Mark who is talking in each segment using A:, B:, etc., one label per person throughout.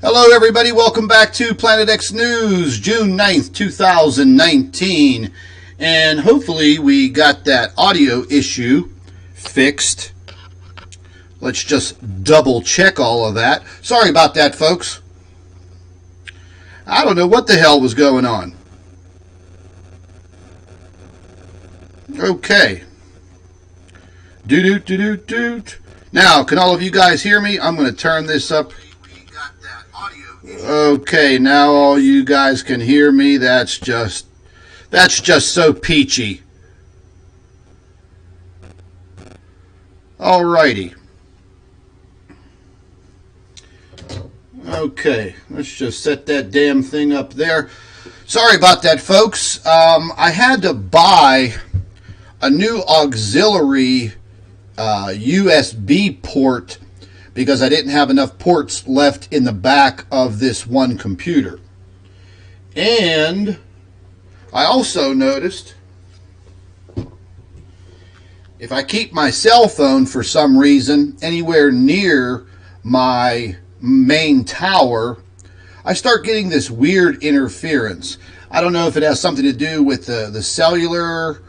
A: Hello everybody, welcome back to Planet X News, June 9th, 2019. And hopefully we got that audio issue fixed. Let's just double check all of that. Sorry about that, folks. I don't know what the hell was going on. Okay. Doot. Now, can all of you guys hear me? I'm going to turn this up. Okay, now all you guys can hear me. That's just so peachy. Alrighty. Okay, let's just set that damn thing up there. Sorry about that, folks. I had to buy a new auxiliary USB port because I didn't have enough ports left in the back of this one computer. And I also noticed if I keep my cell phone for some reason anywhere near my main tower, I start getting this weird interference. I don't know if it has something to do with the cellular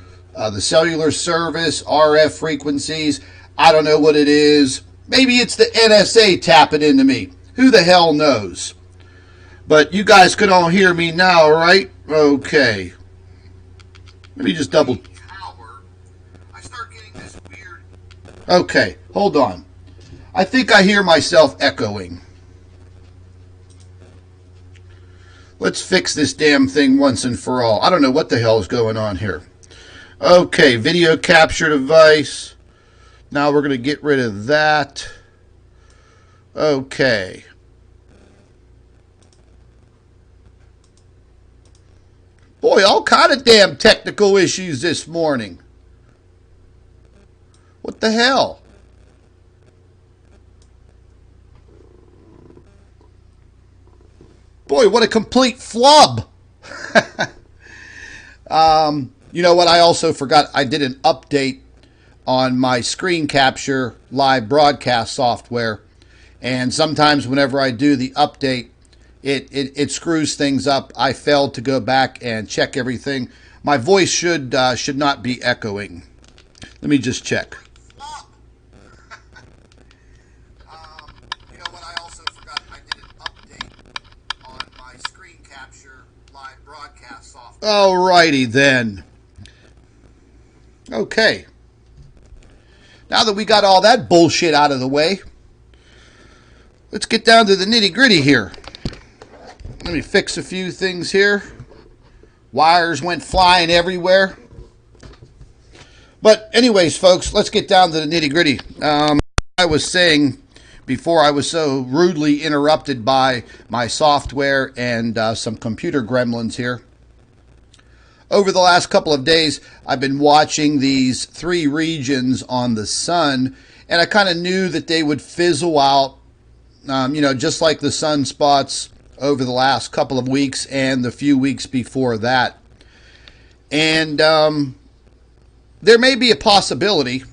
A: service, RF frequencies. I don't know what it is. Maybe it's the NSA tapping into me. Who the hell knows? But you guys can all hear me now, right? Okay. Let me just double. I start getting this weird. Okay, hold on. I think I hear myself echoing. Let's fix this damn thing once and for all. I don't know what the hell is going on here. Okay, video capture device. Now we're going to get rid of that. Okay. Boy, all kind of damn technical issues this morning. What the hell? Boy, what a complete flub. You know what? I also forgot I did an update on my screen capture live broadcast software, and sometimes whenever I do the update, it screws things up. I failed to go back and check everything. My voice should not be echoing. Let me just check. You know what? I also forgot I did an update on my screen capture live broadcast software. Alrighty then. Okay. Now that we got all that bullshit out of the way, let's get down to the nitty-gritty here. Let me fix a few things here. Wires went flying everywhere. But anyways, folks, let's get down to the nitty-gritty. I was saying before I was so rudely interrupted by my software and some computer gremlins here. Over the last couple of days, I've been watching these three regions on the sun, and I kind of knew that they would fizzle out, just like the sunspots over the last couple of weeks and the few weeks before that. And there may be a possibility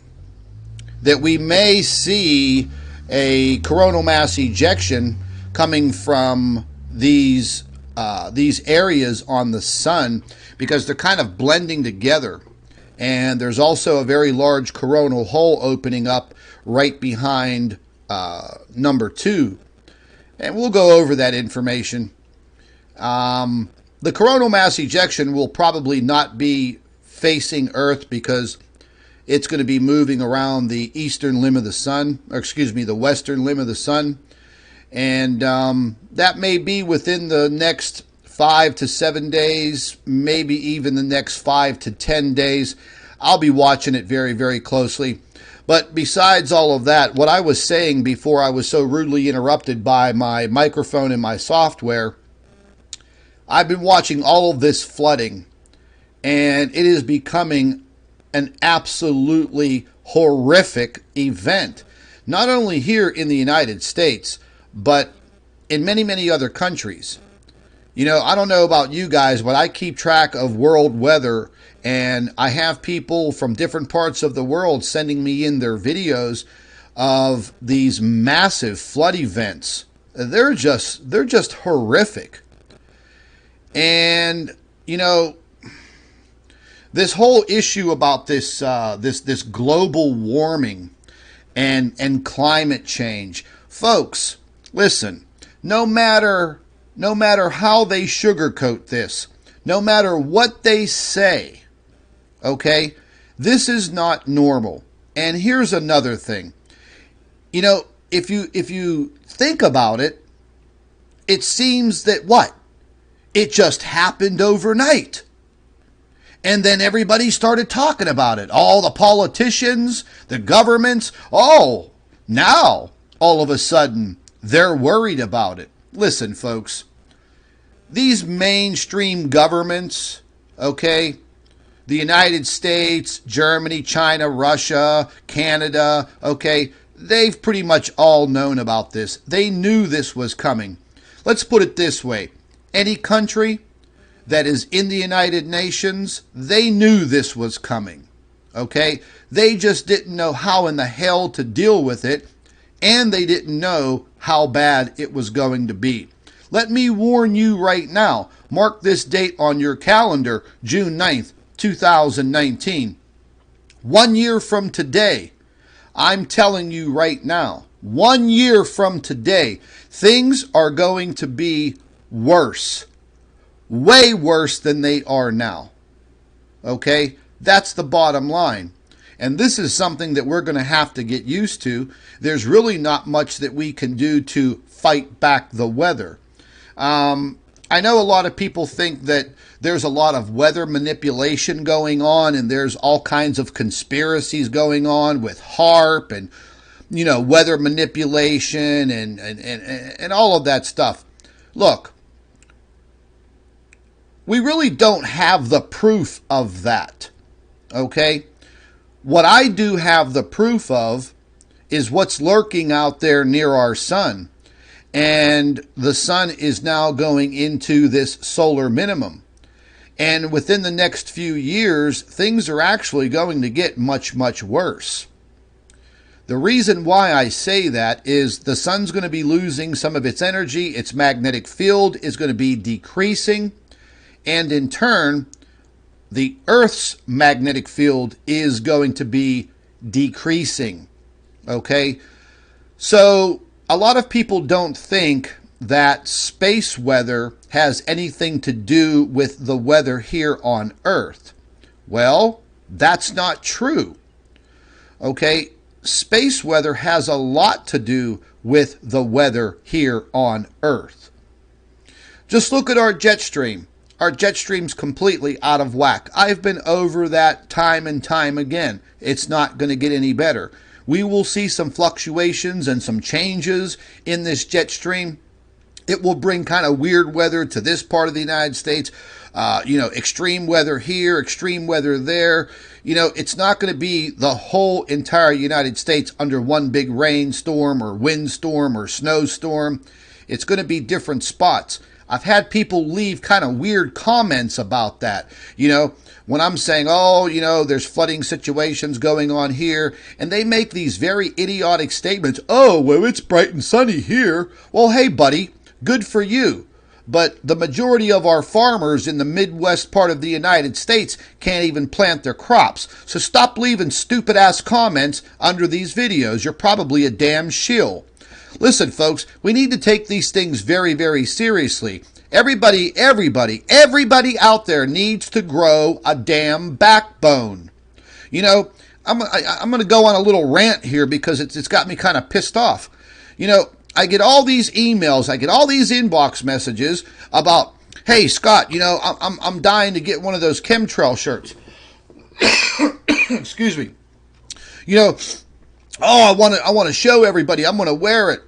A: that we may see a coronal mass ejection coming from these areas on the sun, because they're kind of blending together. And there's also a very large coronal hole opening up right behind number 2. And we'll go over that information. The coronal mass ejection will probably not be facing Earth because it's going to be moving around the eastern limb of the sun, the western limb of the sun. And that may be within the next 5 to 7 days, maybe even the next 5 to 10 days. I'll be watching it very, very closely. But besides all of that, what I was saying before I was so rudely interrupted by my microphone and my software, I've been watching all of this flooding, and it is becoming an absolutely horrific event. Not only here in the United States, but in many, many other countries. You know, I don't know about you guys, but I keep track of world weather, and I have people from different parts of the world sending me in their videos of these massive flood events they're just horrific. And this whole issue about this global warming and climate change, folks, listen. No matter how they sugarcoat this, no matter what they say, okay, this is not normal. And here's another thing. If you think about it, it seems that what? It just happened overnight. And then everybody started talking about it. All the politicians, the governments, now all of a sudden they're worried about it. Listen, folks, these mainstream governments, okay, the United States, Germany, China, Russia, Canada, okay, they've pretty much all known about this. They knew this was coming. Let's put it this way. Any country that is in the United Nations, they knew this was coming, okay? They just didn't know how in the hell to deal with it, and they didn't know how bad it was going to be. Let me warn you right now. Mark this date on your calendar, June 9th, 2019. 1 year from today, I'm telling you right now, 1 year from today, things are going to be worse. Way worse than they are now. Okay? That's the bottom line. And this is something that we're going to have to get used to. There's really not much that we can do to fight back the weather. I know a lot of people think that there's a lot of weather manipulation going on, and there's all kinds of conspiracies going on with HAARP and, weather manipulation and all of that stuff. Look, we really don't have the proof of that, okay? What I do have the proof of is what's lurking out there near our sun. And the sun is now going into this solar minimum. And within the next few years, things are actually going to get much, much worse. The reason why I say that is the sun's going to be losing some of its energy. Its magnetic field is going to be decreasing. And in turn, the Earth's magnetic field is going to be decreasing. Okay? So a lot of people don't think that space weather has anything to do with the weather here on Earth. Well, that's not true. Okay? Space weather has a lot to do with the weather here on Earth. Just look at our jet stream. Our jet stream's completely out of whack. I've been over that time and time again. It's not going to get any better. We will see some fluctuations and some changes in this jet stream. It will bring kind of weird weather to this part of the United States. Extreme weather here, extreme weather there. It's not going to be the whole entire United States under one big rainstorm or windstorm or snowstorm. It's going to be different spots. I've had people leave kind of weird comments about that. When I'm saying, there's flooding situations going on here, and they make these very idiotic statements. Oh, well, it's bright and sunny here. Well, hey, buddy, good for you. But the majority of our farmers in the Midwest part of the United States can't even plant their crops. So stop leaving stupid-ass comments under these videos. You're probably a damn shill. Listen, folks, we need to take these things very, very seriously. Everybody out there needs to grow a damn backbone. I'm going to go on a little rant here because it's got me kind of pissed off. I get all these emails, I get all these inbox messages about, hey, Scott, I'm dying to get one of those chemtrail shirts. Excuse me. I want to show everybody. I'm going to wear it.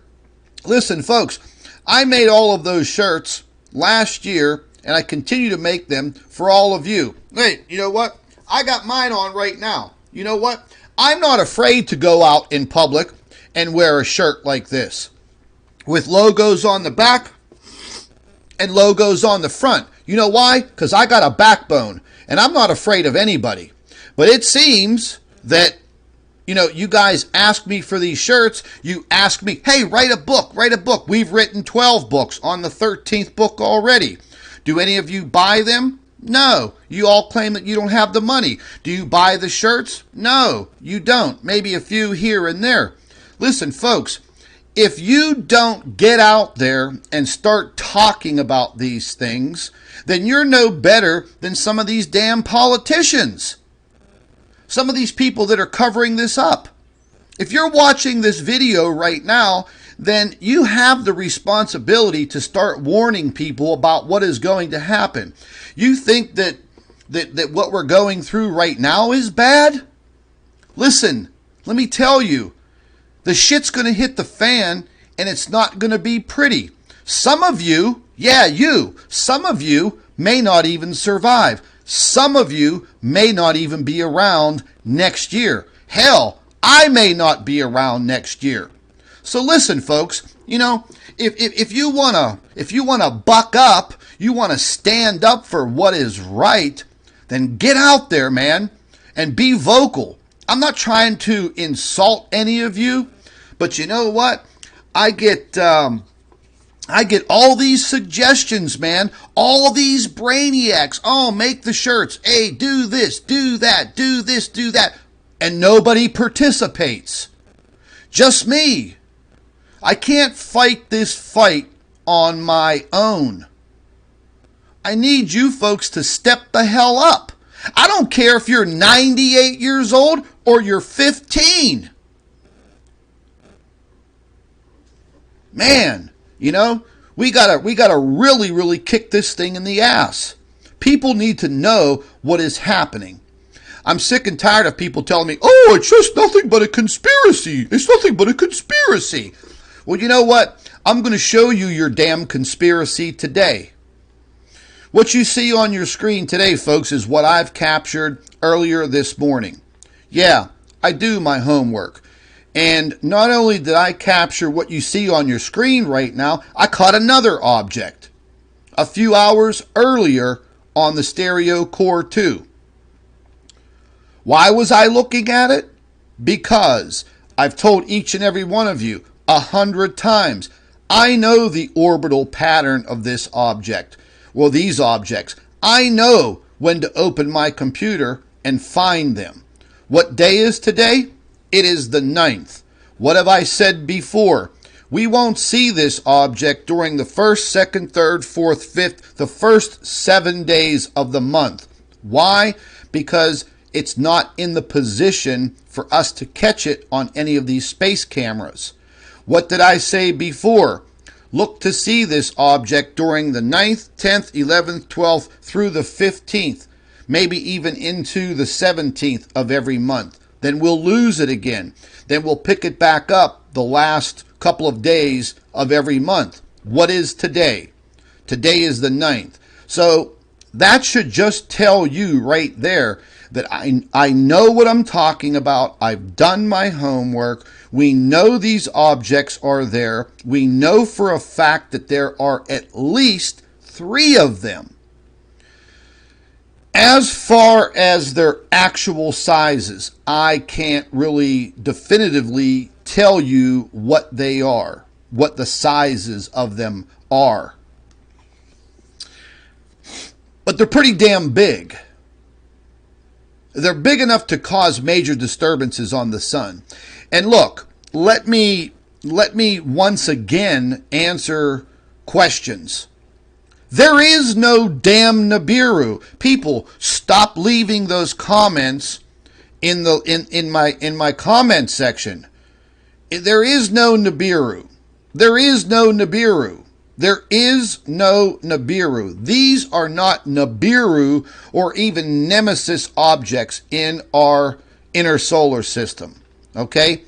A: Listen, folks, I made all of those shirts last year, and I continue to make them for all of you. Hey, you know what? I got mine on right now. You know what? I'm not afraid to go out in public and wear a shirt like this with logos on the back and logos on the front. You know why? Because I got a backbone, and I'm not afraid of anybody. But it seems that You know, you guys ask me for these shirts. You ask me, hey, write a book, write a book. We've written 12 books, on the 13th book already. Do any of you buy them? No. You all claim that you don't have the money. Do you buy the shirts? No, you don't. Maybe a few here and there. Listen, folks, if you don't get out there and start talking about these things, then you're no better than some of these damn politicians. Some of these people that are covering this up. If you're watching this video right now, then you have the responsibility to start warning people about what is going to happen. You think that what we're going through right now is bad? Listen, let me tell you, the shit's going to hit the fan, and it's not going to be pretty. Some of you, some of you may not even survive. Some of you may not even be around next year. Hell, I may not be around next year. So listen, folks, you know, if you wanna buck up, you wanna stand up for what is right, then get out there, man, and be vocal. I'm not trying to insult any of you, but you know what? I get all these suggestions, man. All these brainiacs. Oh, make the shirts. Hey, do this, do that, do this, do that. And nobody participates. Just me. I can't fight this fight on my own. I need you folks to step the hell up. I don't care if you're 98 years old or you're 15. Man. You know, we gotta really, really kick this thing in the ass. People need to know what is happening. I'm sick and tired of people telling me, oh, it's just nothing but a conspiracy. It's nothing but a conspiracy. Well, you know what? I'm going to show you your damn conspiracy today. What you see on your screen today, folks, is what I've captured earlier this morning. Yeah, I do my homework. And not only did I capture what you see on your screen right now, I caught another object a few hours earlier on the stereo COR-2. Why was I looking at it? Because I've told each and every one of you 100 times, I know the orbital pattern of this object. Well, these objects. I know when to open my computer and find them. What day is today? It is the 9th. What have I said before? We won't see this object during the 1st, 2nd, 3rd, 4th, 5th, the first 7 days of the month. Why? Because it's not in the position for us to catch it on any of these space cameras. What did I say before? Look to see this object during the 9th, 10th, 11th, 12th, through the 15th, maybe even into the 17th of every month. Then we'll lose it again. Then we'll pick it back up the last couple of days of every month. What is today? Today is the 9th. So that should just tell you right there that I know what I'm talking about. I've done my homework. We know these objects are there. We know for a fact that there are at least 3 of them. As far as their actual sizes, I can't really definitively tell you what they are, what the sizes of them are. But they're pretty damn big. They're big enough to cause major disturbances on the sun. And look, let me once again answer questions. There is no damn Nibiru. People, stop leaving those comments in my comment section. There is no Nibiru. There is no Nibiru. There is no Nibiru. These are not Nibiru or even Nemesis objects in our inner solar system. Okay?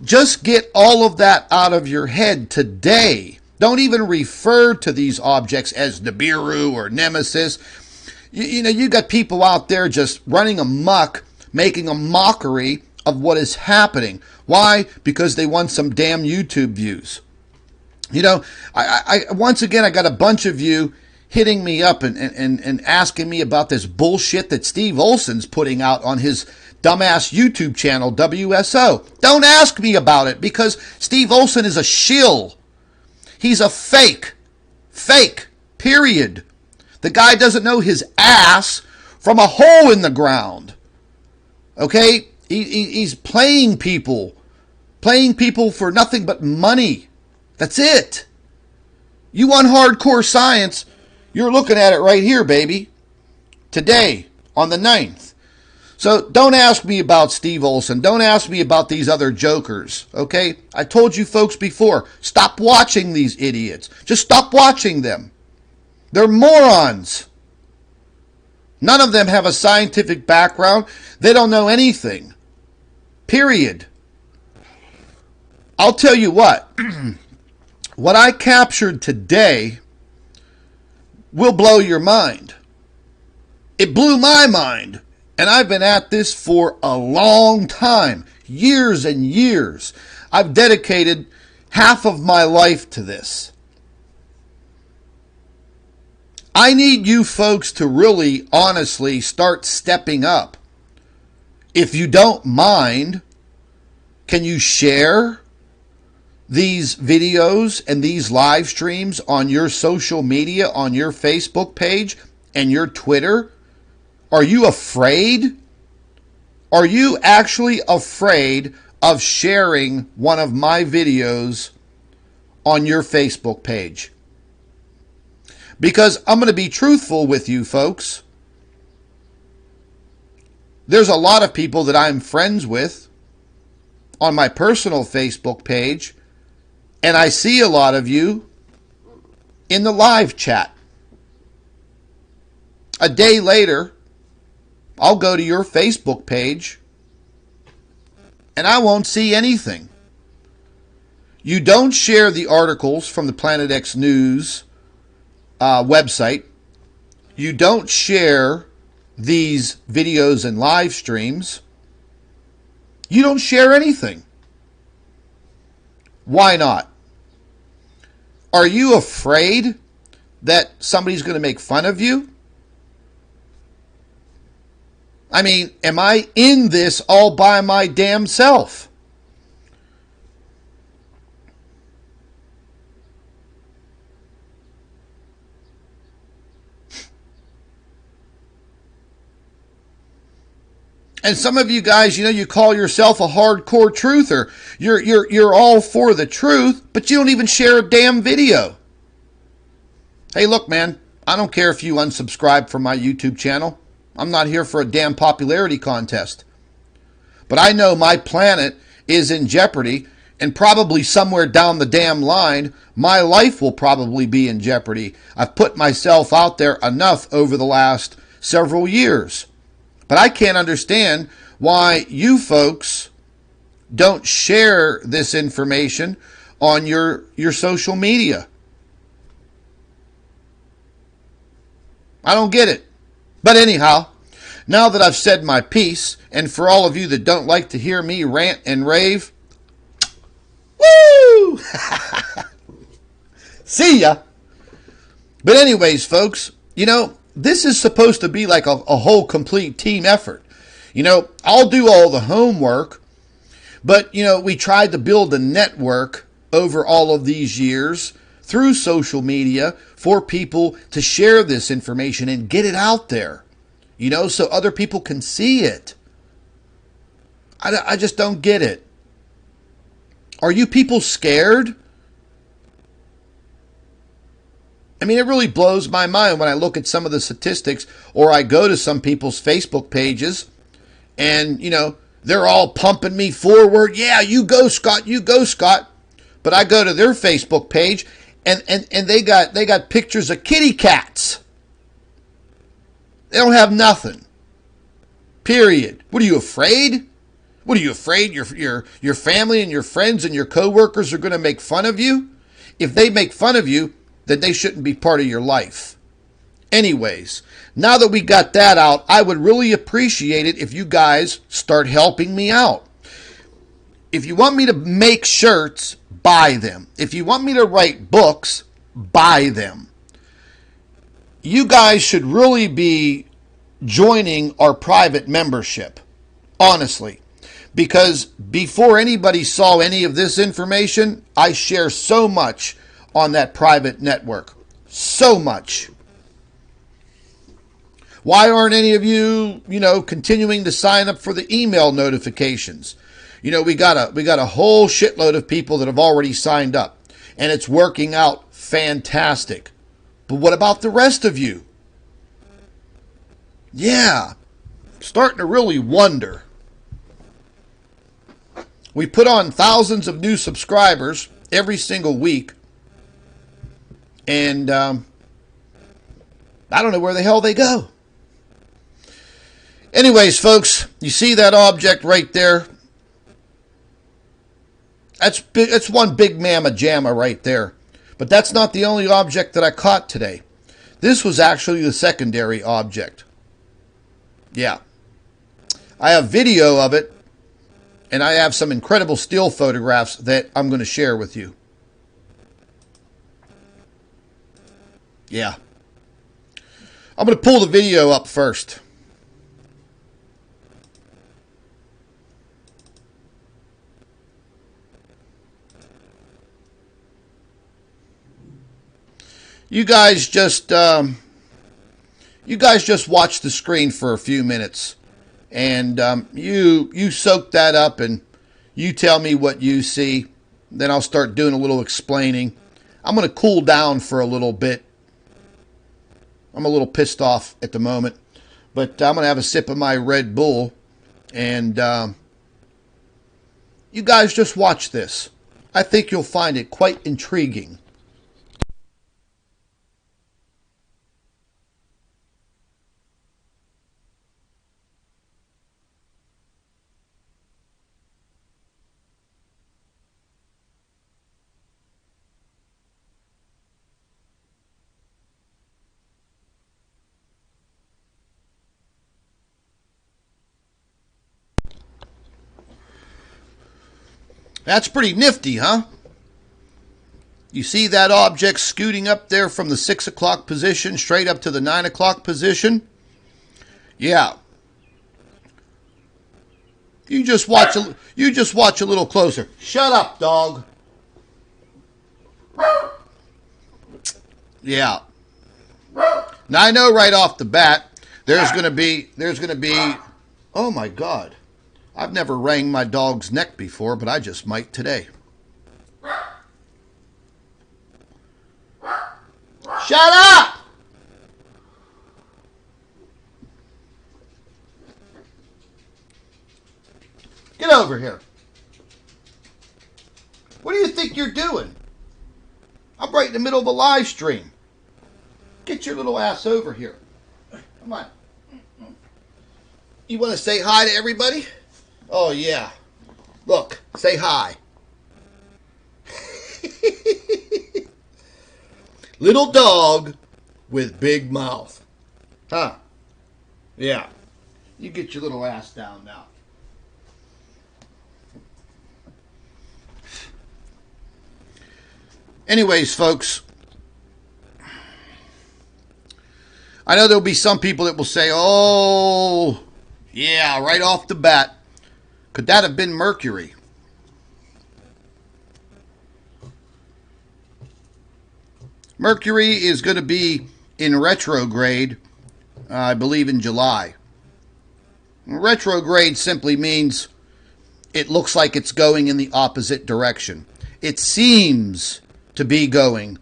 A: Just get all of that out of your head today. Don't even refer to these objects as Nibiru or Nemesis. You know, you got people out there just running amok, making a mockery of what is happening. Why? Because they want some damn YouTube views. You know, I once again, I got a bunch of you hitting me up and asking me about this bullshit that Steve Olson's putting out on his dumbass YouTube channel, WSO. Don't ask me about it, because Steve Olson is a shill. He's a fake. Fake. Period. The guy doesn't know his ass from a hole in the ground. Okay? He's playing people. Playing people for nothing but money. That's it. You want hardcore science, you're looking at it right here, baby. Today, on the 9th. So don't ask me about Steve Olson. Don't ask me about these other jokers, okay? I told you folks before, stop watching these idiots. Just stop watching them. They're morons. None of them have a scientific background. They don't know anything. Period. I'll tell you what. What I captured today will blow your mind. It blew my mind. And I've been at this for a long time. Years and years. I've dedicated half of my life to this. I need you folks to really, honestly start stepping up. If you don't mind, can you share these videos and these live streams on your social media, on your Facebook page and your Twitter? Are you afraid? Are you actually afraid of sharing one of my videos on your Facebook page? Because I'm going to be truthful with you folks. There's a lot of people that I'm friends with on my personal Facebook page, and I see a lot of you in the live chat. A day later, I'll go to your Facebook page and I won't see anything. You don't share the articles from the Planet X News website. You don't share these videos and live streams. You don't share anything. Why not? Are you afraid that somebody's going to make fun of you? I mean, am I in this all by my damn self? And some of you guys, you call yourself a hardcore truther. You're all for the truth, but you don't even share a damn video. Hey, look, man, I don't care if you unsubscribe from my YouTube channel. I'm not here for a damn popularity contest. But I know my planet is in jeopardy, and probably somewhere down the damn line, my life will probably be in jeopardy. I've put myself out there enough over the last several years. But I can't understand why you folks don't share this information on your social media. I don't get it. But anyhow, now that I've said my piece, and for all of you that don't like to hear me rant and rave, woo! See ya! But anyways, folks, this is supposed to be like a whole complete team effort. I'll do all the homework, but, we tried to build a network over all of these years through social media for people to share this information and get it out there, so other people can see it. I just don't get it. Are you people scared? I mean, it really blows my mind when I look at some of the statistics, or I go to some people's Facebook pages and, they're all pumping me forward. Yeah, you go, Scott, you go, Scott. But I go to their Facebook page and they got pictures of kitty cats. They don't have nothing. Period. What are you afraid? What are you afraid your family and your friends and your coworkers are going to make fun of you? If they make fun of you, then they shouldn't be part of your life. Anyways, now that we got that out, I would really appreciate it if you guys start helping me out. If you want me to make shirts, buy them. If you want me to write books, buy them. you guys should really be joining our private membership, honestly. Because before anybody saw any of this information, I share so much on that private network. So much. Why aren't any of you, continuing to sign up for the email notifications? We got a whole shitload of people that have already signed up, and it's working out fantastic. But what about the rest of you? Yeah, starting to really wonder. We put on thousands of new subscribers every single week, and I don't know where the hell they go. Anyways, folks, you see that object right there? That's one big mamma jamma right there. But that's not the only object that I caught today. This was actually the secondary object. Yeah. I have video of it, and I have some incredible still photographs that I'm going to share with you. Yeah. I'm going to pull the video up first. You guys just watch the screen for a few minutes, and you soak that up, and you tell me what you see. Then I'll start doing a little explaining. I'm going to cool down for a little bit. I'm a little pissed off at the moment, but I'm going to have a sip of my Red Bull, and you guys just watch this. I think you'll find it quite intriguing. That's pretty nifty, huh? You see that object scooting up there from the 6 o'clock position straight up to the 9 o'clock position? Yeah. You just watch a little closer. Shut up, dog. Yeah. Now I know right off the bat there's going to be oh my God. I've never wrung my dog's neck before, but I just might today. Shut up! Get over here. What do you think you're doing? I'm right in the middle of a live stream. Get your little ass over here. Come on. You want to say hi to everybody? Oh, yeah. Look, say hi. Little dog with big mouth. Huh? Yeah. You get your little ass down now. Anyways, folks, I know there'll be some people that will say, oh, yeah, right off the bat, could that have been Mercury? Mercury is going to be in retrograde, I believe, in July. Retrograde simply means it looks like it's going in the opposite direction. It seems to be going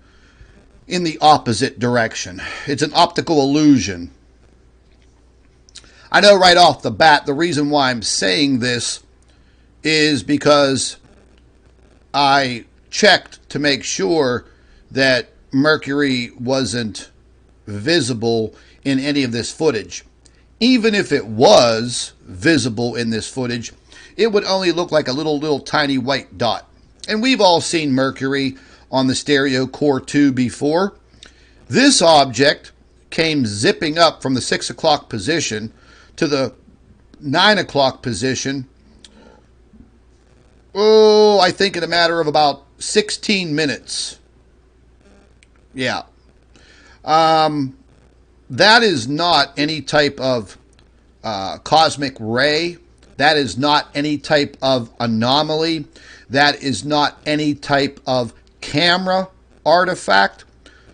A: in the opposite direction. It's an optical illusion. I know right off the bat the reason why I'm saying this is because I checked to make sure that Mercury wasn't visible in any of this footage. Even if it was visible in this footage, it would only look like a little tiny white dot. And we've all seen Mercury on the stereo COR-2 before. This object came zipping up from the 6 o'clock position to the 9 o'clock position. Oh, I think in a matter of about 16 minutes. Yeah. that is not any type of cosmic ray. That is not any type of anomaly. That is not any type of camera artifact.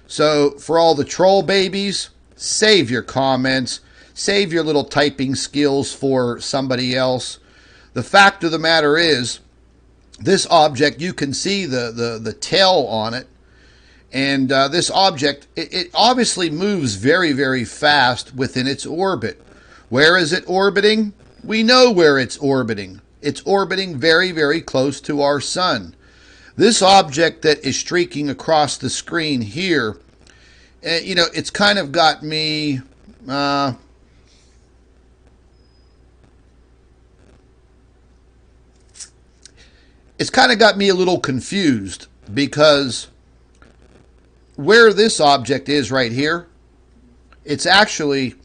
A: So for all the troll babies, save your comments. Save your little typing skills for somebody else. The fact of the matter is, this object, you can see the tail on it. And this object, it obviously moves very, very fast within its orbit. Where is it orbiting? We know where it's orbiting. It's orbiting very, very close to our sun. This object that is streaking across the screen here, you know, it's kind of got me... it's kind of got me a little confused, because where this object is right here, it's actually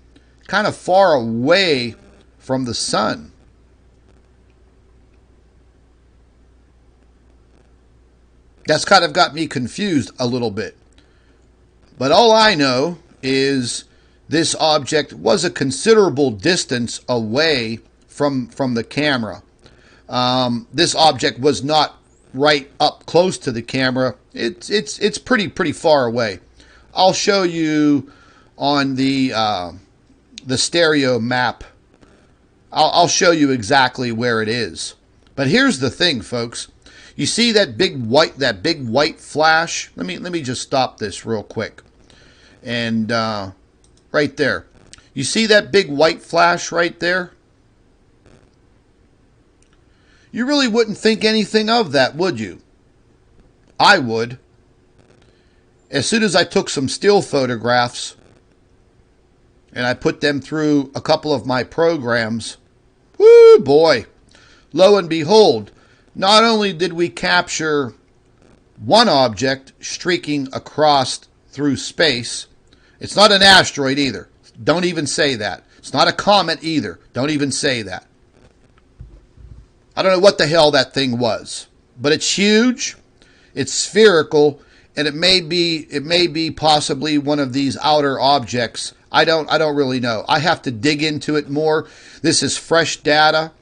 A: kind of far away from the sun. That's kind of got me confused a little bit. But all I know is this object was a considerable distance away from the camera. This object was not right up close to the camera. It's pretty far away. I'll show you on the stereo map. I'll show you exactly where it is. But here's the thing, folks. You see that big white flash? Let me just stop this real quick. And right there. You see that big white flash right there? You really wouldn't think anything of that, would you? I would. As soon as I took some still photographs and I put them through a couple of my programs, whoo boy, lo and behold, not only did we capture one object streaking across through space, it's not an asteroid either. Don't even say that. It's not a comet either. Don't even say that. I don't know what the hell that thing was, but it's huge, it's spherical, and it may be possibly one of these outer objects. I don't really know. I have to dig into it more. This is fresh data.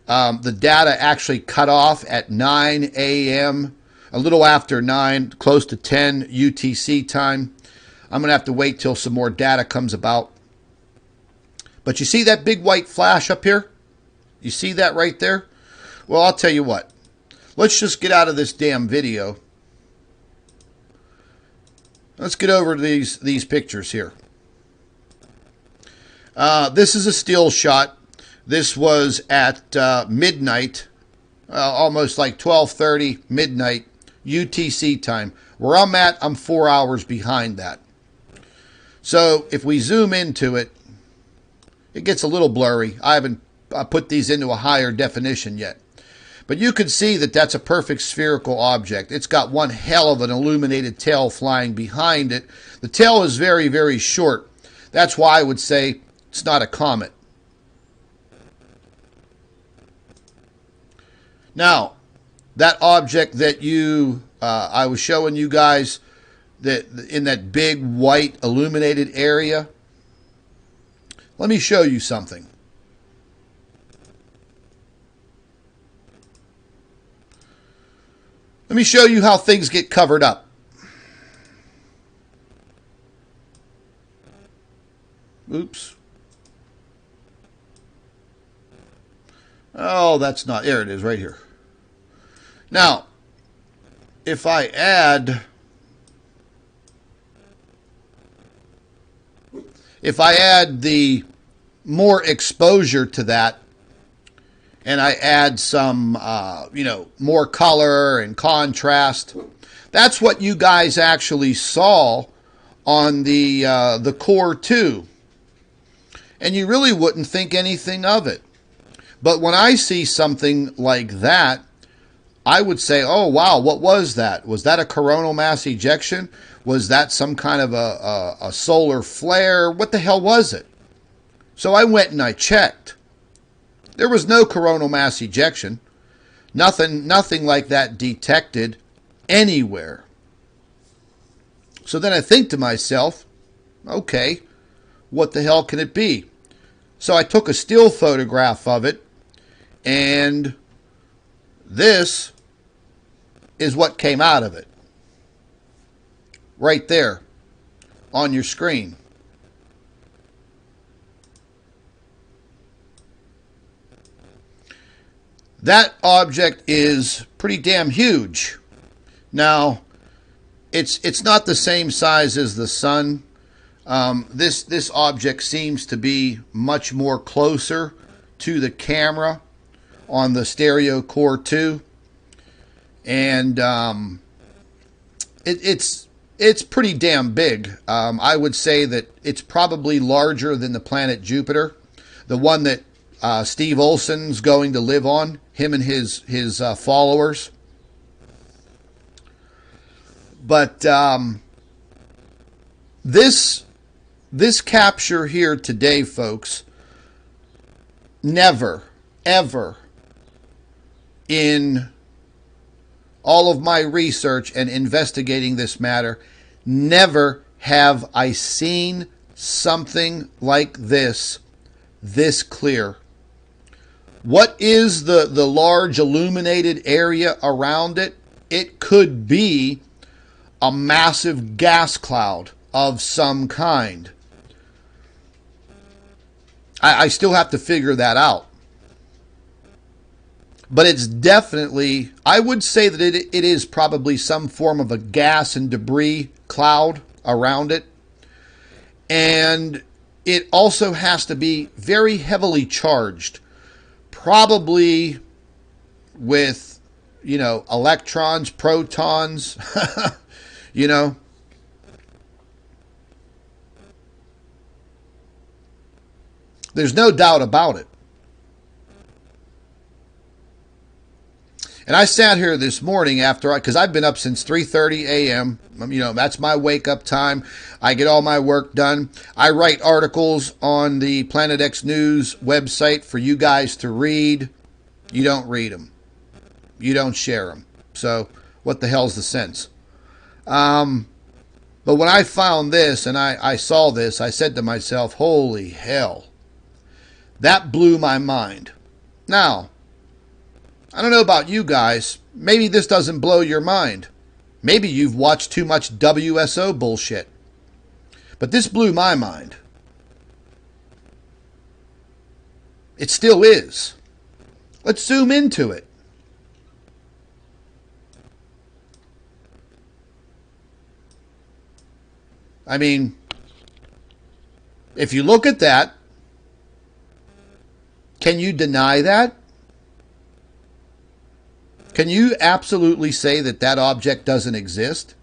A: The data actually cut off at 9 a.m., a little after 9, close to 10 UTC time. I'm going to have to wait till some more data comes about. But you see that big white flash up here? You see that right there? Well, I'll tell you what. Let's just get out of this damn video. Let's get over to these pictures here. This is a still shot. This was at midnight, almost like 12:30 midnight UTC time. Where I'm at, I'm 4 hours behind that. So if we zoom into it, it gets a little blurry. I haven't put these into a higher definition yet. But you can see that that's a perfect spherical object. It's got one hell of an illuminated tail flying behind it. The tail is very, very short. That's why I would say it's not a comet. Now, that object that I was showing you guys, that in that big white illuminated area, let me show you something. Let me show you how things get covered up. Oops. Oh, that's not, there it is right here. Now, if I add the more exposure to that, and I add some, more color and contrast, that's what you guys actually saw on the COR-2. And you really wouldn't think anything of it. But when I see something like that, I would say, oh, wow, what was that? Was that a coronal mass ejection? Was that some kind of a solar flare? What the hell was it? So I went and I checked. There was no coronal mass ejection. Nothing like that detected anywhere. So then I think to myself, okay, what the hell can it be? So I took a still photograph of it, and this is what came out of it. Right there on your screen. That object is pretty damn huge. Now, it's not the same size as the sun. This object seems to be much more closer to the camera on the stereo COR-2, and it's pretty damn big. I would say that it's probably larger than the planet Jupiter, the one that Steve Olson's going to live on, him and his followers. But this capture here today, folks, never, ever in all of my research and investigating this matter, never have I seen something like this clear. What is the large illuminated area around it? It could be a massive gas cloud of some kind. I still have to figure that out. But it's definitely, I would say that it is probably some form of a gas and debris cloud around it. And it also has to be very heavily charged. Probably with, electrons, protons, There's no doubt about it. And I sat here this morning because I've been up since 3:30 a.m. That's my wake up time. I get all my work done. I write articles on the Planet X News website for you guys to read. You don't read them. You don't share them. So what the hell's the sense? But when I found this and I saw this, I said to myself, holy hell. That blew my mind. Now, I don't know about you guys. Maybe this doesn't blow your mind. Maybe you've watched too much WSO bullshit. But this blew my mind. It still is. Let's zoom into it. I mean, if you look at that, can you deny that? Can you absolutely say that that object doesn't exist?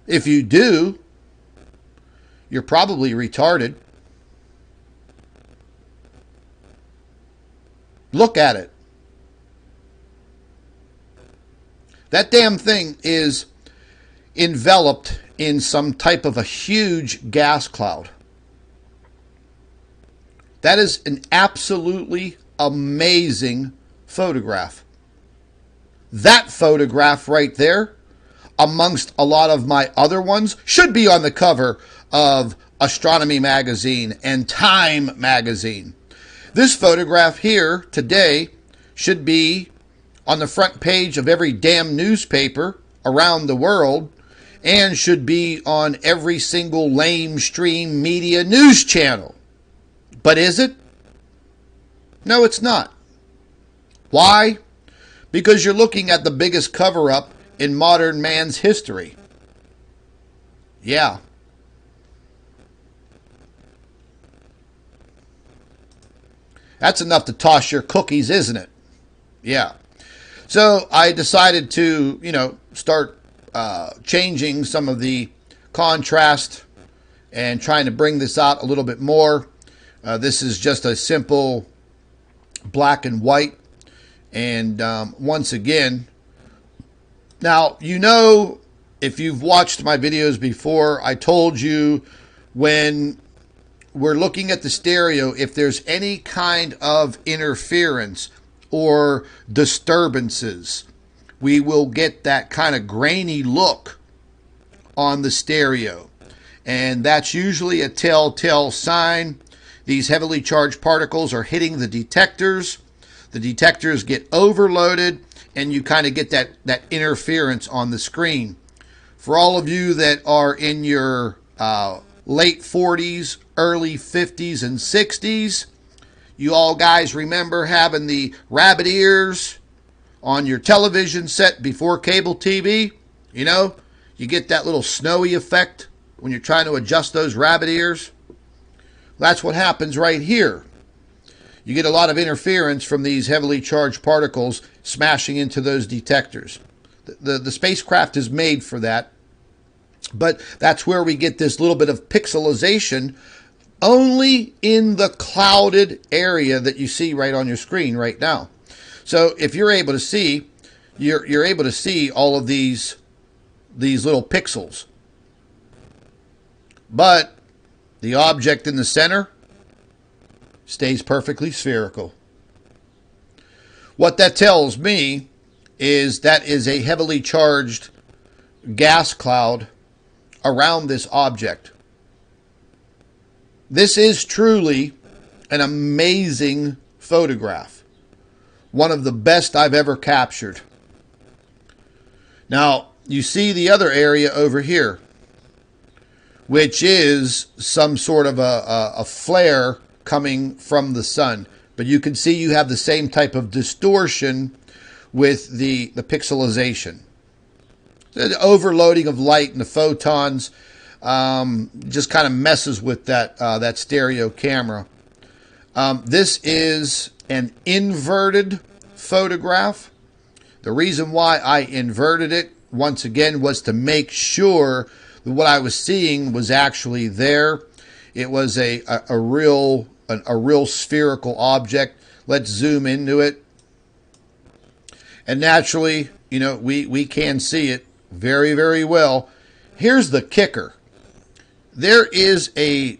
A: If you do, you're probably retarded. Look at it. That damn thing is enveloped in some type of a huge gas cloud. That is an absolutely amazing photograph. That photograph right there, amongst a lot of my other ones, should be on the cover of Astronomy Magazine and Time Magazine. This photograph here today should be on the front page of every damn newspaper around the world and should be on every single lamestream media news channel. But is it? No, it's not. Why? Because you're looking at the biggest cover-up in modern man's history. Yeah. That's enough to toss your cookies, isn't it? Yeah. So I decided to, start changing some of the contrast and trying to bring this out a little bit more. This is just a simple black and white. And once again, now, if you've watched my videos before, I told you when we're looking at the stereo, if there's any kind of interference or disturbances, we will get that kind of grainy look on the stereo. and that's usually a telltale sign. These heavily charged particles are hitting the detectors. The detectors get overloaded, and you kind of get that interference on the screen. For all of you that are in your late 40s, early 50s, and 60s, you all guys remember having the rabbit ears on your television set before cable TV? You know, you get that little snowy effect when you're trying to adjust those rabbit ears. That's what happens right here. You get a lot of interference from these heavily charged particles smashing into those detectors. The spacecraft is made for that, but that's where we get this little bit of pixelization only in the clouded area that you see right on your screen right now. So if you're able to see, you're able to see all of these little pixels. But the object in the center stays perfectly spherical. What that tells me is that is a heavily charged gas cloud around this object. This is truly an amazing photograph. One of the best I've ever captured. Now, you see the other area over here, which is some sort of a flare coming from the sun. But you can see you have the same type of distortion with the pixelization. The overloading of light and the photons just kind of messes with that stereo camera. This is an inverted photograph. The reason why I inverted it, once again, was to make sure that what I was seeing was actually there. It was a real spherical object. Let's zoom into it. And naturally, you know, we can see it very, very well. Here's the kicker. There is a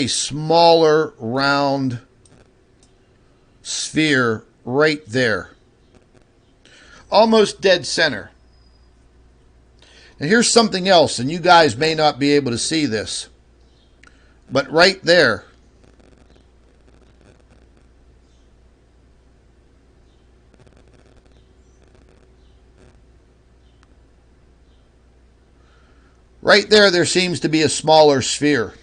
A: smaller round sphere right there. Almost dead center. And here's something else, and you guys may not be able to see this. But right there, there seems to be a smaller sphere.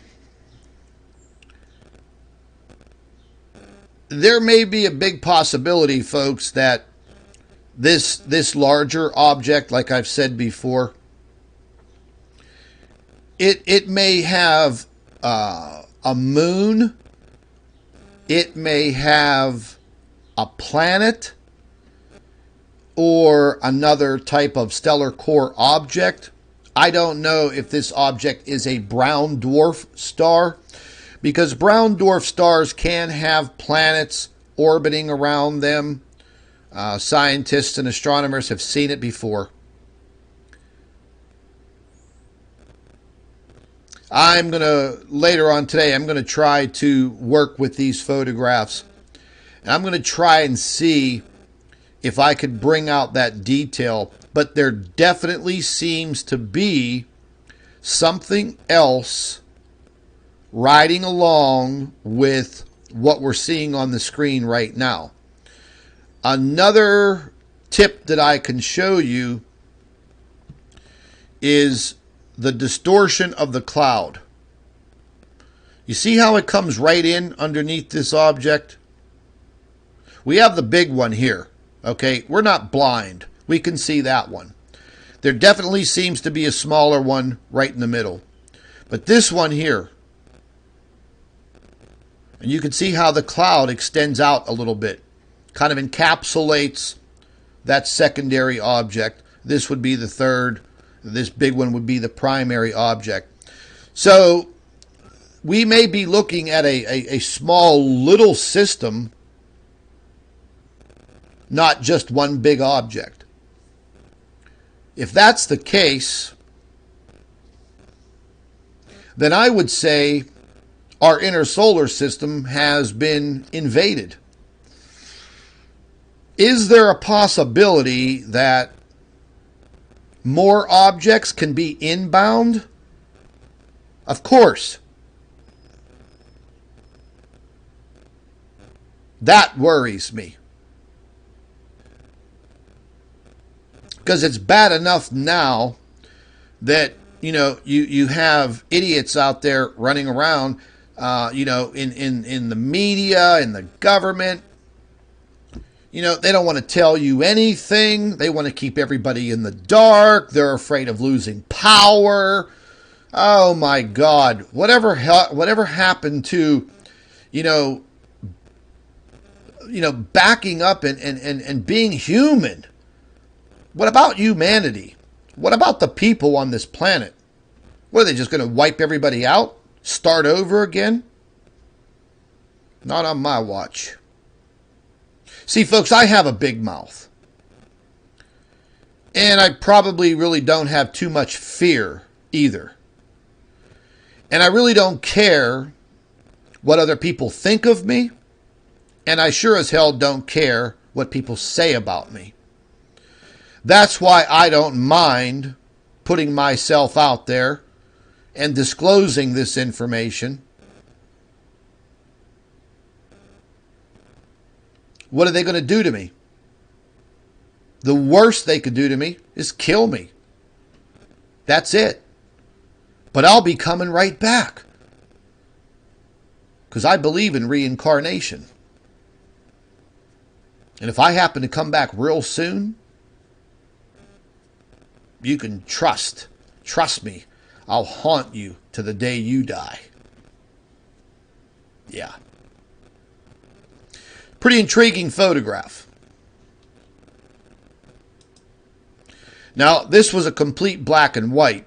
A: There may be a big possibility, folks, that this larger object, like I've said before, it may have a moon, it may have a planet, or another type of stellar core object. I don't know if this object is a brown dwarf star, because brown dwarf stars can have planets orbiting around them. Scientists and astronomers have seen it before. Later on today, I'm going to try to work with these photographs. And I'm going to try and see if I could bring out that detail. But there definitely seems to be something else riding along with what we're seeing on the screen right now. Another tip that I can show you is the distortion of the cloud. You see how it comes right in underneath this object? We have the big one here. Okay, we're not blind. We can see that one. There definitely seems to be a smaller one right in the middle. But this one here, and you can see how the cloud extends out a little bit, kind of encapsulates that secondary object. This would be the third. This big one would be the primary object. So we may be looking at a small little system, not just one big object. If that's the case, then I would say our inner solar system has been invaded. Is there a possibility that more objects can be inbound Of course. That worries me. Because it's bad enough now that, you have idiots out there running around, in the media, in the government. They don't want to tell you anything. They want to keep everybody in the dark. They're afraid of losing power. Oh my God. Whatever happened to, backing up and being human? What about humanity? What about the people on this planet? What, are they just going to wipe everybody out? Start over again? Not on my watch. See, folks, I have a big mouth. And I probably really don't have too much fear either. And I really don't care what other people think of me. And I sure as hell don't care what people say about me. That's why I don't mind putting myself out there and disclosing this information. What are they going to do to me? The worst they could do to me is kill me. That's it. But I'll be coming right back. Because I believe in reincarnation. And if I happen to come back real soon, you can trust me, I'll haunt you to the day you die. Yeah. Pretty intriguing photograph. Now, this was a complete black and white.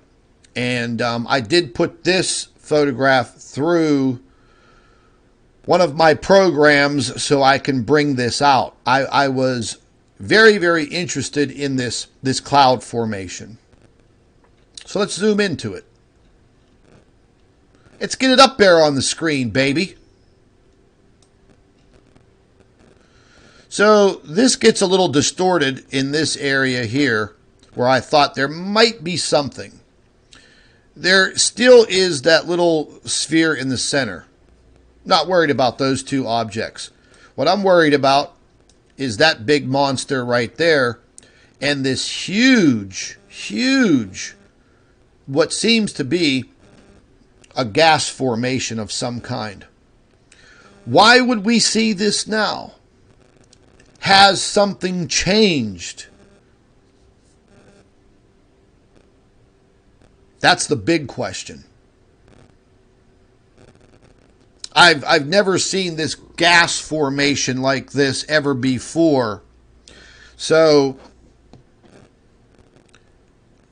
A: And I did put this photograph through one of my programs so I can bring this out. I was very, very interested in this cloud formation. So let's zoom into it. Let's get it up there on the screen, baby. So this gets a little distorted in this area here where I thought there might be something. There still is that little sphere in the center. Not worried about those two objects. What I'm worried about is that big monster right there and this huge, what seems to be a gas formation of some kind. Why would we see this now? Has something changed? That's the big question. I've never seen this gas formation like this ever before. So,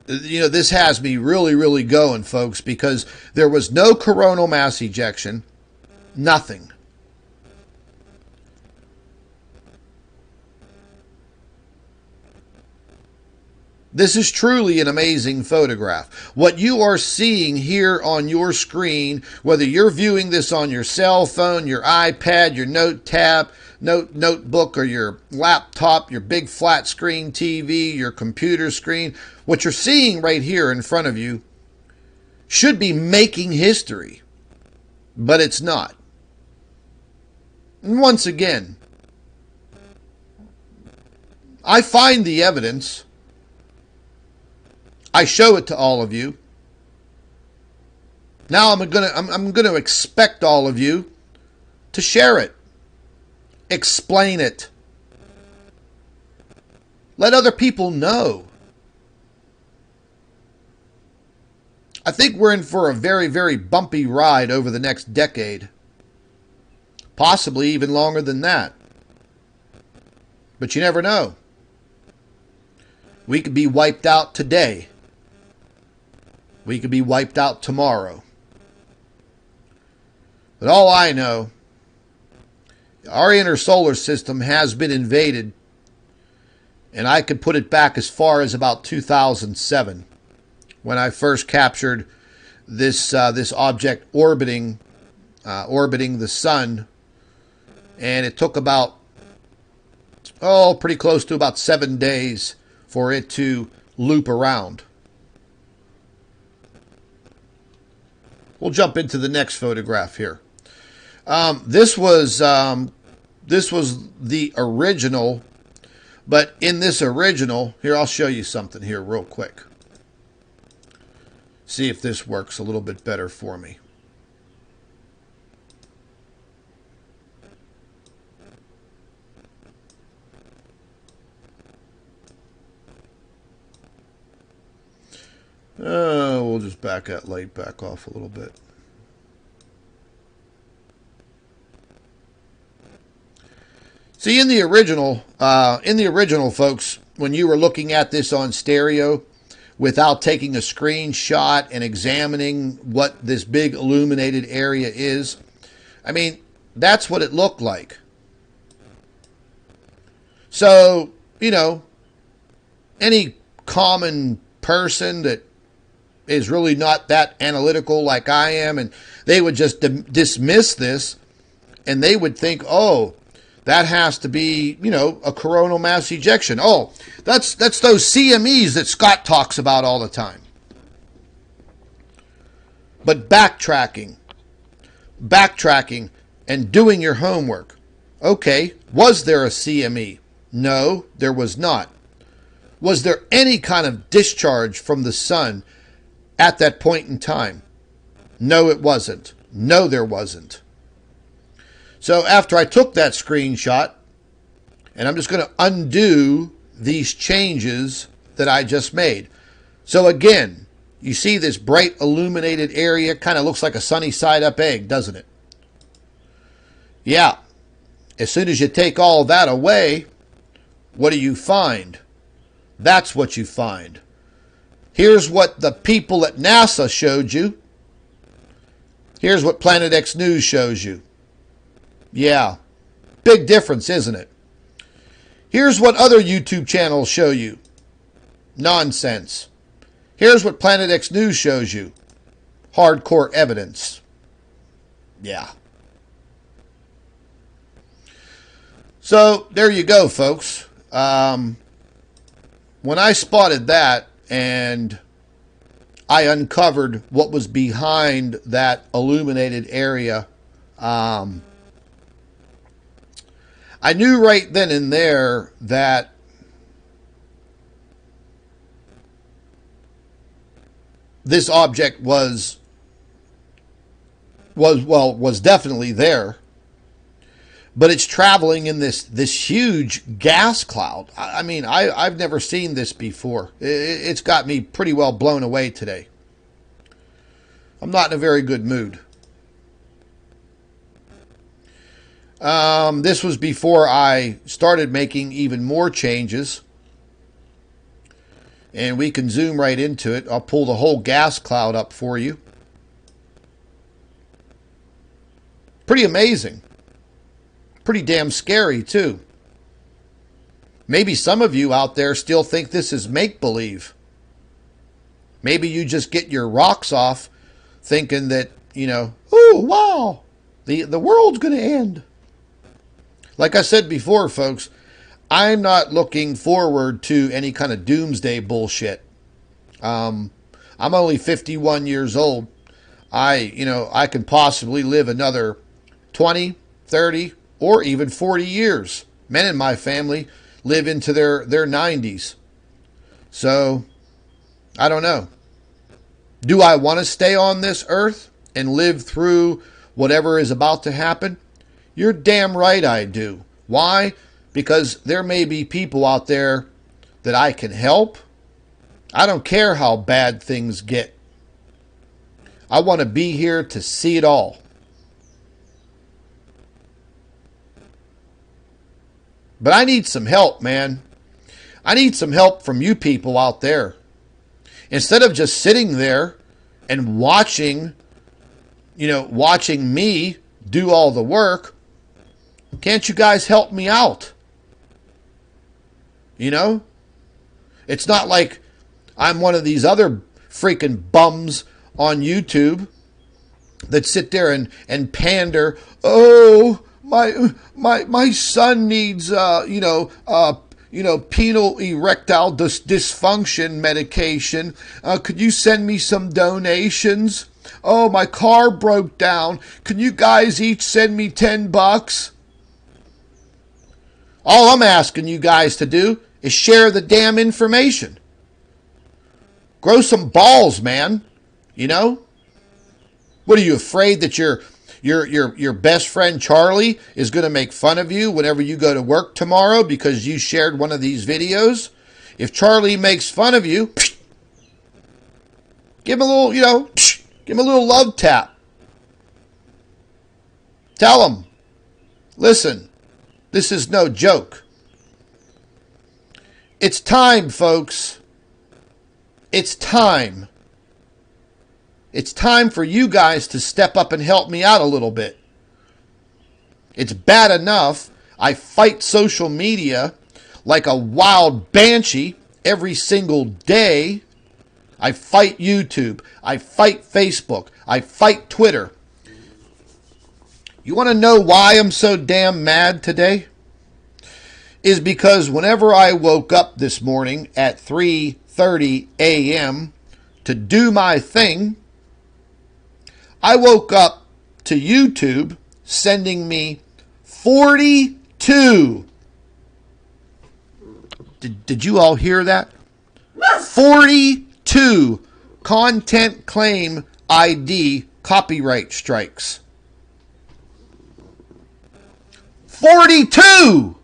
A: this has me really, really going, folks, because there was no coronal mass ejection. Nothing. This is truly an amazing photograph. What you are seeing here on your screen, whether you're viewing this on your cell phone, your iPad, your notebook, or your laptop, your big flat screen TV, your computer screen, what you're seeing right here in front of you should be making history, but it's not. And once again, I find the evidence. I show it to all of you. Now I'm going to expect all of you to share it. Explain it. Let other people know. I think we're in for a very, very bumpy ride over the next decade. Possibly even longer than that. But you never know. We could be wiped out today. We could be wiped out tomorrow. But all I know, our inner solar system has been invaded, and I could put it back as far as about 2007, when I first captured this object orbiting the sun, and it took about pretty close to about 7 days for it to loop around. We'll jump into the next photograph here. This was the original, but in this original, here, I'll show you something here real quick. See if this works a little bit better for me. We'll just back that light back off a little bit. See, in the original, folks, when you were looking at this on stereo without taking a screenshot and examining what this big illuminated area is, I mean, that's what it looked like. So, you know, any common person that is really not that analytical like I am, and they would just dismiss this, and they would think, oh, that has to be, you know, a coronal mass ejection. Oh, that's those CMEs that Scott talks about all the time. But backtracking and doing your homework. Okay, was there a CME? No, there was not. Was there any kind of discharge from the sun at that point in time? No, it wasn't. No, there wasn't. So after I took that screenshot, and I'm just going to undo these changes that I just made. So again, you see this bright illuminated area, kind of looks like a sunny side up egg, doesn't it? Yeah. As soon as you take all that away, what do you find? That's what you find. Here's what the people at NASA showed you. Here's what Planet X News shows you. Yeah, big difference, isn't it? Here's what other YouTube channels show you. Nonsense. Here's what Planet X News shows you. Hardcore evidence. Yeah. So, there you go, folks. When I spotted that and I uncovered what was behind that illuminated area, I knew right then and there that this object was definitely there, but it's traveling in this huge gas cloud. I mean, I've never seen this before. It's got me pretty well blown away today. I'm not in a very good mood. This was before I started making even more changes. And we can zoom right into it. I'll pull the whole gas cloud up for you. Pretty amazing. Pretty damn scary, too. Maybe some of you out there still think this is make-believe. Maybe you just get your rocks off thinking that, you know, oh, wow, the world's going to end. Like I said before, folks, I'm not looking forward to any kind of doomsday bullshit. I'm only 51 years old. I can possibly live another 20, 30, or even 40 years. Men in my family live into their 90s. So, I don't know. Do I want to stay on this earth and live through whatever is about to happen? You're damn right I do. Why? Because there may be people out there that I can help. I don't care how bad things get. I want to be here to see it all. But I need some help, man. I need some help from you people out there. Instead of just sitting there and watching me do all the work, can't you guys help me out? You know? It's not like I'm one of these other freaking bums on YouTube that sit there and pander. Oh, my son needs penile erectile dysfunction medication. Could you send me some donations? Oh, my car broke down. Can you guys each send me $10? All I'm asking you guys to do is share the damn information. Grow some balls, man. You know? What are you afraid that your best friend Charlie is going to make fun of you whenever you go to work tomorrow because you shared one of these videos? If Charlie makes fun of you, give him a little, give him a little love tap. Tell him, listen, this is no joke. It's time, folks. It's time. It's time for you guys to step up and help me out a little bit. It's bad enough I fight social media like a wild banshee every single day. I fight YouTube. I fight Facebook. I fight Twitter. You want to know why I'm so damn mad today? Is because whenever I woke up this morning at 3:30 a.m. to do my thing, I woke up to YouTube sending me 42. Did you all hear that? 42 content claim ID copyright strikes. 42!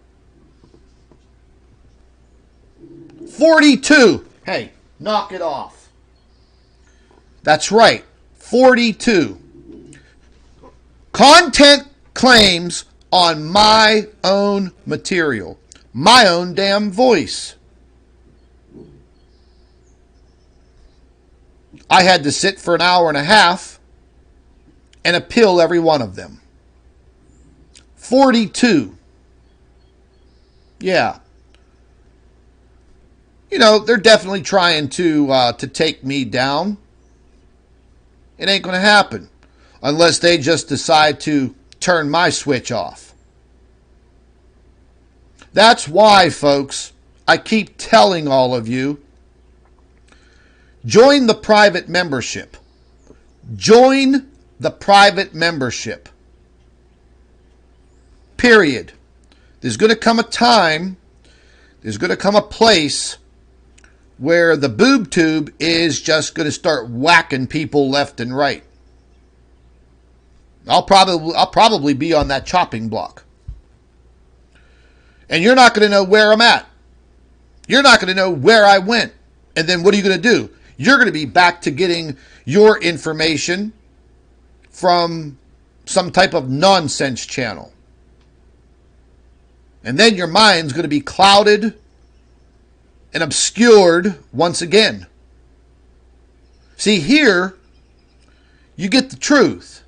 A: 42! Hey, knock it off. That's right. 42 content claims on my own material, my own damn voice. I had to sit for an hour and a half and appeal every one of them. 42. Yeah. You know, they're definitely trying to take me down. It ain't going to happen unless they just decide to turn my switch off. That's why, folks, I keep telling all of you, join the private membership. Join the private membership. Period. There's going to come a time, there's going to come a place where the boob tube is just going to start whacking people left and right. I'll probably be on that chopping block. And you're not going to know where I'm at. You're not going to know where I went. And then what are you going to do? You're going to be back to getting your information from some type of nonsense channel. And then your mind's going to be clouded and obscured once again. See, here, you get the truth.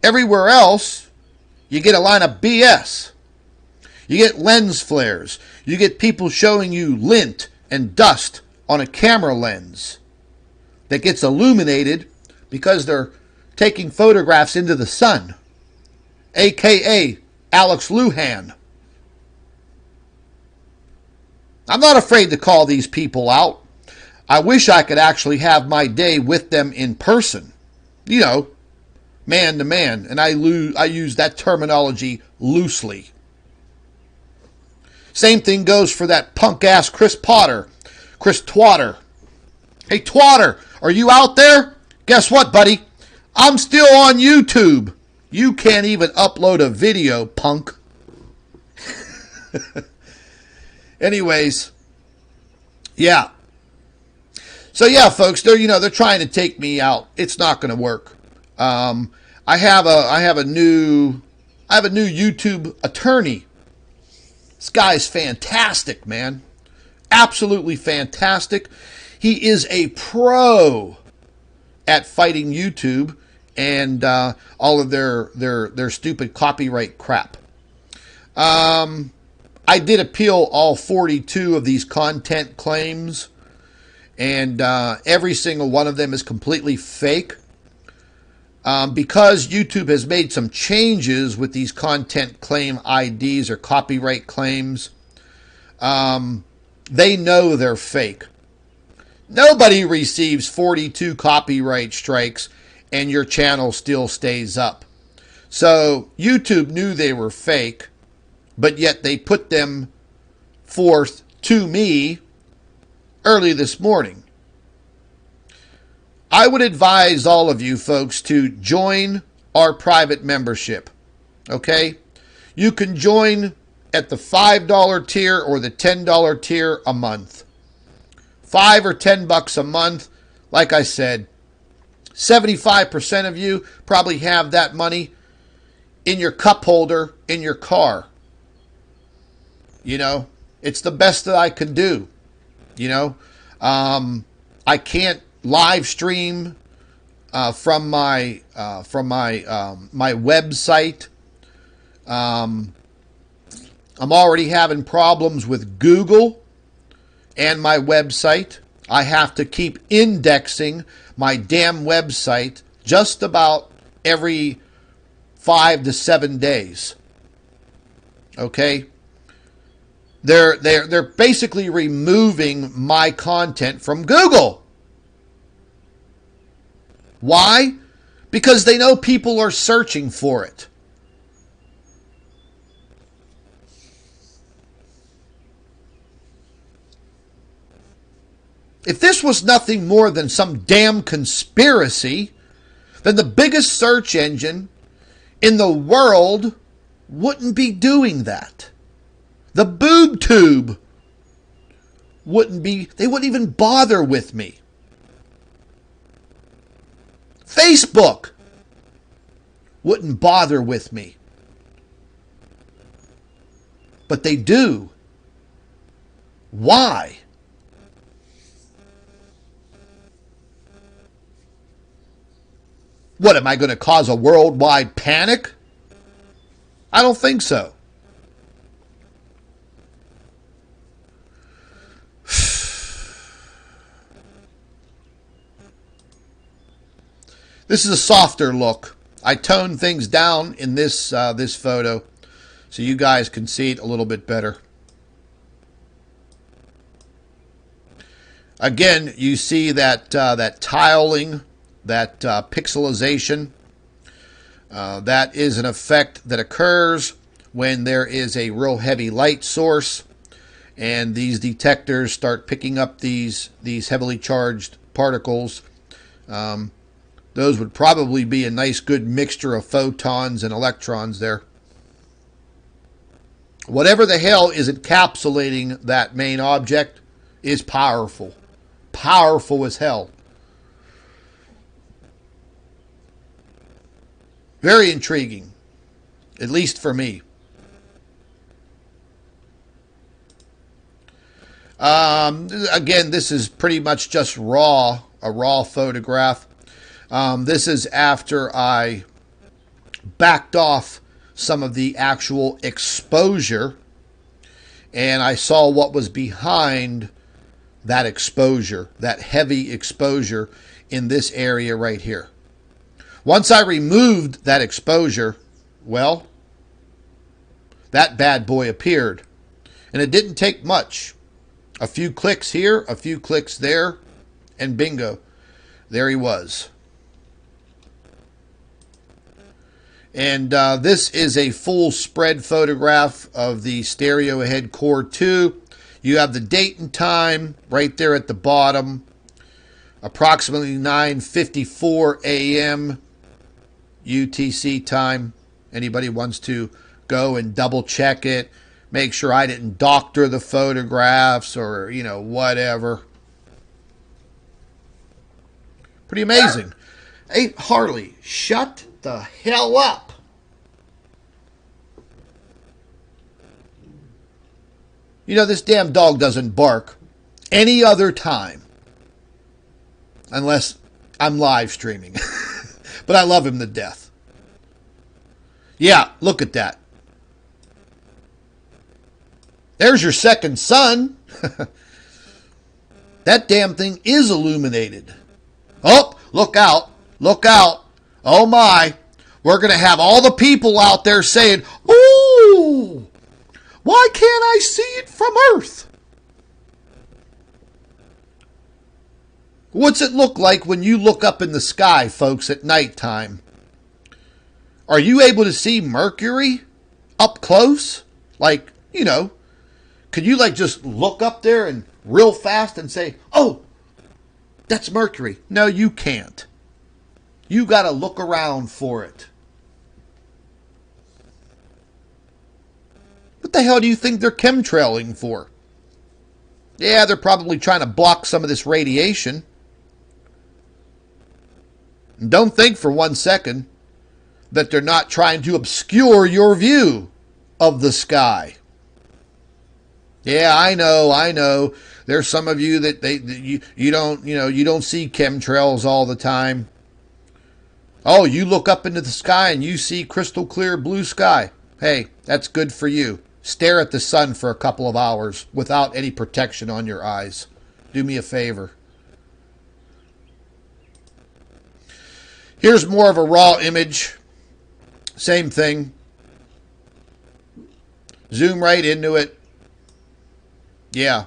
A: Everywhere else, you get a line of BS. You get lens flares. You get people showing you lint and dust on a camera lens that gets illuminated because they're taking photographs into the sun, a.k.a. Alex Lujan. I'm not afraid to call these people out. I wish I could actually have my day with them in person. You know, man to man. And I use that terminology loosely. Same thing goes for that punk-ass Chris Twatter. Hey, Twatter, are you out there? Guess what, buddy? I'm still on YouTube. You can't even upload a video, punk. Anyways, yeah. So yeah, folks, they're trying to take me out. It's not going to work. I have a new YouTube attorney. This guy's fantastic, man. Absolutely fantastic. He is a pro at fighting YouTube and all of their stupid copyright crap. I did appeal all 42 of these content claims, and every single one of them is completely fake. Because YouTube has made some changes with these content claim IDs or copyright claims, they know they're fake. Nobody receives 42 copyright strikes and your channel still stays up. So YouTube knew they were fake, but yet they put them forth to me early this morning. I would advise all of you folks to join our private membership. Okay? You can join at the $5 tier or the $10 tier a month. $5 or $10 a month. Like I said, 75% of you probably have that money in your cup holder in your car. You know, it's the best that I can do. You know, I can't live stream from my my website. I'm already having problems with Google and my website. I have to keep indexing my damn website just about every 5 to 7 days. Okay? They're basically removing my content from Google. Why? Because they know people are searching for it. If this was nothing more than some damn conspiracy, then the biggest search engine in the world wouldn't be doing that. The boob tube wouldn't be, they wouldn't even bother with me. Facebook wouldn't bother with me. But they do. Why? What, am I going to cause a worldwide panic? I don't think so. This is a softer look. I toned things down in this this photo so you guys can see it a little bit better. Again, you see that that tiling, that pixelization. That is an effect that occurs when there is a real heavy light source and these detectors start picking up these heavily charged particles. Those would probably be a nice good mixture of photons and electrons there. Whatever the hell is encapsulating that main object is powerful. Powerful as hell. Very intriguing, at least for me. Again, this is pretty much just a raw photograph. This is after I backed off some of the actual exposure and I saw what was behind that exposure, that heavy exposure in this area right here. Once I removed that exposure, well, that bad boy appeared. And it didn't take much. A few clicks here, a few clicks there, and bingo, there he was. And this is a full spread photograph of the stereo ahead COR-2. You have the date and time right there at the bottom. Approximately 9:54 a.m. UTC time. Anybody wants to go and double check it, make sure I didn't doctor the photographs or, you know, whatever. Pretty amazing. Hey, Harley, shut the hell up. You know, this damn dog doesn't bark any other time unless I'm live streaming. But I love him to death. Yeah, look at that. There's your second sun. That damn thing is illuminated. Oh, look out. Look out. Oh my. We're going to have all the people out there saying, "Ooh, why can't I see it from Earth?" What's it look like when you look up in the sky, folks, at nighttime? Are you able to see Mercury up close? Like, could you just look up there and real fast and say, oh, that's Mercury? No, you can't. You got to look around for it. What the hell do you think they're chemtrailing for? Yeah, they're probably trying to block some of this radiation. And don't think for 1 second that they're not trying to obscure your view of the sky. Yeah, I know. There's some of you that you don't see chemtrails all the time. Oh, you look up into the sky and you see crystal clear blue sky. Hey, that's good for you. Stare at the sun for a couple of hours without any protection on your eyes. Do me a favor. Here's more of a raw image. Same thing. Zoom right into it. Yeah.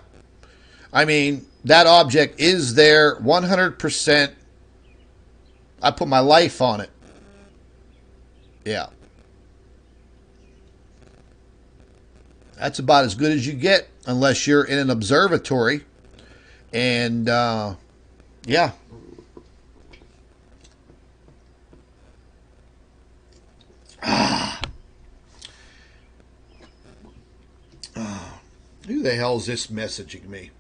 A: I mean, that object is there 100%. I put my life on it. Yeah. That's about as good as you get unless you're in an observatory. And, yeah. Who the hell is this messaging me?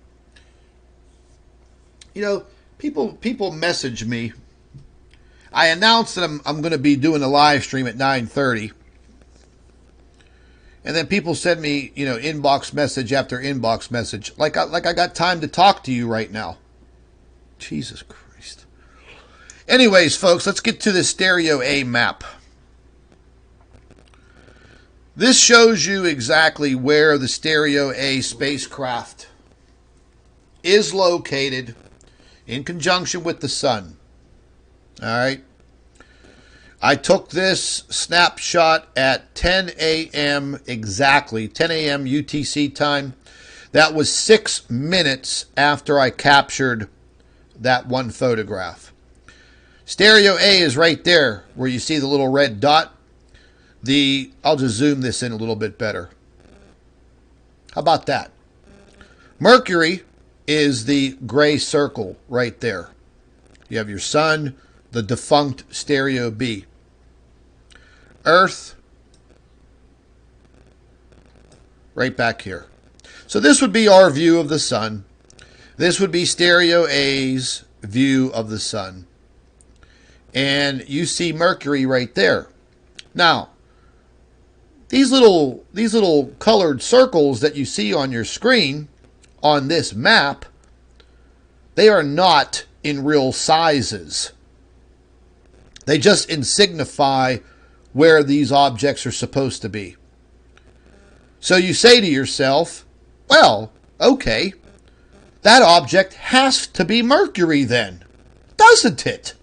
A: People message me. I announced that I'm going to be doing a live stream at 9:30. And then people send me, inbox message after inbox message. Like I got time to talk to you right now. Jesus Christ. Anyways, folks, let's get to the Stereo A map. This shows you exactly where the Stereo A spacecraft is located in conjunction with the sun. All right. I took this snapshot at 10 a.m. exactly, 10 a.m. UTC time. That was 6 minutes after I captured that one photograph. Stereo A is right there where you see the little red dot. I'll just zoom this in a little bit better. How about that? Mercury is the gray circle right there. You have your sun, the defunct Stereo B. Earth, right back here. So this would be our view of the sun. This would be Stereo A's view of the sun. And you see Mercury right there. Now, these little colored circles that you see on your screen on this map, they are not in real sizes. They just signify where these objects are supposed to be. So you say to yourself, well, okay, that object has to be Mercury then, doesn't it?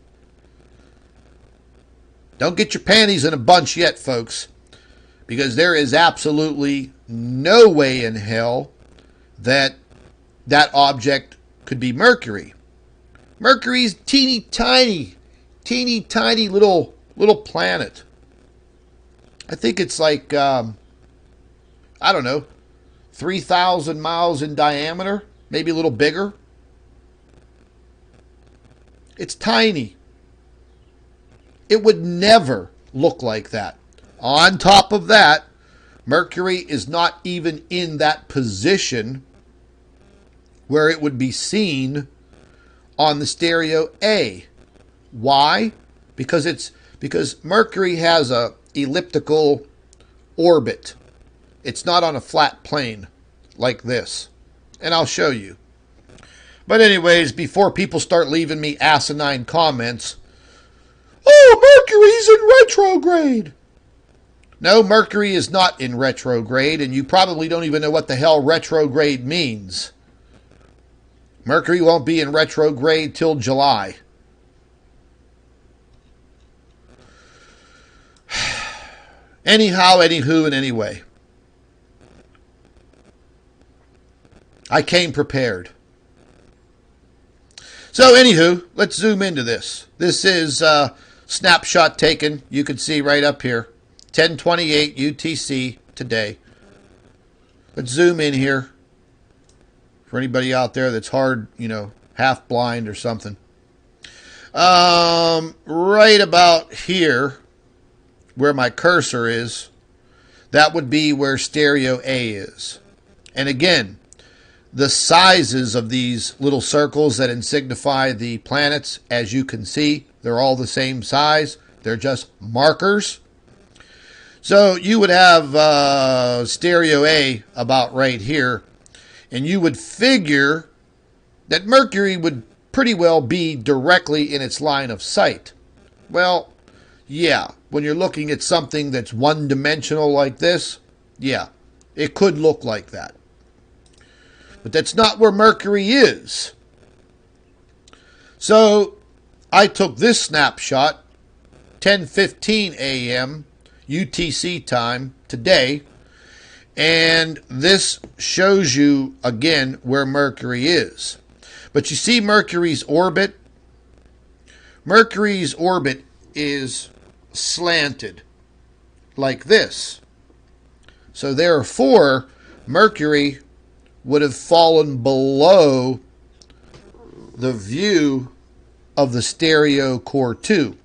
A: Don't get your panties in a bunch yet, folks, because there is absolutely no way in hell that object could be Mercury. Mercury's teeny tiny little planet. I think it's like, I don't know, 3,000 miles in diameter, maybe a little bigger. It's tiny. It would never look like that. On top of that, Mercury is not even in that position where it would be seen on the Stereo A. Why? Because Mercury has a elliptical orbit. It's not on a flat plane like this. And I'll show you. But anyways, before people start leaving me asinine comments, oh, Mercury's in retrograde. No, Mercury is not in retrograde, and you probably don't even know what the hell retrograde means. Mercury won't be in retrograde till July. Anyhow, anywho, and anyway. I came prepared. So anywho, let's zoom into this. This is a snapshot taken. You can see right up here. 10:28 UTC today. Let's zoom in here. For anybody out there that's hard, half blind or something. Right about here, where my cursor is, that would be where stereo A is. And again, the sizes of these little circles that signify the planets, as you can see, they're all the same size. They're just markers. So you would have stereo A about right here, and you would figure that Mercury would pretty well be directly in its line of sight. Well, yeah, when you're looking at something that's one-dimensional like this, yeah, it could look like that. But that's not where Mercury is. So I took this snapshot, 10:15 a.m. UTC time today, and this shows you again where Mercury is. But you see Mercury's orbit? Mercury's orbit is slanted like this. So therefore, Mercury would have fallen below the view of the stereo COR-2.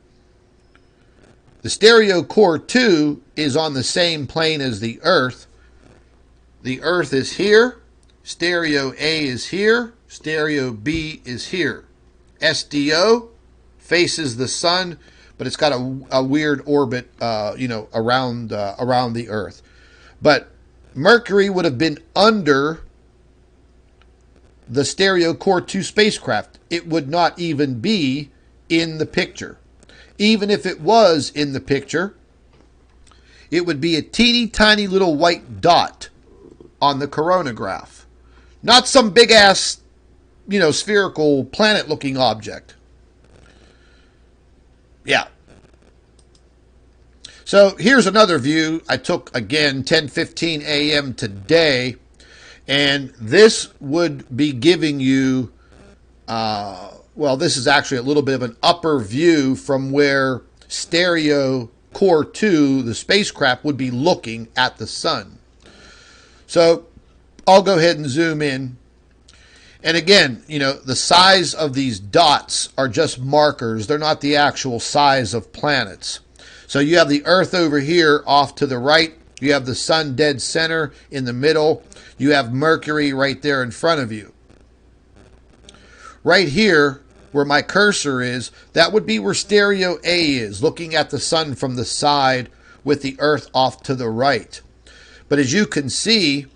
A: The stereo COR-2 is on the same plane as the Earth. The Earth is here, stereo A is here, stereo B is here. SDO faces the sun, but it's got a weird orbit, around the Earth. But Mercury would have been under the stereo COR-2 spacecraft. It would not even be in the picture. Even if it was in the picture, it would be a teeny tiny little white dot on the coronagraph. Not some big ass, spherical planet looking object. Yeah. So here's another view I took again 10:15 a.m. today, and this would be giving you this is actually a little bit of an upper view from where stereo COR-2, the spacecraft, would be looking at the sun. So I'll go ahead and zoom in. And again, the size of these dots are just markers. They're not the actual size of planets. So you have the Earth over here off to the right. You have the sun dead center in the middle. You have Mercury right there in front of you. Right here, where my cursor is, that would be where stereo A is, looking at the sun from the side with the Earth off to the right. But as you can see,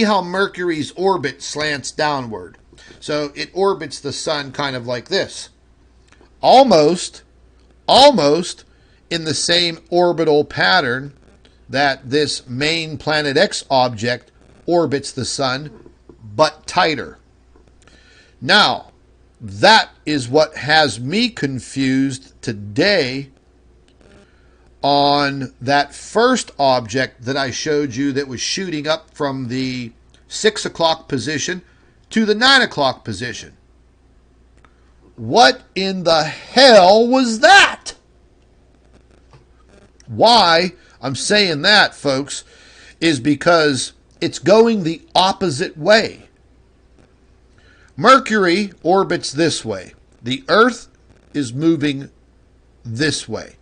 A: how Mercury's orbit slants downward. So it orbits the sun kind of like this. Almost in the same orbital pattern that this main Planet X object orbits the sun, but tighter. Now, that is what has me confused today on that first object that I showed you that was shooting up from the 6 o'clock position to the 9 o'clock position. What in the hell was that? Why I'm saying that, folks, is because it's going the opposite way. Mercury orbits this way. The Earth is moving this way.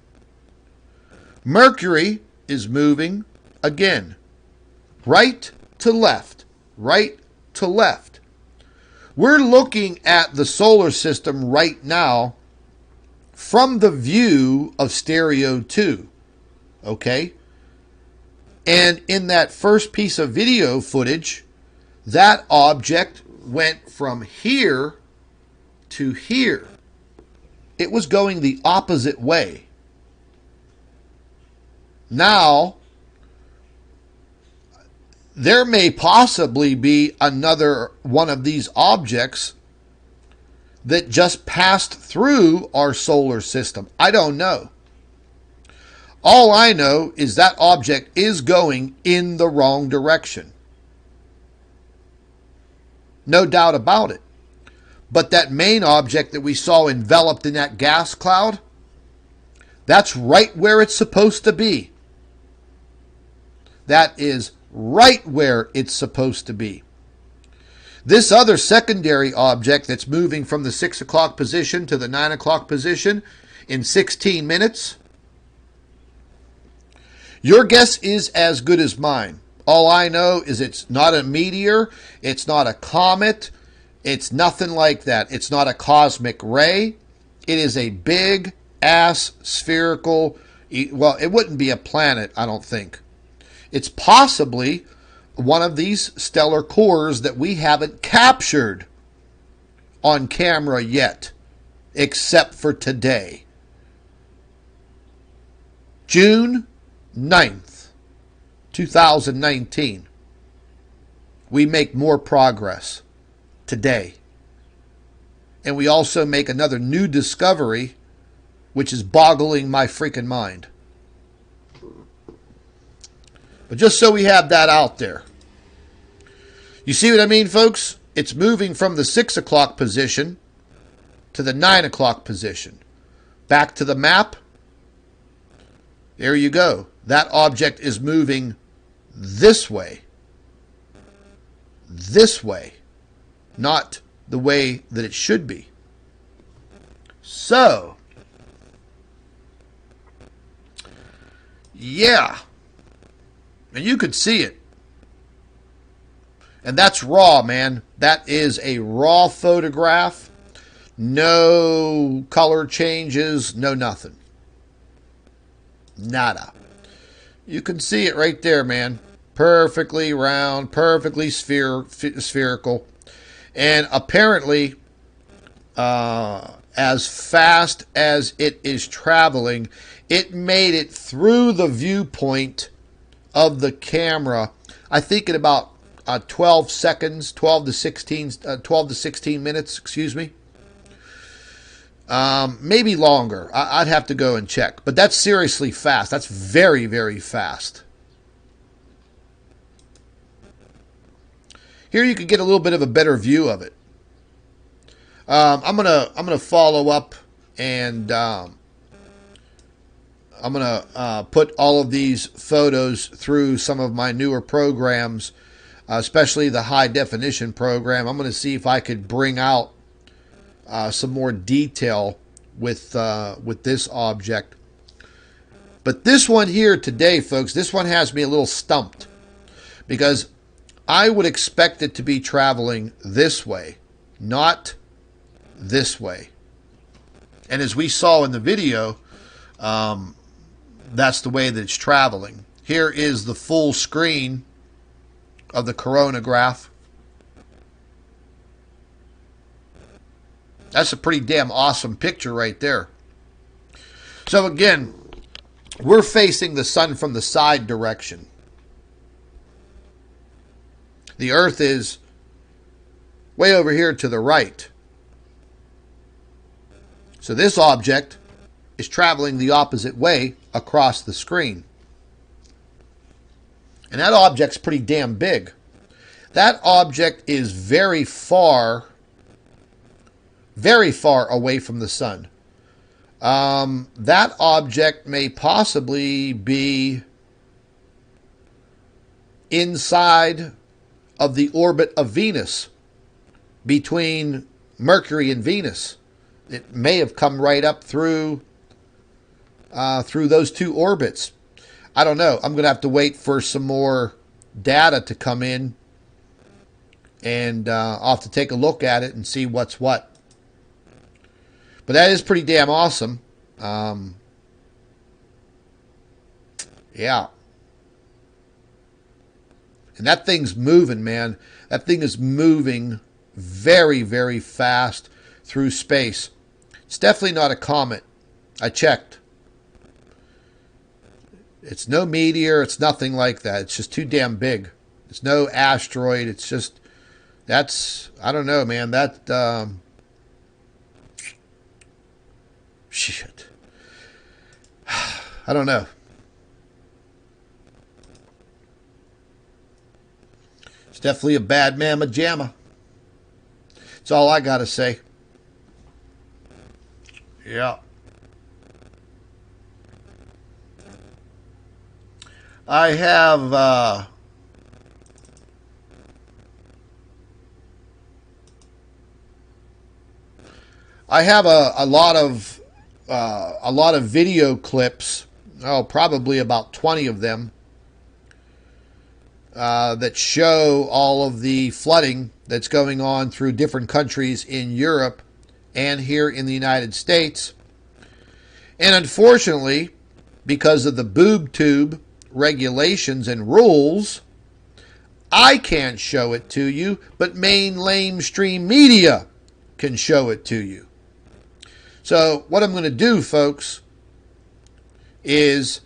A: Mercury is moving again, right to left, right to left. We're looking at the solar system right now from the view of stereo 2, okay? And in that first piece of video footage, that object went from here to here. It was going the opposite way. Now, there may possibly be another one of these objects that just passed through our solar system. I don't know. All I know is that object is going in the wrong direction. No doubt about it. But that main object that we saw enveloped in that gas cloud, that's right where it's supposed to be. That is right where it's supposed to be. This other secondary object that's moving from the 6 o'clock position to the 9 o'clock position in 16 minutes, your guess is as good as mine. All I know is it's not a meteor, it's not a comet, it's nothing like that. It's not a cosmic ray. It is a big ass spherical, well, it wouldn't be a planet, I don't think. It's possibly one of these stellar cores that we haven't captured on camera yet, except for today. June 9th, 2019. We make more progress today. And we also make another new discovery, which is boggling my freaking mind. But just so we have that out there. You see what I mean, folks? It's moving from the 6 o'clock position to the 9 o'clock position. Back to the map. There you go. That object is moving this way. This way. Not the way that it should be. So, yeah. And you could see it. And that's raw, man. That is a raw photograph. No color changes, no nothing. Nada. You can see it right there, man. Perfectly round, perfectly spherical. And apparently, as fast as it is traveling, it made it through the viewpoint of the camera, I think in about 12 seconds, 12 to 16 minutes, excuse me. Maybe longer. I'd have to go and check. But that's seriously fast. That's very, very fast. Here you could get a little bit of a better view of it. I'm gonna follow up, and I'm gonna put all of these photos through some of my newer programs, especially the high definition program. I'm gonna see if I could bring out some more detail with this object. But this one here today, folks, this one has me a little stumped, because I would expect it to be traveling this way, not this way. And as we saw in the video, that's the way that it's traveling. Here is the full screen of the coronagraph. That's a pretty damn awesome picture right there. So again, we're facing the sun from the side direction. The Earth is way over here to the right. So this object is traveling the opposite way across the screen. And that object's pretty damn big. That object is very far away from the sun. That object may possibly be inside of the orbit of Venus, between Mercury and Venus. It may have come right up through those two orbits. I don't know. I'm going to have to wait for some more data to come in, and I'll have to take a look at it and see what's what. But that is pretty damn awesome. Yeah. And that thing's moving, man. That thing is moving very, very fast through space. It's definitely not a comet. I checked. It's no meteor. It's nothing like that. It's just too damn big. It's no asteroid. It's just, that's, I don't know, man. That, shit. I don't know. It's definitely a bad mamma jamma. That's all I got to say. Yeah. I have a lot of video clips. Oh, probably about 20 of them that show all of the flooding that's going on through different countries in Europe and here in the United States. And unfortunately, because of the boob tube regulations and rules, I can't show it to you, but mainstream media can show it to you. So what I'm going to do, folks, is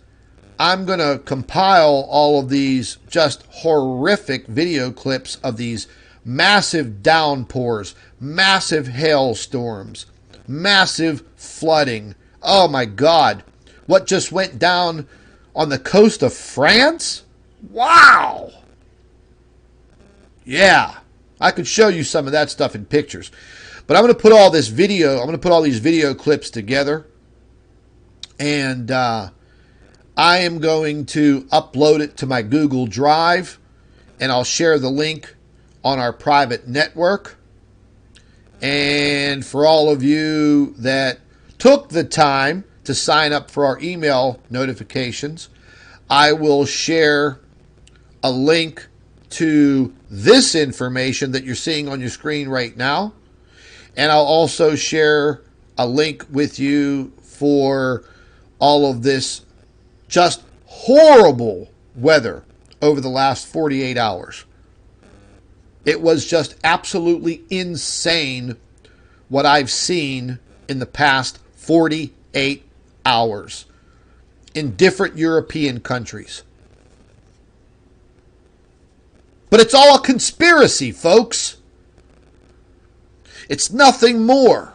A: I'm going to compile all of these just horrific video clips of these massive downpours, massive hailstorms, massive flooding. Oh my God. What just went down on the coast of France? Wow. Yeah. I could show you some of that stuff in pictures. But I'm going to put all this video, I'm going to put all these video clips together. And I am going to upload it to my Google Drive. And I'll share the link on our private network. And for all of you that took the time to sign up for our email notifications, I will share a link to this information that you're seeing on your screen right now. And I'll also share a link with you for all of this just horrible weather over the last 48 hours. It was just absolutely insane what I've seen in the past 48 hours in different European countries. But it's all a conspiracy, folks. It's nothing more.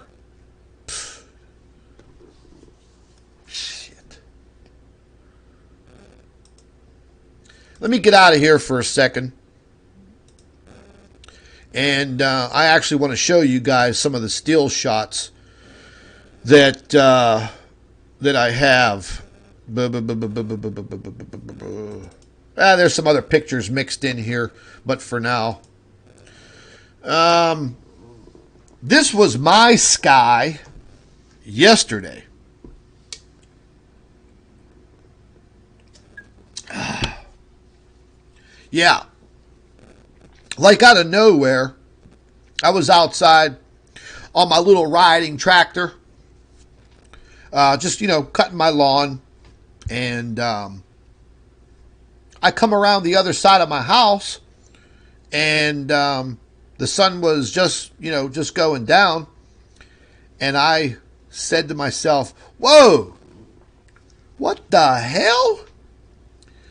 A: Shit. Let me get out of here for a second. And I actually want to show you guys some of the still shots that I have. There's some other pictures mixed in here, but for now. This was my sky yesterday. Yeah. Like out of nowhere, I was outside on my little riding tractor, just, cutting my lawn. And I come around the other side of my house, and the sun was just going down. And I said to myself, whoa, what the hell?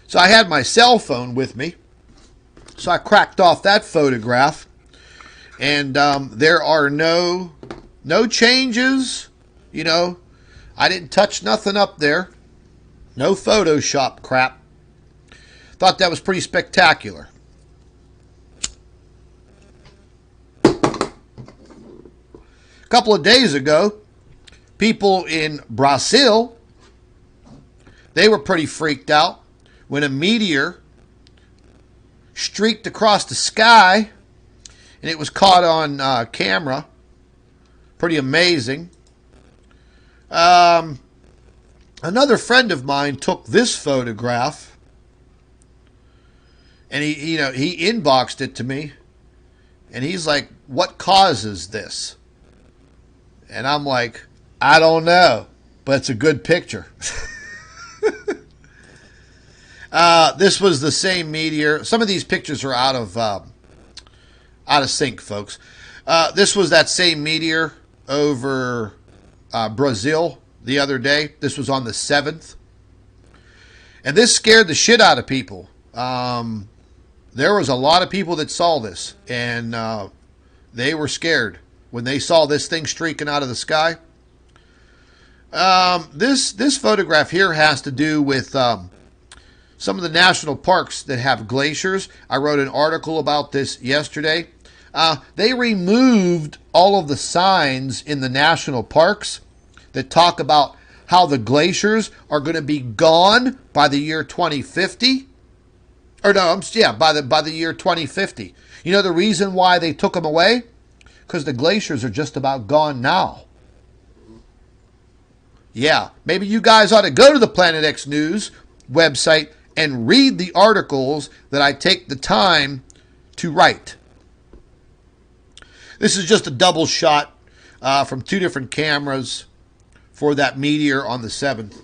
A: So I had my cell phone with me. So I cracked off that photograph. And there are no changes. I didn't touch nothing up there. No Photoshop crap. Thought that was pretty spectacular. A couple of days ago, people in Brazil, they were pretty freaked out when a meteor streaked across the sky, and it was caught on camera. Pretty amazing. Another friend of mine took this photograph, and he inboxed it to me, and he's like, "What causes this?" And I'm like, "I don't know, but it's a good picture." This was the same meteor. Some of these pictures are out of sync, folks. This was that same meteor over Brazil the other day. This was on the 7th. And this scared the shit out of people. There was a lot of people that saw this, and they were scared when they saw this thing streaking out of the sky. This photograph here has to do with some of the national parks that have glaciers. I wrote an article about this yesterday. They removed all of the signs in the national parks that talk about how the glaciers are going to be gone by the year 2050. Or no, yeah, by the year 2050. You know the reason why they took them away? Because the glaciers are just about gone now. Yeah, maybe you guys ought to go to the Planet X News website and read the articles that I take the time to write. This is just a double shot from two different cameras for that meteor on the 7th.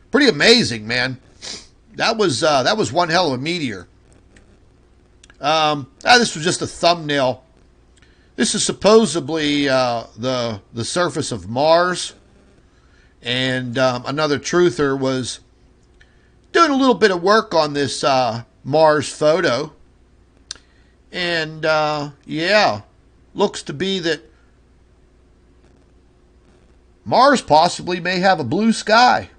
A: Pretty amazing, man. That was one hell of a meteor. This was just a thumbnail. This is supposedly the surface of Mars, and another truther was doing a little bit of work on this Mars photo, and yeah, looks to be that Mars possibly may have a blue sky.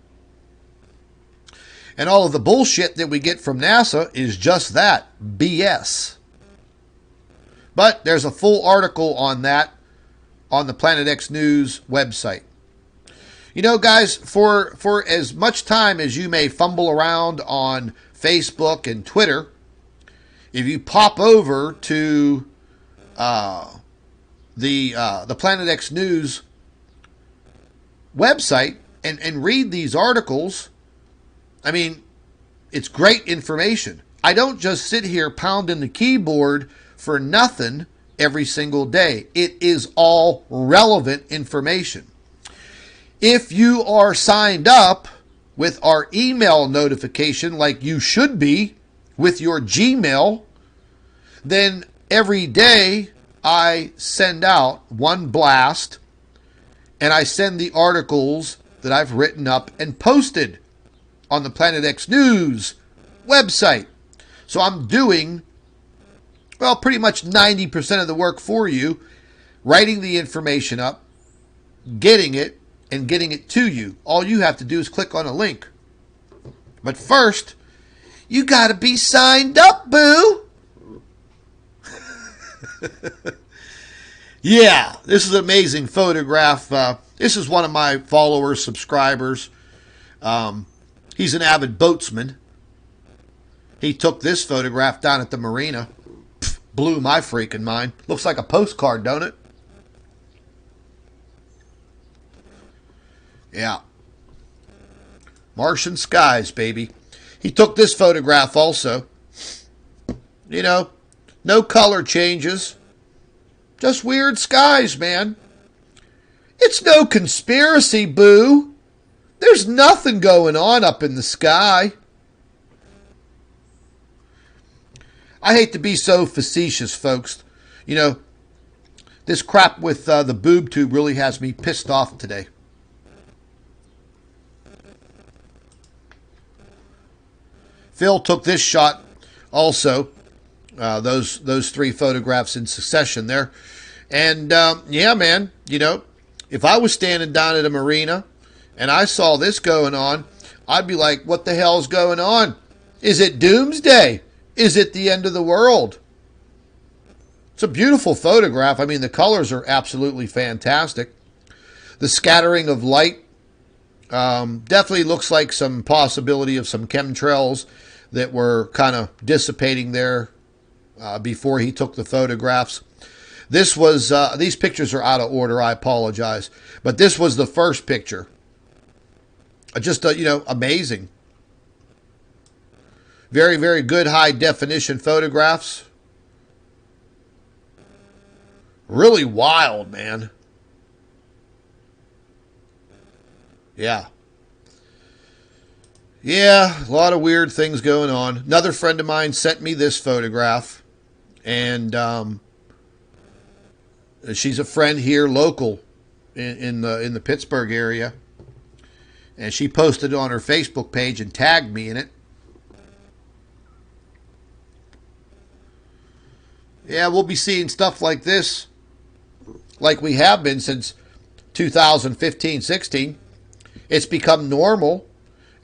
A: And all of the bullshit that we get from NASA is just that, BS. But there's a full article on that on the Planet X News website. You know, guys, for as much time as you may fumble around on Facebook and Twitter, if you pop over to the Planet X News website and read these articles, I mean, it's great information. I don't just sit here pounding the keyboard for nothing every single day. It is all relevant information. If you are signed up with our email notification like you should be with your Gmail, then every day I send out one blast and I send the articles that I've written up and posted on the Planet X News website. So I'm doing, well, pretty much 90% of the work for you, writing the information up, getting it, and getting it to you. All you have to do is click on a link. But first, you got to be signed up, boo! Yeah, this is an amazing photograph. This is one of my followers, subscribers. He's an avid boatsman. He took this photograph down at the marina. Pff, blew my freaking mind. Looks like a postcard, don't it? Yeah. Martian skies, baby. He took this photograph also. You know, no color changes. Just weird skies, man. It's no conspiracy, boo. There's nothing going on up in the sky. I hate to be so facetious, folks. You know, this crap with the boob tube really has me pissed off today. Phil took this shot also. Those three photographs in succession there. And, yeah, man, you know, if I was standing down at a marina and I saw this going on, I'd be like, what the hell's going on? Is it doomsday? Is it the end of the world? It's a beautiful photograph. I mean, the colors are absolutely fantastic. The scattering of light definitely looks like some possibility of some chemtrails that were kind of dissipating there before he took the photographs. This was, these pictures are out of order. I apologize. But this was the first picture. Just, you know, amazing. Very, very good high definition photographs. Really wild, man. Yeah. Yeah, a lot of weird things going on. Another friend of mine sent me this photograph. And she's a friend here, local, in the Pittsburgh area. And she posted it on her Facebook page and tagged me in it. Yeah, we'll be seeing stuff like this, like we have been since 2015-16. It's become normal,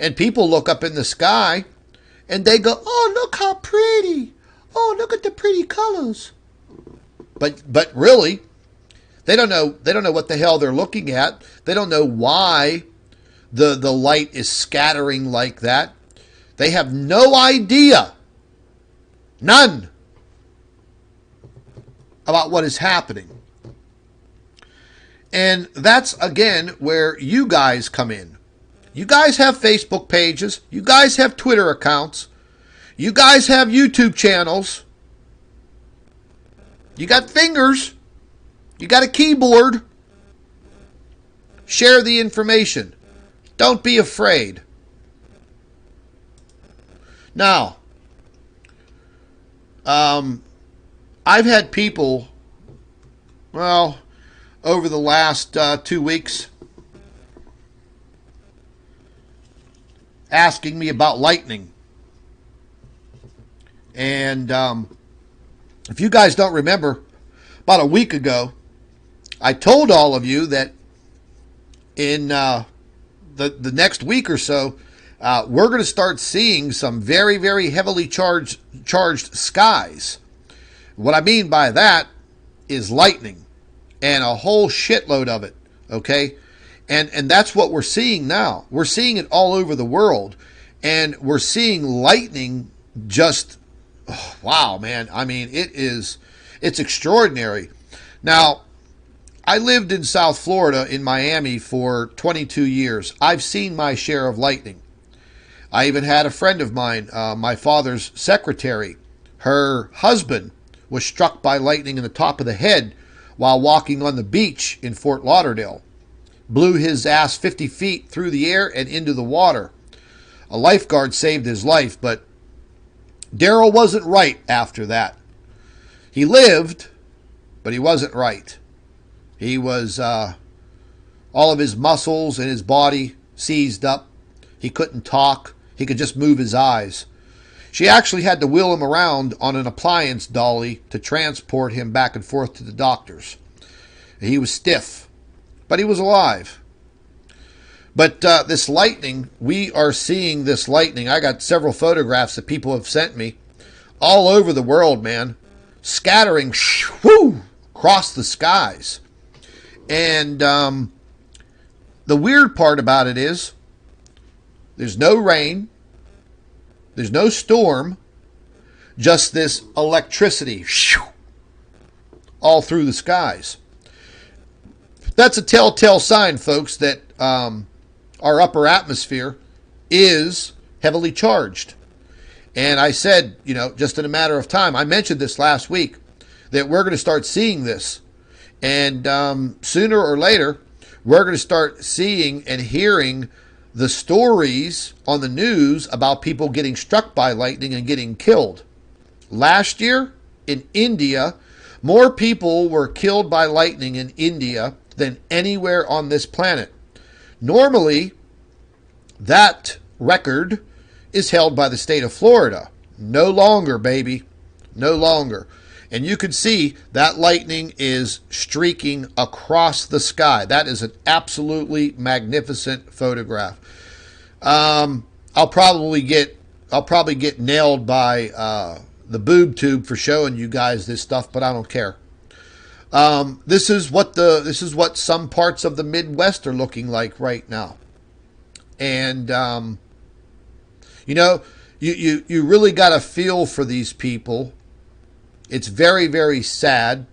A: and people look up in the sky, and they go, "Oh, look how pretty. Oh, look at the pretty colors." But really, they don't know what the hell they're looking at. They don't know why the light is scattering like that. They have no idea. None. About what is happening. And that's, again, where you guys come in. You guys have Facebook pages. You guys have Twitter accounts. You guys have YouTube channels. You got fingers. You got a keyboard. Share the information. Don't be afraid. Now, I've had people, well, over the last 2 weeks asking me about lightning. And if you guys don't remember, about a week ago, I told all of you that in the next week or so, we're going to start seeing some very, very heavily charged skies. What I mean by that is lightning, and a whole shitload of it, okay? And that's what we're seeing now. We're seeing it all over the world, and we're seeing lightning just, oh, wow, man. I mean, it's extraordinary. Now, I lived in South Florida, in Miami, for 22 years. I've seen my share of lightning. I even had a friend of mine, my father's secretary. Her husband was struck by lightning in the top of the head while walking on the beach in Fort Lauderdale. Blew his ass 50 feet through the air and into the water. A lifeguard saved his life, but Daryl wasn't right after that. He lived, but he wasn't right. He was, all of his muscles and his body seized up. He couldn't talk. He could just move his eyes. She actually had to wheel him around on an appliance dolly to transport him back and forth to the doctors. He was stiff, but he was alive. But this lightning, we are seeing this lightning. I got several photographs that people have sent me all over the world, man, scattering across the skies. And the weird part about it is there's no rain. There's no storm, just this electricity all through the skies. That's a telltale sign, folks, that our upper atmosphere is heavily charged. And I said, just in a matter of time, I mentioned this last week, that we're going to start seeing this. And sooner or later, we're going to start seeing and hearing the stories on the news about people getting struck by lightning and getting killed. Last year in India, more people were killed by lightning in India than anywhere on this planet. Normally, that record is held by the state of Florida. No longer, baby. No longer. And you can see that lightning is streaking across the sky. That is an absolutely magnificent photograph. I'll probably get nailed by the boob tube for showing you guys this stuff, but I don't care. This is what some parts of the Midwest are looking like right now. And you really got to feel for these people. It's very, very sad.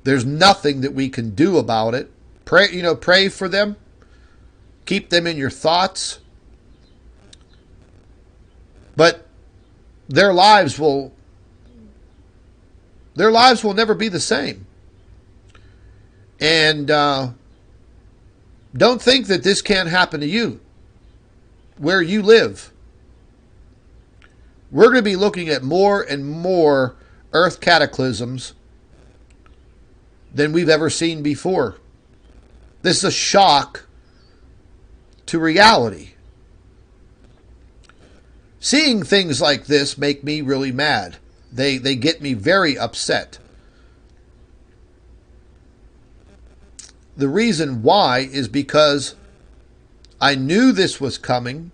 A: There's nothing that we can do about it. Pray for them. Keep them in your thoughts. But their lives will never be the same. And don't think that this can't happen to you where you live. We're going to be looking at more and more Earth cataclysms than we've ever seen before. This is a shock to reality. Seeing things like this make me really mad. They get me very upset. The reason why is because I knew this was coming.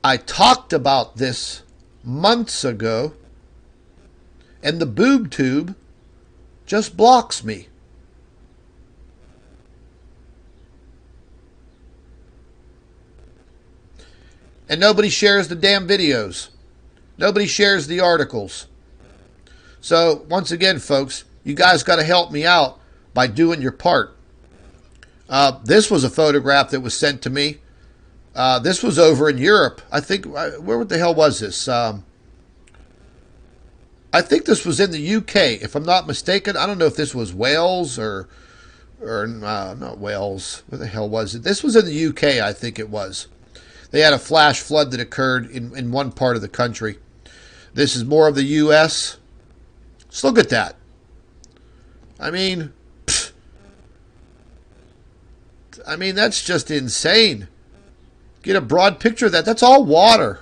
A: I talked about this months ago, and the boob tube just blocks me. And nobody shares the damn videos. Nobody shares the articles. So, once again, folks, you guys got to help me out by doing your part. This was a photograph that was sent to me. This was over in Europe. I think, where the hell was this? I think this was in the UK, if I'm not mistaken. I don't know if this was Wales or not Wales. Where the hell was it? This was in the UK, I think it was. They had a flash flood that occurred in one part of the country. This is more of the U.S. Just look at that. I mean, that's just insane. Get a broad picture of that. That's all water.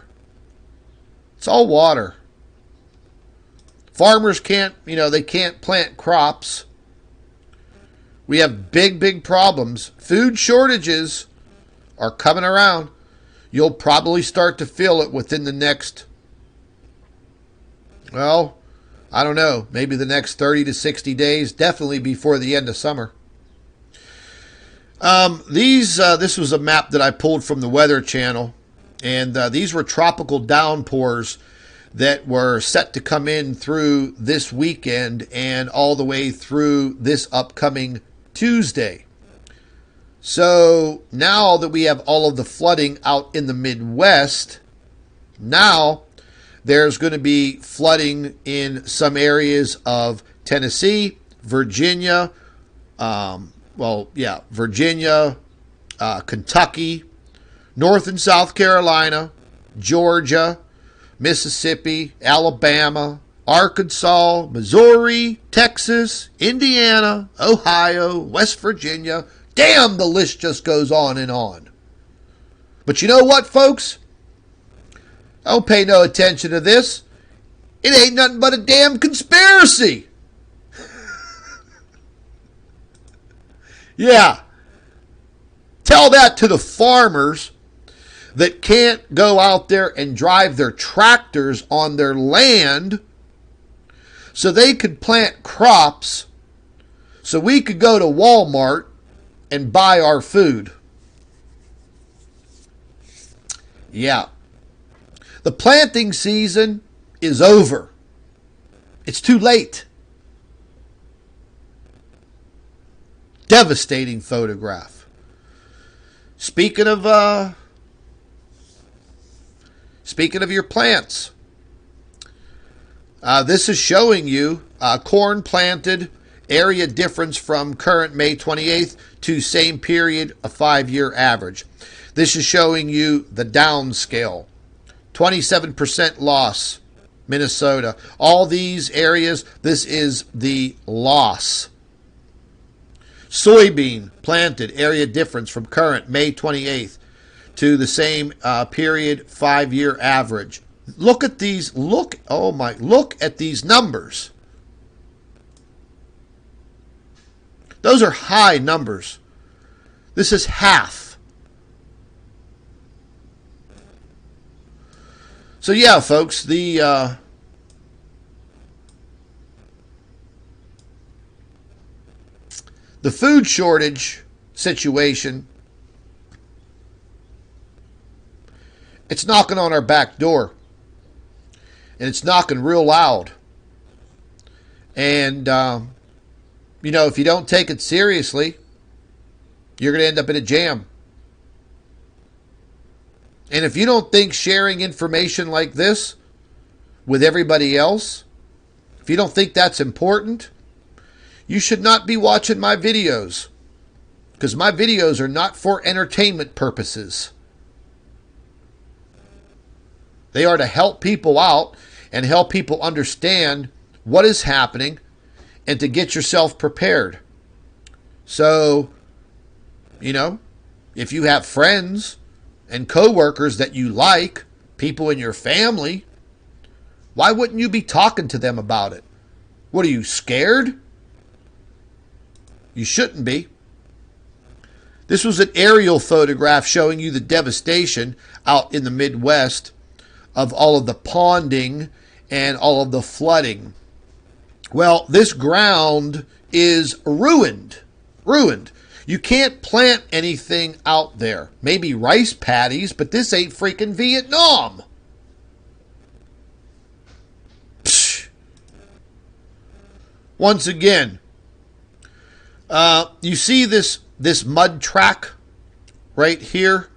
A: It's all water. Farmers can't, they can't plant crops. We have big problems. Food shortages are coming around. You'll probably start to feel it within the next, well, I don't know, maybe the next 30 to 60 days, definitely before the end of summer. This was a map that I pulled from the Weather Channel, and these were tropical downpours that were set to come in through this weekend and all the way through this upcoming Tuesday. So now that we have all of the flooding out in the Midwest, now there's going to be flooding in some areas of Tennessee, Virginia, Virginia, Kentucky, North and South Carolina, Georgia, Mississippi, Alabama, Arkansas, Missouri, Texas, Indiana, Ohio, West Virginia. Damn, the list just goes on and on. But you know what, folks? Don't pay no attention to this. It ain't nothing but a damn conspiracy. Yeah. Tell that to the farmers that can't go out there and drive their tractors on their land so they could plant crops so we could go to Walmart and buy our food. Yeah. The planting season is over. It's too late. Devastating photograph. Speaking of your plants, this is showing you corn planted, area difference from current May 28th to same period, a 5-year average. This is showing you the downscale. 27% loss, Minnesota. All these areas, this is the loss. Soybean planted, area difference from current May 28th to the same period, 5-year average. Look at these, look at these numbers. Those are high numbers. This is half. So yeah, folks, the food shortage situation, it's knocking on our back door. And it's knocking real loud. And, if you don't take it seriously, you're going to end up in a jam. And if you don't think sharing information like this with everybody else, if you don't think that's important, you should not be watching my videos. Because my videos are not for entertainment purposes. They are to help people out and help people understand what is happening and to get yourself prepared. So, if you have friends and coworkers that you like, people in your family, why wouldn't you be talking to them about it? What are you, scared? You shouldn't be. This was an aerial photograph showing you the devastation out in the Midwest of all of the ponding and all of the flooding. Well, this ground is ruined. Ruined. You can't plant anything out there. Maybe rice paddies, but this ain't freaking Vietnam. Psh. Once again, you see this mud track right here?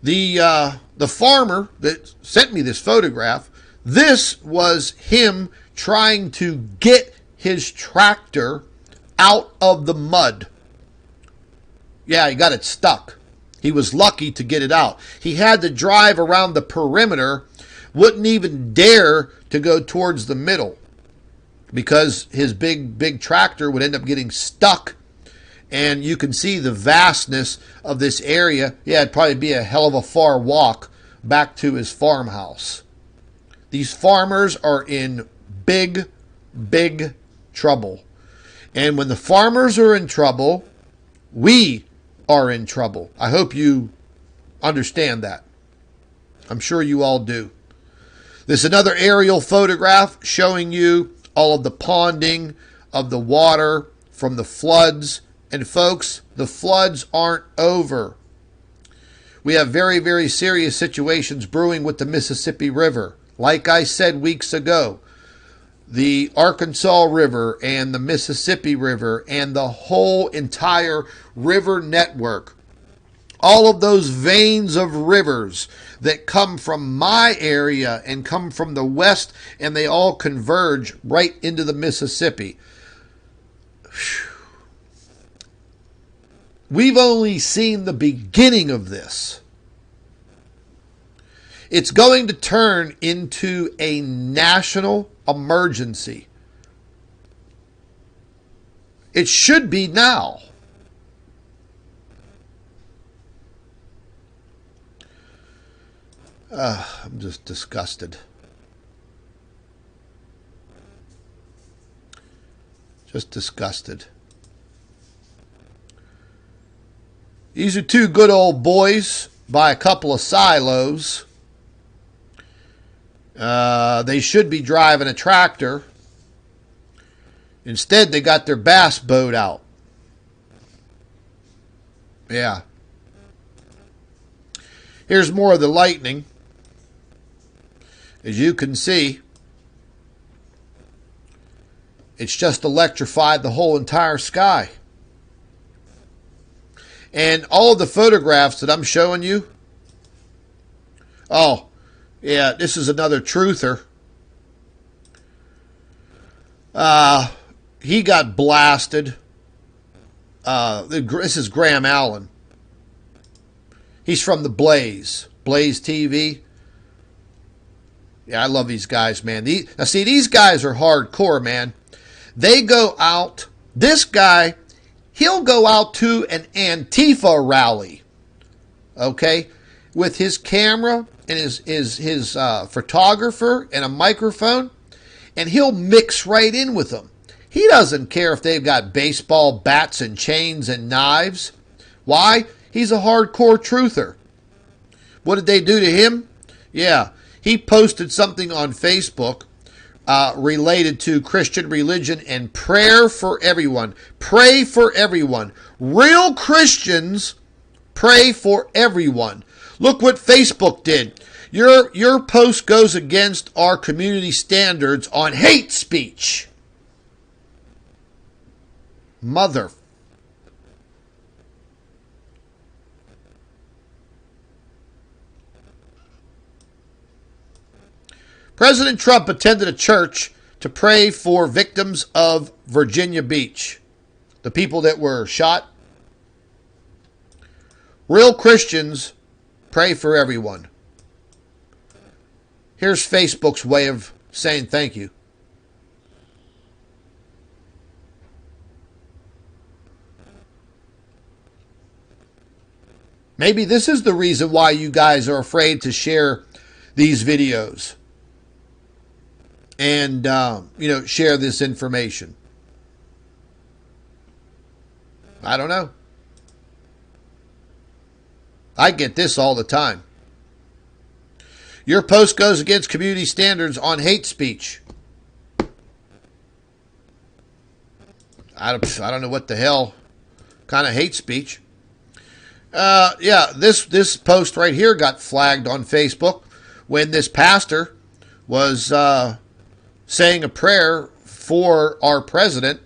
A: The farmer that sent me this photograph, this was him trying to get his tractor out of the mud. Yeah, he got it stuck. He was lucky to get it out. He had to drive around the perimeter, wouldn't even dare to go towards the middle because his big tractor would end up getting stuck. And you can see the vastness of this area. Yeah, it'd probably be a hell of a far walk back to his farmhouse. These farmers are in big trouble. And when the farmers are in trouble, we are in trouble. I hope you understand that. I'm sure you all do. This is another aerial photograph showing you all of the ponding of the water from the floods. And folks, the floods aren't over. We have very serious situations brewing with the Mississippi River. Like I said weeks ago, the Arkansas River and the Mississippi River and the whole entire river network, all of those veins of rivers that come from my area and come from the west, and they all converge right into the Mississippi. We've only seen the beginning of this. It's going to turn into a national emergency. It should be now. I'm just disgusted. Just disgusted. These are two good old boys by a couple of silos. They should be driving a tractor. Instead, they got their bass boat out. Yeah. Here's more of the lightning. As you can see, it's just electrified the whole entire sky. And all of the photographs that I'm showing you, oh, yeah, this is another truther. He got blasted. This is Graham Allen. He's from the Blaze TV. Yeah, I love these guys, man. Now, see, these guys are hardcore, man. They go out. This guy, he'll go out to an Antifa rally, okay, with his camera and his photographer and a microphone, and he'll mix right in with them. He doesn't care if they've got baseball bats and chains and knives. Why? He's a hardcore truther. What did they do to him? Yeah, he posted something on Facebook related to Christian religion and prayer for everyone. Pray for everyone. Real Christians pray for everyone. Look what Facebook did. Your post goes against our community standards on hate speech. Mother. President Trump attended a church to pray for victims of Virginia Beach, the people that were shot. Real Christians pray for everyone. Here's Facebook's way of saying thank you. Maybe this is the reason why you guys are afraid to share these videos and, share this information. I don't know. I get this all the time. Your post goes against community standards on hate speech. I don't know what the hell kind of hate speech. Yeah, this post right here got flagged on Facebook when this pastor was saying a prayer for our president,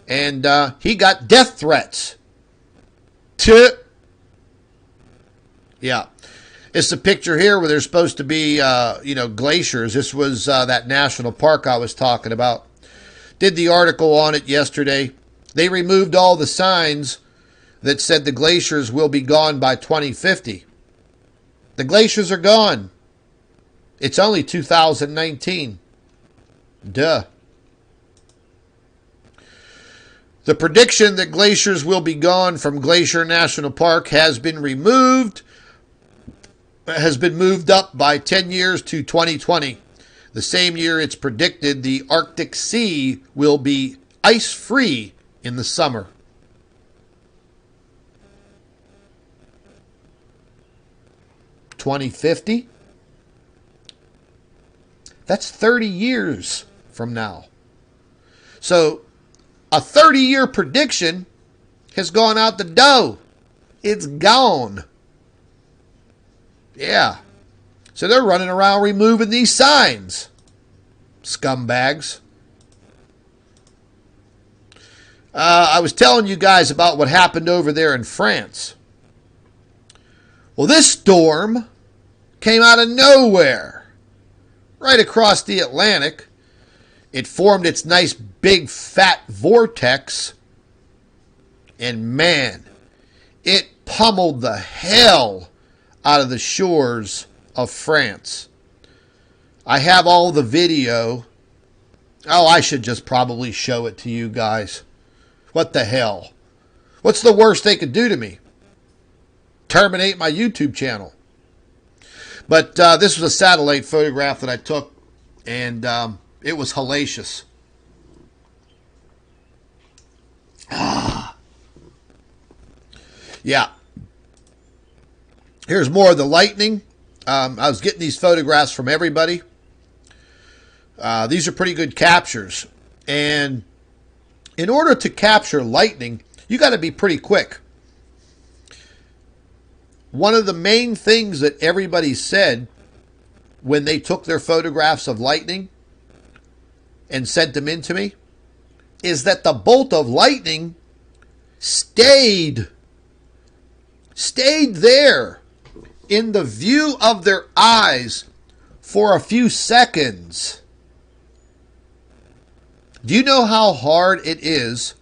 A: and he got death threats. Yeah. It's a picture here where there's supposed to be, glaciers. This was that national park I was talking about. Did the article on it yesterday. They removed all the signs that said the glaciers will be gone by 2050. The glaciers are gone. It's only 2019. Duh. The prediction that glaciers will be gone from Glacier National Park has been moved up by 10 years to 2020. The same year it's predicted the Arctic Sea will be ice-free in the summer. (2050) That's 30 years from now. So a 30-year prediction has gone out the door. It's gone. Yeah. So they're running around removing these signs. Scumbags. I was telling you guys about what happened over there in France. Well, this storm came out of nowhere. Right across the Atlantic. It formed its nice big fat vortex. And man, it pummeled the hell out of the shores of France. I have all the video. Oh, I should just probably show it to you guys. What the hell? What's the worst they could do to me? Terminate my YouTube channel. But this was a satellite photograph that I took, and it was hellacious. Yeah. Here's more of the lightning. I was getting these photographs from everybody. These are pretty good captures. And in order to capture lightning, you got to be pretty quick. One of the main things that everybody said when they took their photographs of lightning and sent them in to me is that the bolt of lightning stayed there in the view of their eyes for a few seconds. Do you know how hard it is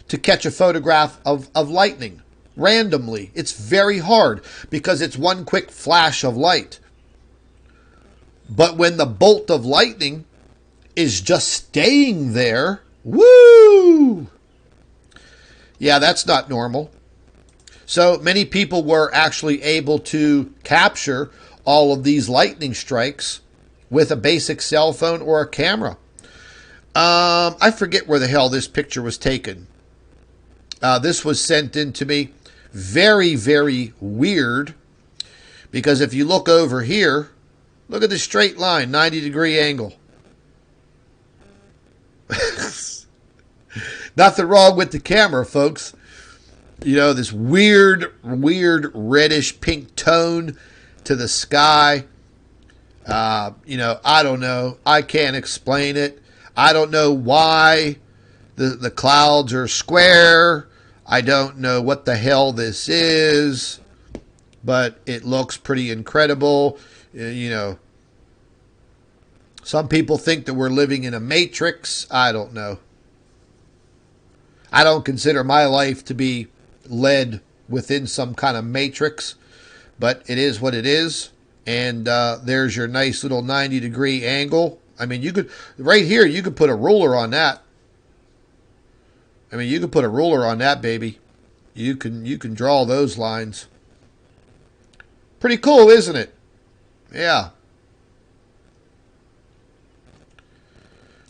A: to catch a photograph of lightning randomly? It's very hard because it's one quick flash of light. But when the bolt of lightning is just staying there, woo! Yeah, that's not normal. So many people were actually able to capture all of these lightning strikes with a basic cell phone or a camera. I forget where the hell this picture was taken. This was sent in to me. Very, very weird. Because if you look over here, look at the straight line, 90-degree angle. Nothing wrong with the camera, folks. You know, this weird reddish pink tone to the sky. I don't know. I can't explain it. I don't know why the clouds are square. I don't know what the hell this is. But it looks pretty incredible. Some people think that we're living in a matrix. I don't know. I don't consider my life to be led within some kind of matrix, but it is what it is. And there's your nice little 90-degree angle. I mean, you could, right here, you could put a ruler on that. I mean, you could put a ruler on that, baby. You can draw those lines. Pretty cool, isn't it? Yeah.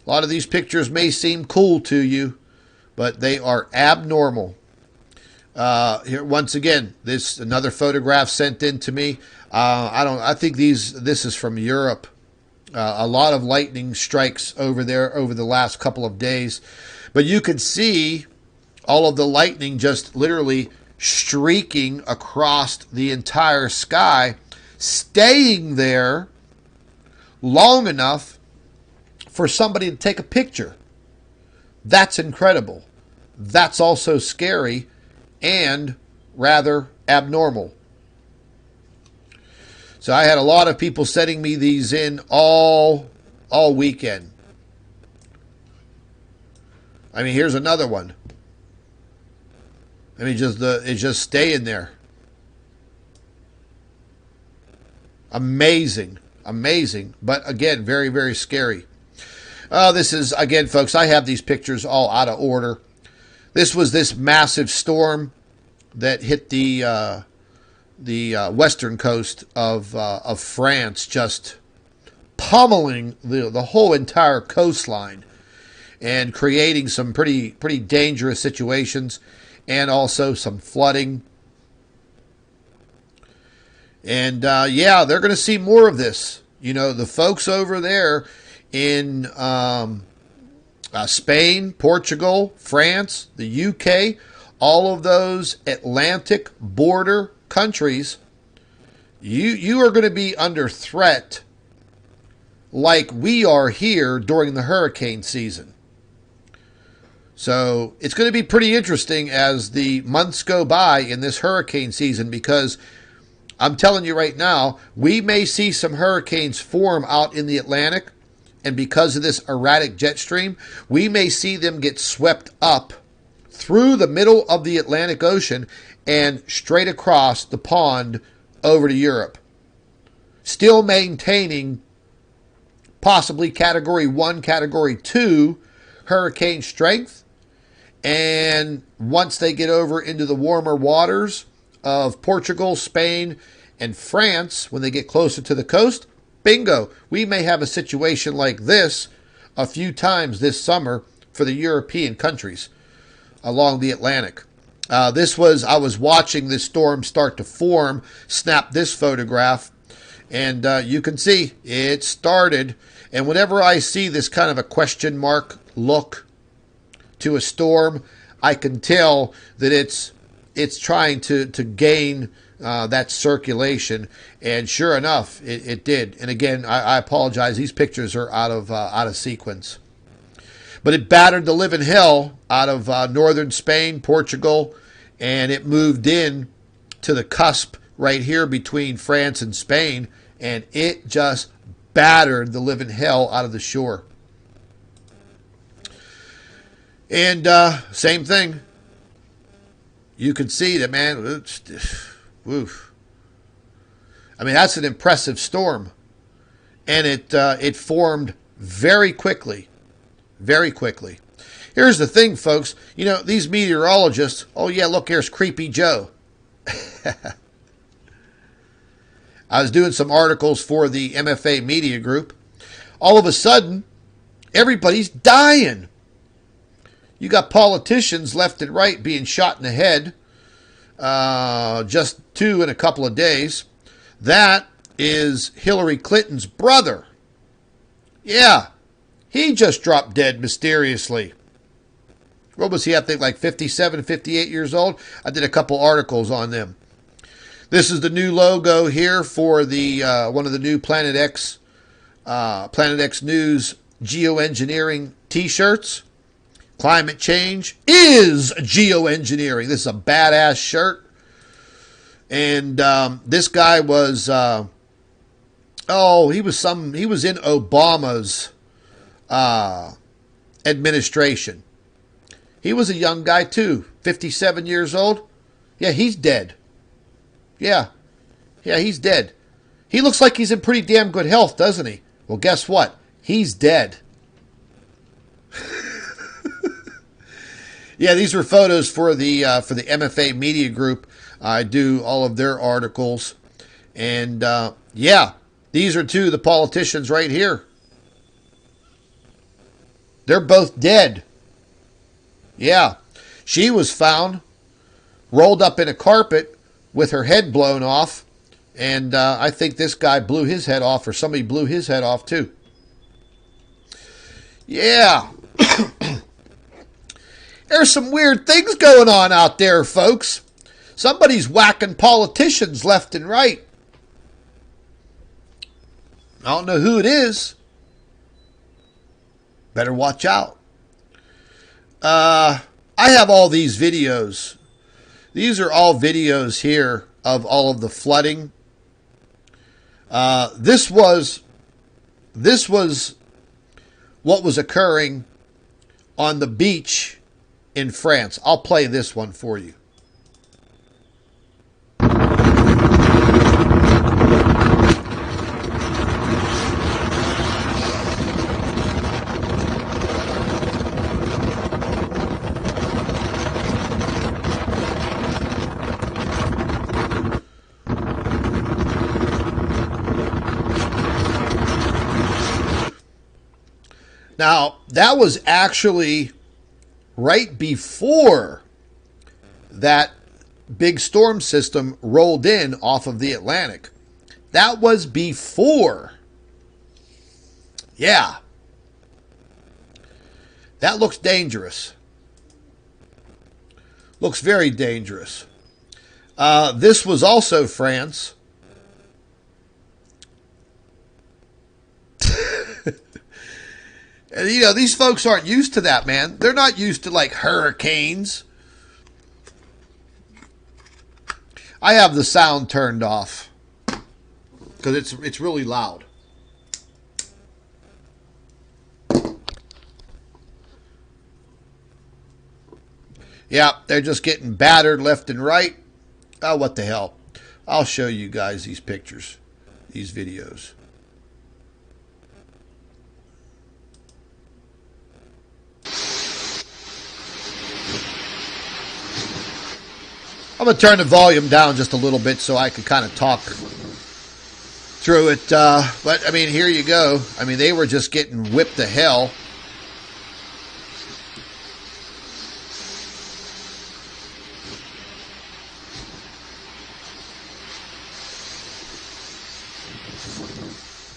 A: A lot of these pictures may seem cool to you, but they are abnormal. Here once again, this another photograph sent in to me. I think this is from Europe. A lot of lightning strikes over there over the last couple of days, but you can see all of the lightning just literally streaking across the entire sky, staying there long enough for somebody to take a picture. That's incredible. That's also scary and rather abnormal. So I had a lot of people sending me these in all weekend. I mean, here's another one. I mean, it's just staying there. Amazing, amazing, but again, very, very scary. This is, again, folks, I have these pictures all out of order. This was this massive storm that hit the western coast of France, just pummeling the whole entire coastline and creating some pretty dangerous situations, and also some flooding. And yeah, they're going to see more of this. You know, the folks over there in Spain, Portugal, France, the UK, all of those Atlantic border countries, you are going to be under threat like we are here during the hurricane season. So it's going to be pretty interesting as the months go by in this hurricane season, because I'm telling you right now, we may see some hurricanes form out in the Atlantic, and because of this erratic jet stream, we may see them get swept up through the middle of the Atlantic Ocean and straight across the pond over to Europe, still maintaining possibly Category 1, Category 2 hurricane strength. And once they get over into the warmer waters of Portugal, Spain, and France, when they get closer to the coast, bingo, we may have a situation like this a few times this summer for the European countries along the Atlantic. I was watching this storm start to form, snap this photograph, and you can see it started. And whenever I see this kind of a question mark look to a storm, I can tell that it's trying to gain that circulation, and sure enough, it did. And again, I apologize; these pictures are out of sequence. But it battered the living hell out of northern Spain, Portugal, and it moved in to the cusp right here between France and Spain, and it just battered the living hell out of the shore. And same thing. You can see that, man. Oof. I mean, that's an impressive storm, and it formed very quickly, very quickly. Here's the thing, folks. You know, these meteorologists. Oh yeah, look, here's Creepy Joe. I was doing some articles for the MFA Media Group. All of a sudden, everybody's dying. You got politicians left and right being shot in the head. Just 2 in a couple of days. That is Hillary Clinton's brother. Yeah, he just dropped dead mysteriously. What was he, I think, like 57, 58 years old? I did a couple articles on them. This is the new logo here for the one of the new Planet X News geoengineering t-shirts. Climate change is geoengineering. This is a badass shirt. And this guy was, he was in Obama's administration. He was a young guy too, 57 years old. Yeah, he's dead. Yeah, he's dead. He looks like he's in pretty damn good health, doesn't he? Well, guess what? He's dead. Yeah, these were photos for the MFA Media Group. I do all of their articles. And, yeah, these are 2 of the politicians right here. They're both dead. Yeah. She was found rolled up in a carpet with her head blown off. And I think this guy blew his head off, or somebody blew his head off too. Yeah. There's some weird things going on out there, folks. Somebody's whacking politicians left and right. I don't know who it is. Better watch out. I have all these videos. These are all videos here of all of the flooding. This was what was occurring on the beach in France. I'll play this one for you. Now, that was actually right before that big storm system rolled in off of the Atlantic. That was before. Yeah. That looks dangerous. Looks very dangerous. This was also France. And, you know, these folks aren't used to that, man. They're not used to, like, hurricanes. I have the sound turned off because it's really loud. Yeah, they're just getting battered left and right. Oh, what the hell. I'll show you guys these pictures, these videos. I'm going to turn the volume down just a little bit so I can kind of talk through it. But, I mean, here you go. I mean, they were just getting whipped to hell.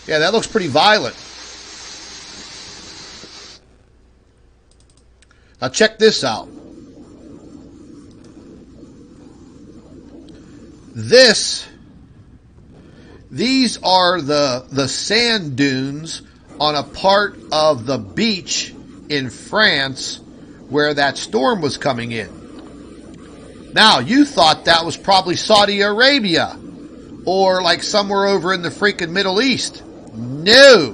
A: Yeah, that looks pretty violent. Now, check this out. These are the sand dunes on a part of the beach in France where that storm was coming in. Now, you thought that was probably Saudi Arabia or like somewhere over in the freaking Middle East. No.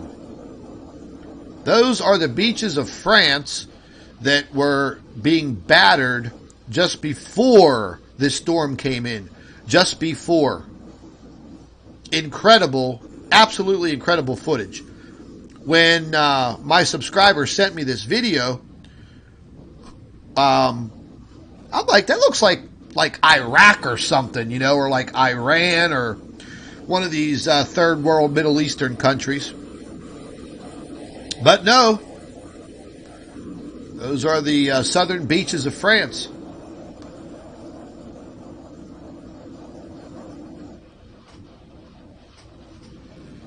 A: Those are the beaches of France that were being battered just before this storm came in. Just before. Incredible, absolutely incredible footage. When my subscriber sent me this video, I'm like, that looks like Iraq or something, you know, or like Iran or one of these third world Middle Eastern countries. But no, those are the southern beaches of France.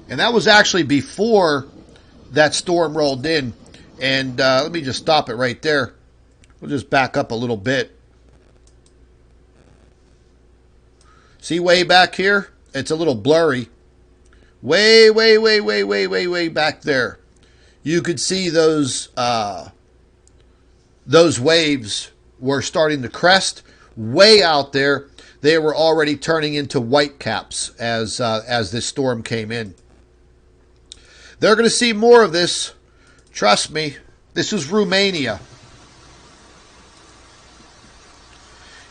A: And that was actually before that storm rolled in. And let me just stop it right there. We'll just back up a little bit. See way back here? It's a little blurry. Way back there. You could see those waves were starting to crest. Way out there, they were already turning into white caps as this storm came in. They're going to see more of this. Trust me. This is Romania.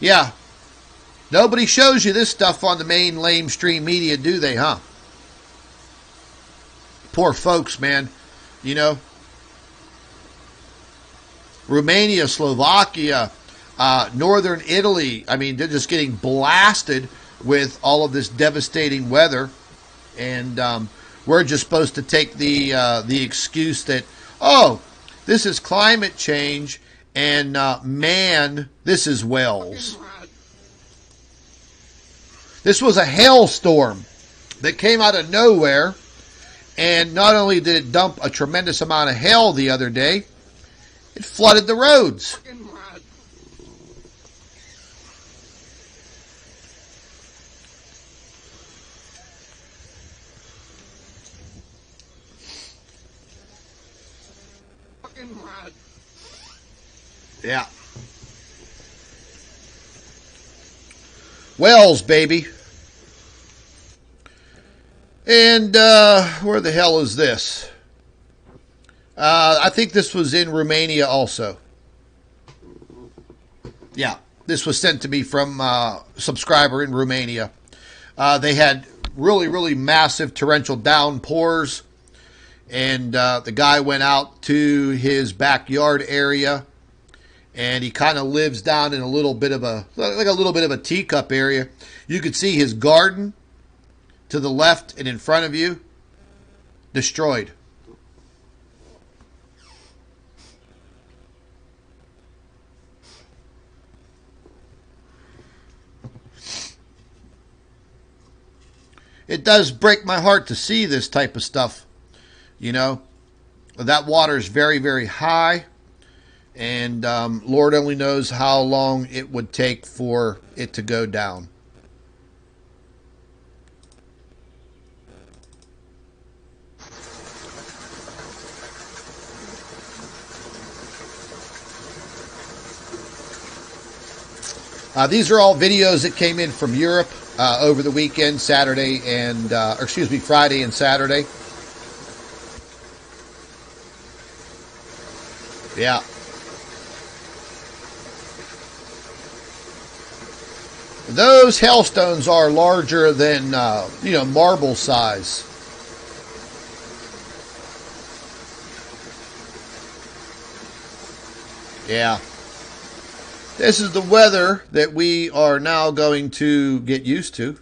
A: Yeah. Nobody shows you this stuff on the main lamestream media, do they, huh? Poor folks, man. You know. Romania, Slovakia, northern Italy. I mean, they're just getting blasted with all of this devastating weather. And we're just supposed to take the excuse that, oh, this is climate change, and man, this is Wells. This was a hailstorm that came out of nowhere, and not only did it dump a tremendous amount of hail the other day, it flooded the roads. Yeah. Wells, baby. And where the hell is this? I think this was in Romania also. Yeah, this was sent to me from a subscriber in Romania. They had really, really massive torrential downpours, and the guy went out to his backyard area, and he kind of lives down in a little bit of a teacup area. You could see his garden to the left and in front of you, destroyed. It does break my heart to see this type of stuff. You know, that water is very, very high, and Lord only knows how long it would take for it to go down. These are all videos that came in from Europe over the weekend, Friday and Saturday. Yeah. Those hailstones are larger than, marble size. Yeah. This is the weather that we are now going to get used to.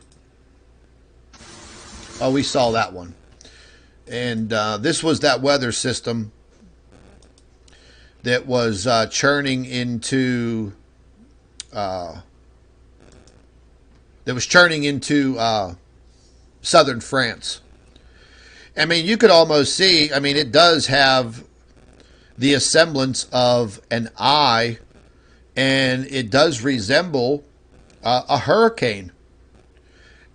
A: Oh, we saw that one. And this was that weather system that was churning into southern France. I mean, you could almost see, it does have the semblance of an eye, and it does resemble a hurricane.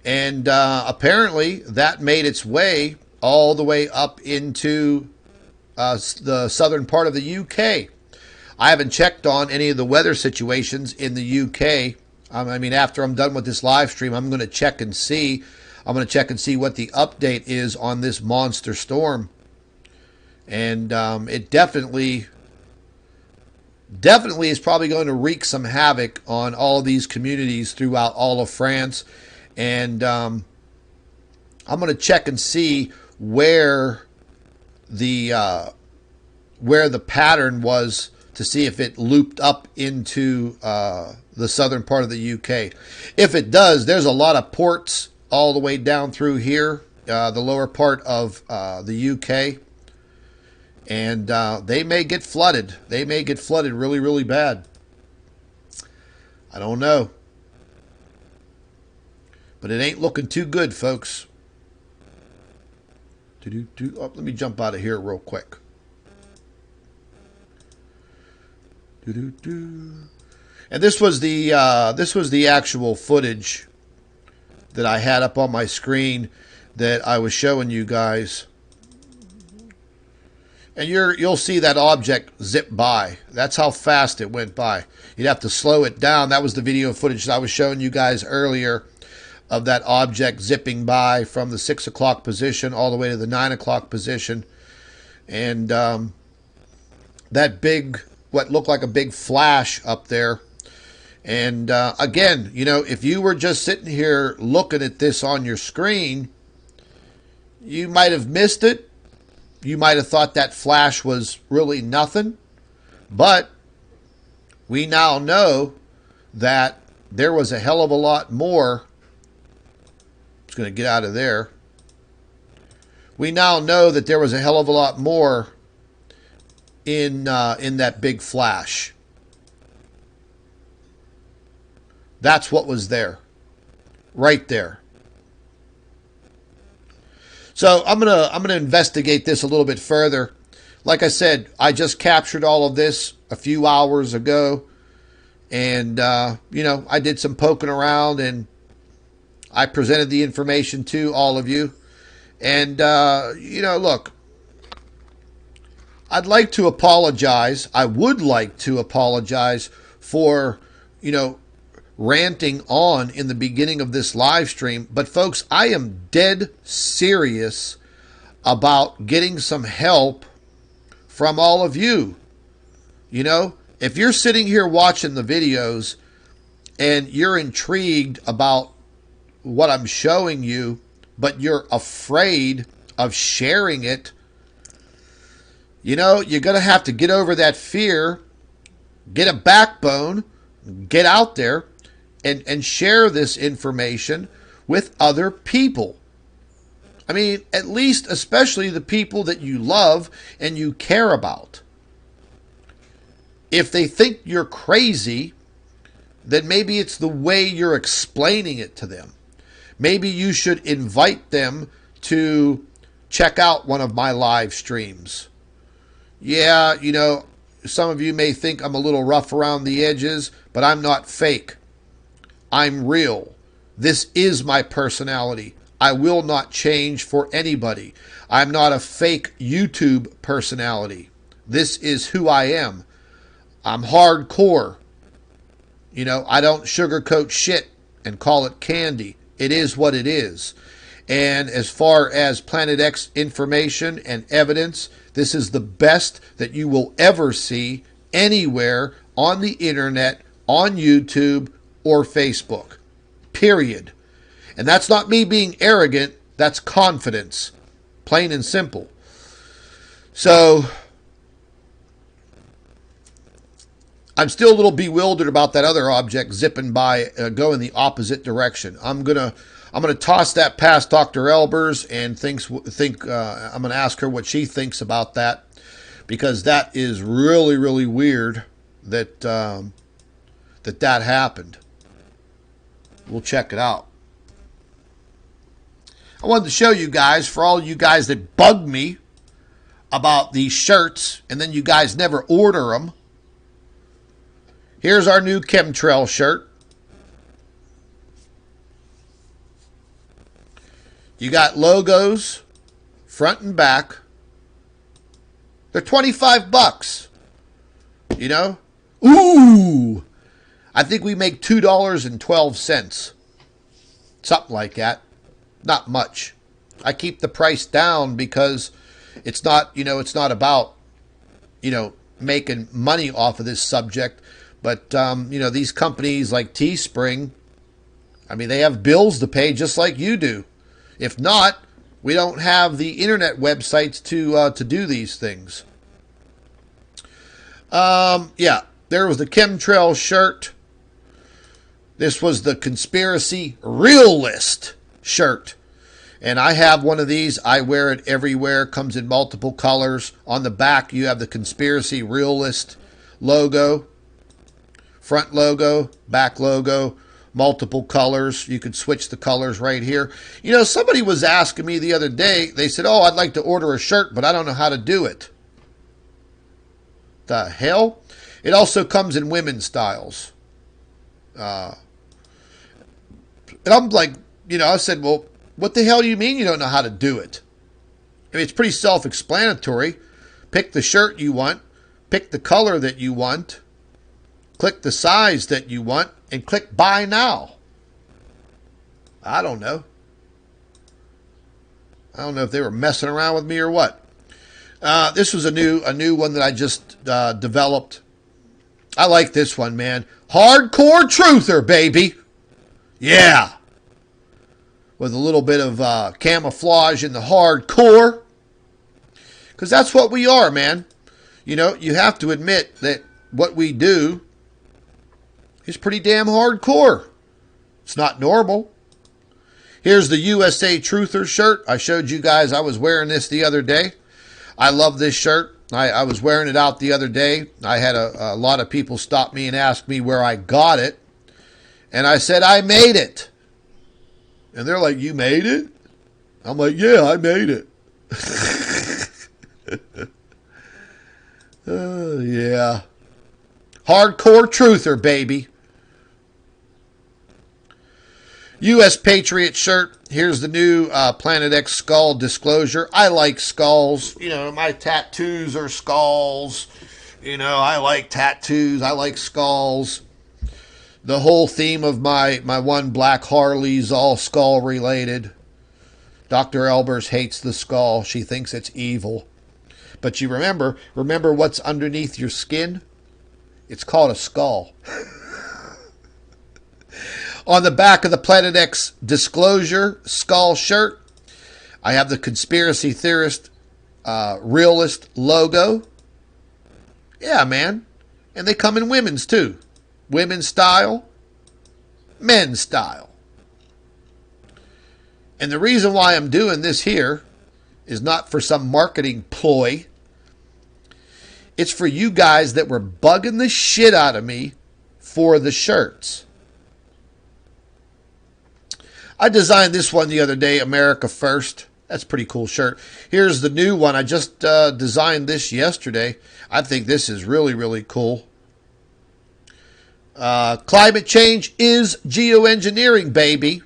A: And apparently that made its way all the way up into the southern part of the UK. I haven't checked on any of the weather situations in the UK. After I'm done with this live stream, I'm going to check and see. I'm going to check and see what the update is on this monster storm. And it definitely is probably going to wreak some havoc on all of these communities throughout all of France. And I'm going to check and see where the pattern was, to see if it looped up into the southern part of the UK. If it does, there's a lot of ports all the way down through here, the lower part of the UK. And they may get flooded. They may get flooded really, really bad. I don't know. But it ain't looking too good, folks. Oh, let me jump out of here real quick. And this was the actual footage that I had up on my screen that I was showing you guys. And you'll see that object zip by. That's how fast it went by. You'd have to slow it down. That was the video footage that I was showing you guys earlier of that object zipping by from the 6 o'clock position all the way to the 9 o'clock position. And that big, what looked like a big flash up there. And again, if you were just sitting here looking at this on your screen, you might have missed it. You might have thought that flash was really nothing. But we now know that there was a hell of a lot more. I'm just going to get out of there. We now know that there was a hell of a lot more in that big flash. That's what was there. right there. So I'm gonna investigate this a little bit further. Like I said, I just captured all of this a few hours ago, and I did some poking around, and I presented the information to all of you. And look, I'd like to apologize. I would like to apologize for ranting on in the beginning of this live stream. But folks, I am dead serious about getting some help from all of you. If you're sitting here watching the videos and you're intrigued about what I'm showing you, but you're afraid of sharing it, you're going to have to get over that fear, get a backbone, get out there, and share this information with other people. I mean, at least, especially the people that you love and you care about. If they think you're crazy, then maybe it's the way you're explaining it to them. Maybe you should invite them to check out one of my live streams. Yeah, some of you may think I'm a little rough around the edges, but I'm not fake. I'm real. This is my personality. I will not change for anybody. I'm not a fake YouTube personality. This is who I am. I'm hardcore. I don't sugarcoat shit and call it candy. It is what it is. And as far as Planet X information and evidence, this is the best that you will ever see anywhere on the internet, on YouTube, or Facebook. Period. And that's not me being arrogant. That's confidence. Plain and simple. So I'm still a little bewildered about that other object zipping by, going the opposite direction. I'm gonna toss that past Dr. Albers and I'm gonna ask her what she thinks about that, because that is really, really weird that that happened. We'll check it out. I wanted to show you guys, for all you guys that bug me about these shirts and then you guys never order them. Here's our new chemtrail shirt. You got logos, front and back. They're $25. Ooh! I think we make $2.12. Something like that. Not much. I keep the price down because it's not, it's not about, making money off of this subject. But, these companies like Teespring, I mean, they have bills to pay just like you do. If not, we don't have the internet websites to do these things. Yeah, there was the chemtrail shirt. This was the conspiracy realist shirt. And I have one of these. I wear it everywhere. Comes in multiple colors. On the back, you have the conspiracy realist logo. Front logo, back logo, multiple colors. You could switch the colors right here. Somebody was asking me the other day. They said, oh, I'd like to order a shirt, but I don't know how to do it. The hell? It also comes in women's styles. And I'm like, I said, well, what the hell do you mean you don't know how to do it? I mean, it's pretty self-explanatory. Pick the shirt you want. Pick the color that you want. Click the size that you want. And click buy now. I don't know. I don't know if they were messing around with me or what. This was a new one that I just developed. I like this one, man. Hardcore truther, baby. Yeah. With a little bit of camouflage in the hardcore. Because that's what we are, man. You have to admit that what we do is pretty damn hardcore. It's not normal. Here's the USA Truther shirt. I showed you guys I was wearing this the other day. I love this shirt. I was wearing it out the other day. I had a lot of people stop me and ask me where I got it. And I said, I made it. And they're like, you made it? I'm like, yeah, I made it. Yeah. Hardcore truther, baby. U.S. Patriot shirt. Here's the new Planet X skull disclosure. I like skulls. You know, my tattoos are skulls. You know, I like tattoos. I like skulls. The whole theme of my one black Harley's all skull related. Dr. Albers hates the skull. She thinks it's evil. But you remember what's underneath your skin? It's called a skull. On the back of the Planet X disclosure skull shirt, I have the conspiracy theorist realist logo. Yeah, man. And they come in women's too. Women's style, men's style. And the reason why I'm doing this here is not for some marketing ploy. It's for you guys that were bugging the shit out of me for the shirts. I designed this one the other day, America First. That's a pretty cool shirt. Here's the new one. I just designed this yesterday. I think this is really, really cool. Climate change is geoengineering, baby.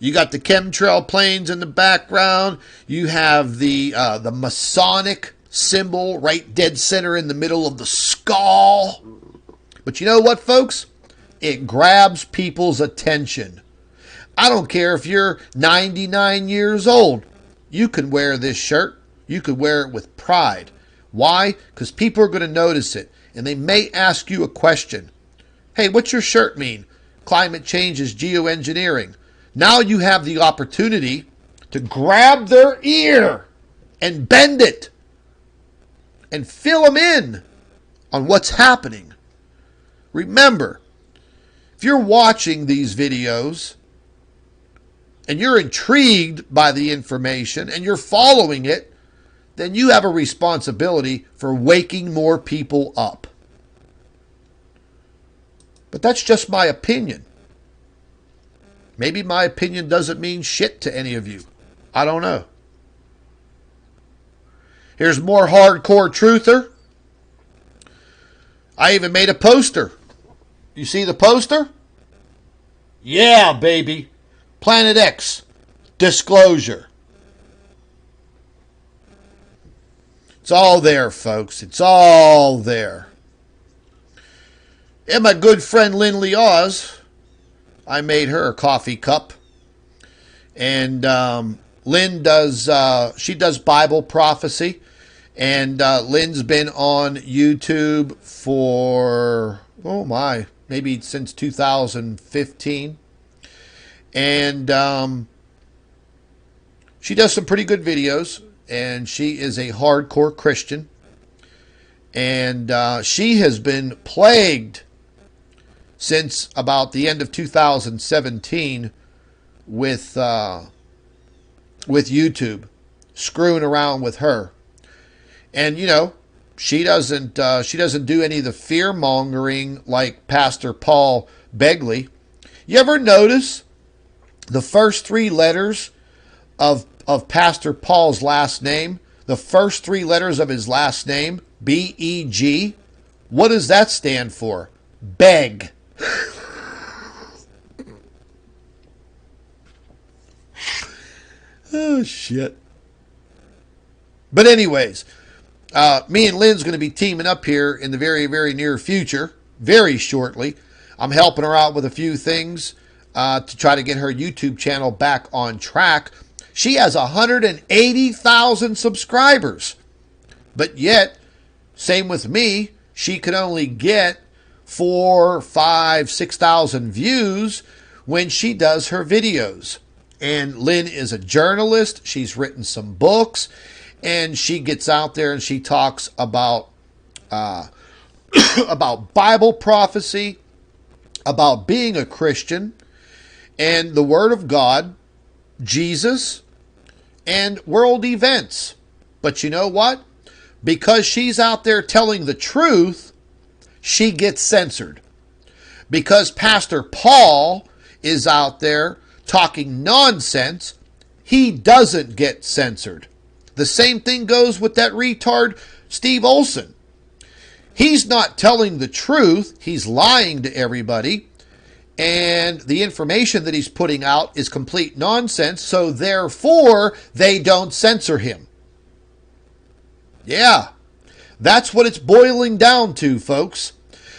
A: You got the chemtrail planes in the background. You have the Masonic symbol right dead center in the middle of the skull. But you know what, folks? It grabs people's attention. I don't care if you're 99 years old. You can wear this shirt. You could wear it with pride. Why? Because people are going to notice it. And they may ask you a question. Hey, what's your shirt mean? Climate change is geoengineering. Now you have the opportunity to grab their ear and bend it and fill them in on what's happening. Remember, if you're watching these videos and you're intrigued by the information and you're following it, then you have a responsibility for waking more people up. But that's just my opinion. Maybe my opinion doesn't mean shit to any of you. I don't know. Here's more hardcore truther. I even made a poster. You see the poster? Yeah, baby. Planet X. Disclosure. It's all there, folks. It's all there. And my good friend Lindley Oz, I made her a coffee cup. And Lynn does, she does Bible prophecy. And Lynn's been on YouTube for, maybe since 2015. And she does some pretty good videos. And she is a hardcore Christian. And she has been plagued since about the end of 2017 with YouTube, screwing around with her. And you know, she doesn't do any of the fear mongering like Pastor Paul Begley. You ever notice the first three letters of Pastor Paul's last name? The first three letters of his last name, B-E-G. What does that stand for? Beg. Oh, shit. But anyways, me and Lynn's going to be teaming up here in the very, very near future, very shortly. I'm helping her out with a few things to try to get her YouTube channel back on track. She has 180,000 subscribers. But yet, same with me, she could only get 4, 5, 6,000 views when she does her videos. And Lynn is a journalist. She's written some books. And she gets out there and she talks about about Bible prophecy, about being a Christian, and the Word of God, Jesus, and world events. But you know what? Because she's out there telling the truth, she gets censored. Because Pastor Paul is out there talking nonsense, he doesn't get censored. The same thing goes with that retard Steve Olson. He's not telling the truth. He's lying to everybody. And the information that he's putting out is complete nonsense. So therefore, they don't censor him. Yeah, that's what it's boiling down to, folks.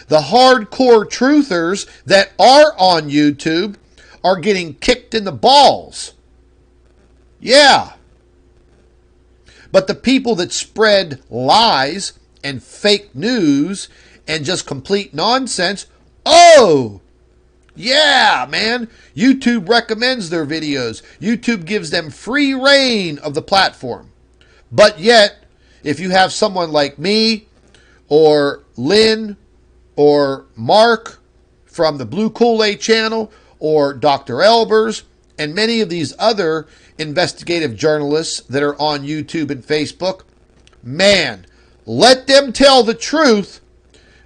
A: The hardcore truthers that are on YouTube are getting kicked in the balls. Yeah. But the people that spread lies and fake news and just complete nonsense, oh, yeah, man. YouTube recommends their videos. YouTube gives them free reign of the platform. But yet, if you have someone like me or Lynn or Mark from the Blue Kool-Aid channel or Dr. Albers and many of these other investigative journalists that are on YouTube and Facebook, man, let them tell the truth.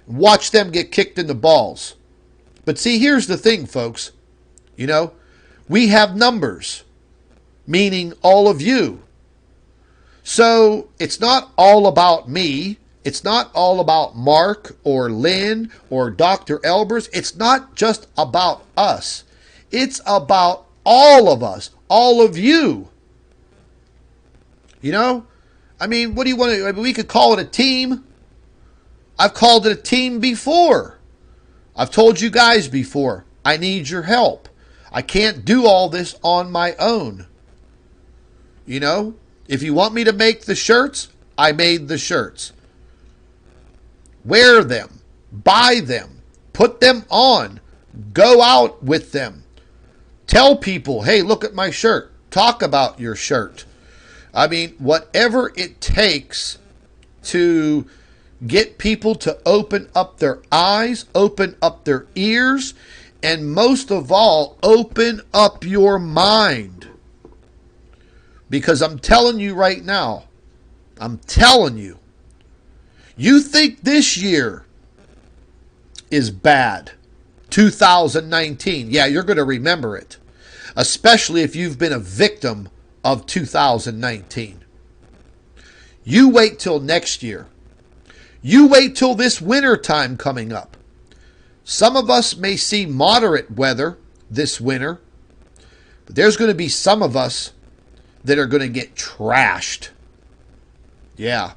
A: Watch them get kicked in the balls. But see, here's the thing, folks. You know, we have numbers, meaning all of you. So it's not all about me. It's not all about Mark or Lynn or Dr. Albers. It's not just about us. It's about all of us, all of you. You know? I mean, what do you want to... I mean, we could call it a team. I've called it a team before. I've told you guys before, I need your help. I can't do all this on my own. You know? If you want me to make the shirts, I made the shirts. Wear them. Buy them. Put them on. Go out with them. Tell people, hey, look at my shirt. Talk about your shirt. I mean, whatever it takes to get people to open up their eyes, open up their ears, and most of all, open up your mind. Because I'm telling you right now, I'm telling you, you think this year is bad, 2019. Yeah, you're going to remember it, especially if you've been a victim of 2019. You wait till next year. You wait till this winter time coming up. Some of us may see moderate weather this winter, but there's going to be some of us that are going to get trashed. Yeah.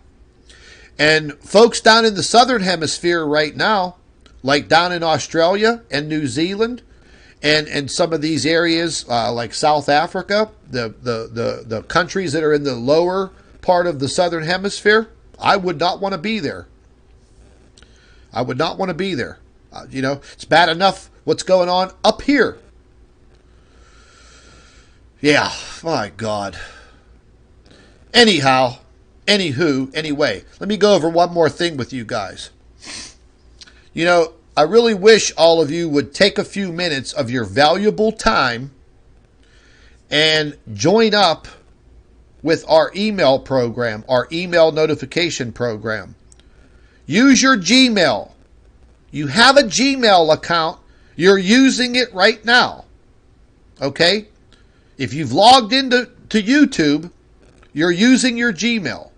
A: And folks down in the southern hemisphere right now, like down in Australia and New Zealand, and some of these areas like South Africa, the countries that are in the lower part of the southern hemisphere, I would not want to be there. I would not want to be there. You know, it's bad enough what's going on up here. Yeah, my God. Anyhow, anyway, let me go over one more thing with you guys. You know, I really wish all of you would take a few minutes of your valuable time and join up with our email program, our email notification program. Use your Gmail. You have a Gmail account. You're using it right now. Okay? If you've logged into YouTube, you're using your Gmail.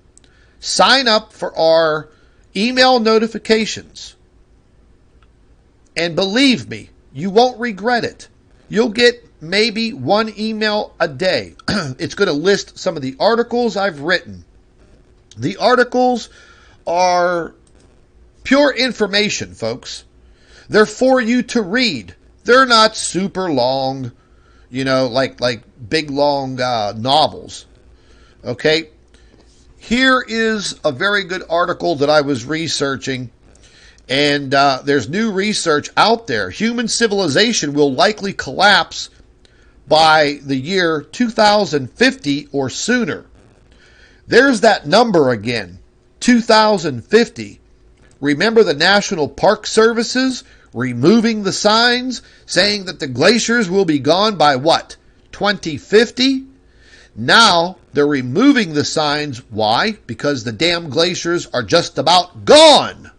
A: Sign up for our email notifications. And believe me, you won't regret it. You'll get maybe one email a day. It's going to list some of the articles I've written. The articles are pure information, folks. They're for you to read. They're not super long, you know, like big long novels. Okay? Here is a very good article that I was researching. And there's new research out there. Human civilization will likely collapse by the year 2050 or sooner. There's that number again, 2050. Remember the National Park Services removing the signs saying that the glaciers will be gone by what? 2050? Now they're removing the signs. Why? Because the damn glaciers are just about gone.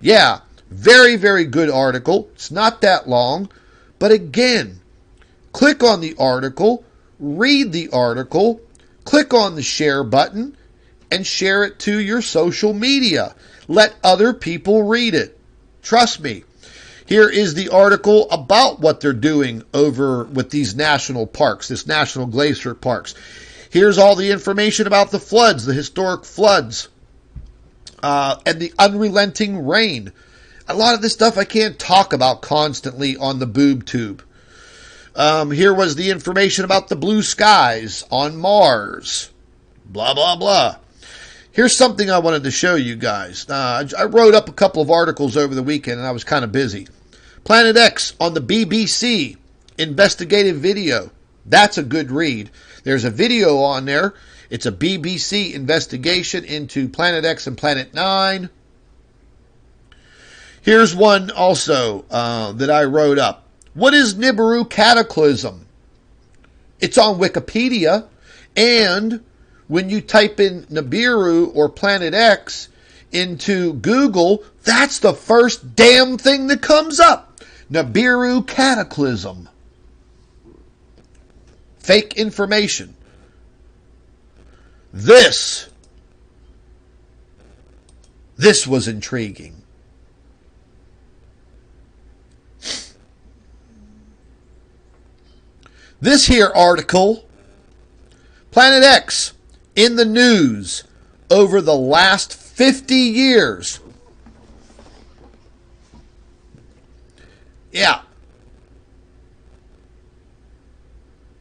A: Yeah, very, very good article. It's not that long. But again, click on the article, read the article, click on the share button, and share it to your social media. Let other people read it. Trust me. Here is the article about what they're doing over with these national parks, this national glacier parks. Here's all the information about the floods, the historic floods, and the unrelenting rain. A lot of this stuff I can't talk about constantly on the boob tube. Here was the information about the blue skies on Mars. Blah, blah, blah. Here's something I wanted to show you guys. I wrote up a couple of articles over the weekend and I was kind of busy. Planet X on the BBC, investigative video. That's a good read. There's a video on there. It's a BBC investigation into Planet X and Planet 9. Here's one also that I wrote up. What is Nibiru cataclysm? It's on Wikipedia, and when you type in Nibiru or Planet X into Google, that's the first damn thing that comes up. Nibiru cataclysm. Fake information. This was intriguing. This here article, Planet X in the news over the last 50 years. Yeah.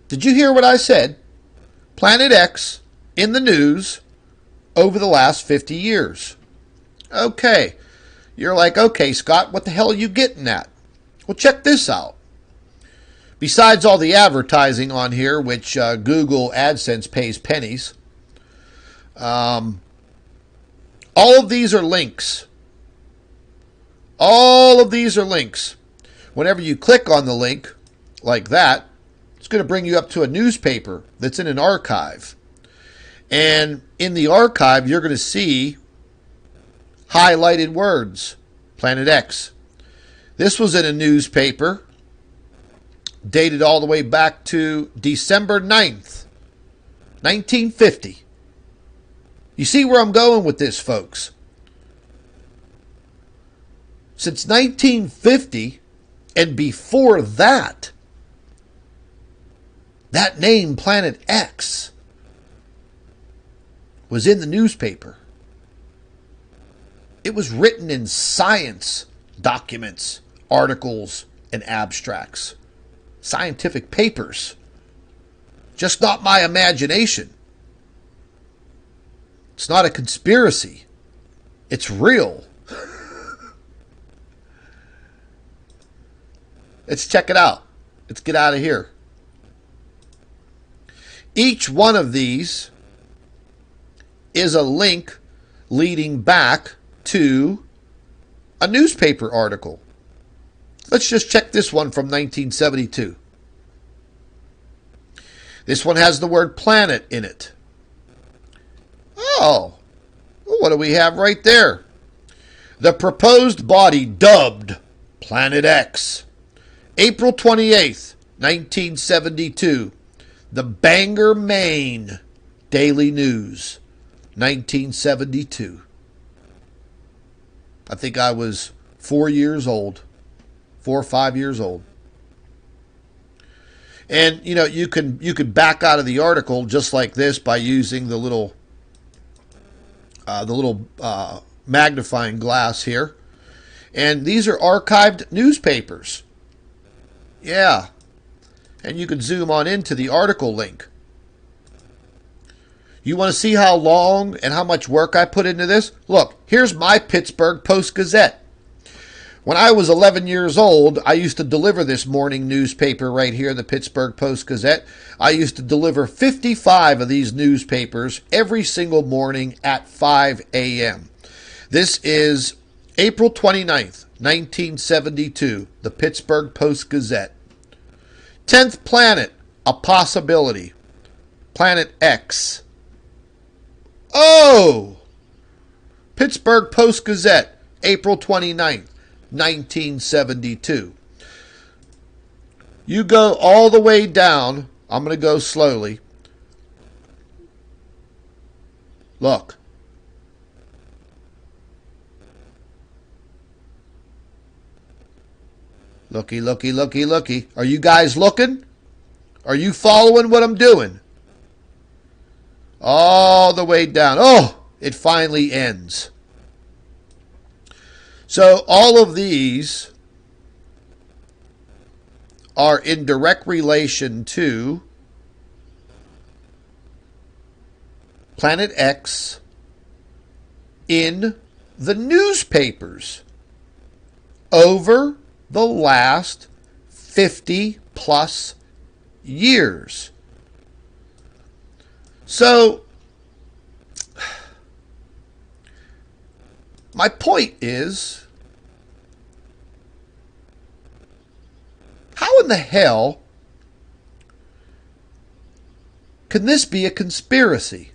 A: Did you hear what I said? Planet X in the news over the last 50 years. Okay. You're like, okay, Scott, what the hell are you getting at? Well, check this out. Besides all the advertising on here, which Google AdSense pays pennies, all of these are links. All of these are links. Whenever you click on the link like that, it's going to bring you up to a newspaper that's in an archive. And in the archive, you're going to see highlighted words, Planet X. This was in a newspaper dated all the way back to December 9th, 1950. You see where I'm going with this, folks? Since 1950 and before that, that name Planet X was in the newspaper. It was written in science documents, articles, and abstracts. Scientific papers. Just not my imagination. It's not a conspiracy. It's real. Let's check it out. Let's get out of here. Each one of these is a link leading back to a newspaper article. Let's just check this one from 1972. This one has the word planet in it. Oh, what do we have right there? The proposed body dubbed Planet X. April 28th, 1972. The Bangor, Maine Daily News, 1972. I think I was 4 years old. 4 or 5 years old. And you know, you could back out of the article just like this by using the little magnifying glass here. And these are archived newspapers. Yeah. And you can zoom on into the article link. You want to see how long and how much work I put into this? Look, here's my Pittsburgh Post-Gazette. When I was 11 years old, I used to deliver this morning newspaper right here, the Pittsburgh Post-Gazette. I used to deliver 55 of these newspapers every single morning at 5 a.m. This is April 29th, 1972, the Pittsburgh Post-Gazette. 10th planet, a possibility. Planet X. Oh! Pittsburgh Post-Gazette, April 29th, 1972. You go all the way down. I'm going to go slowly. Look. Looky, looky, looky, looky. Are you guys looking? Are you following what I'm doing? All the way down. Oh, it finally ends. So all of these are in direct relation to Planet X in the newspapers over the last 50 plus years. So, my point is, how in the hell can this be a conspiracy?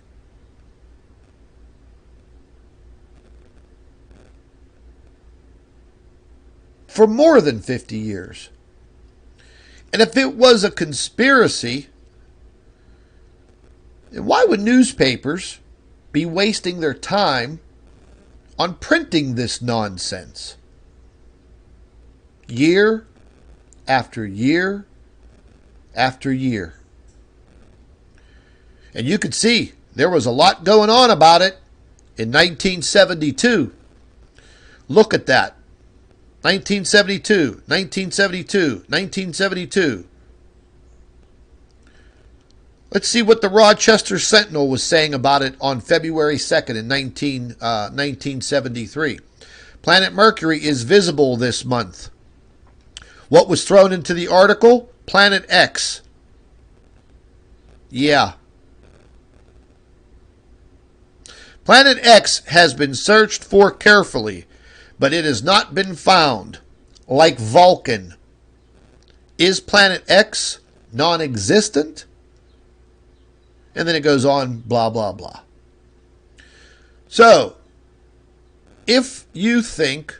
A: For more than 50 years. And if it was a conspiracy, then why would newspapers be wasting their time on printing this nonsense? Year after year after year. And you could see there was a lot going on about it in 1972. Look at that. 1972, 1972, 1972. Let's see what the Rochester Sentinel was saying about it on February 2nd in 1973. Planet Mercury is visible this month. What was thrown into the article? Planet X. Yeah. Planet X has been searched for carefully, but it has not been found. Like Vulcan. Is Planet X non-existent? And then it goes on, blah, blah, blah. So, if you think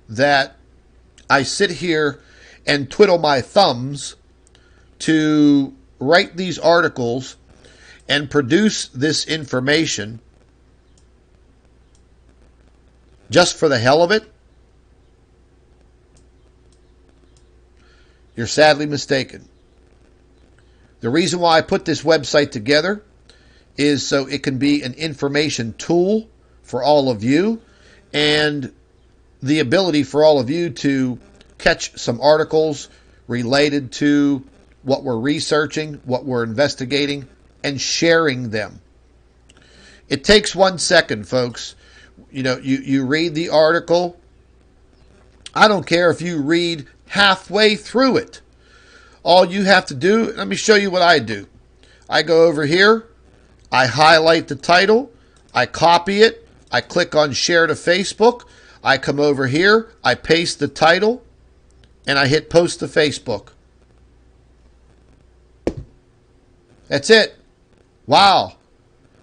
A: that I sit here and twiddle my thumbs to write these articles and produce this information just for the hell of it, you're sadly mistaken. The reason why I put this website together is so it can be an information tool for all of you and the ability for all of you to catch some articles related to what we're researching, what we're investigating, and sharing them. It takes 1 second, folks. You know, you read the article. I don't care if you read halfway through it. All you have to do, let me show you what I do. I go over here, I highlight the title, I copy it, I click on share to Facebook, I come over here, I paste the title, and I hit post to Facebook. That's it. Wow.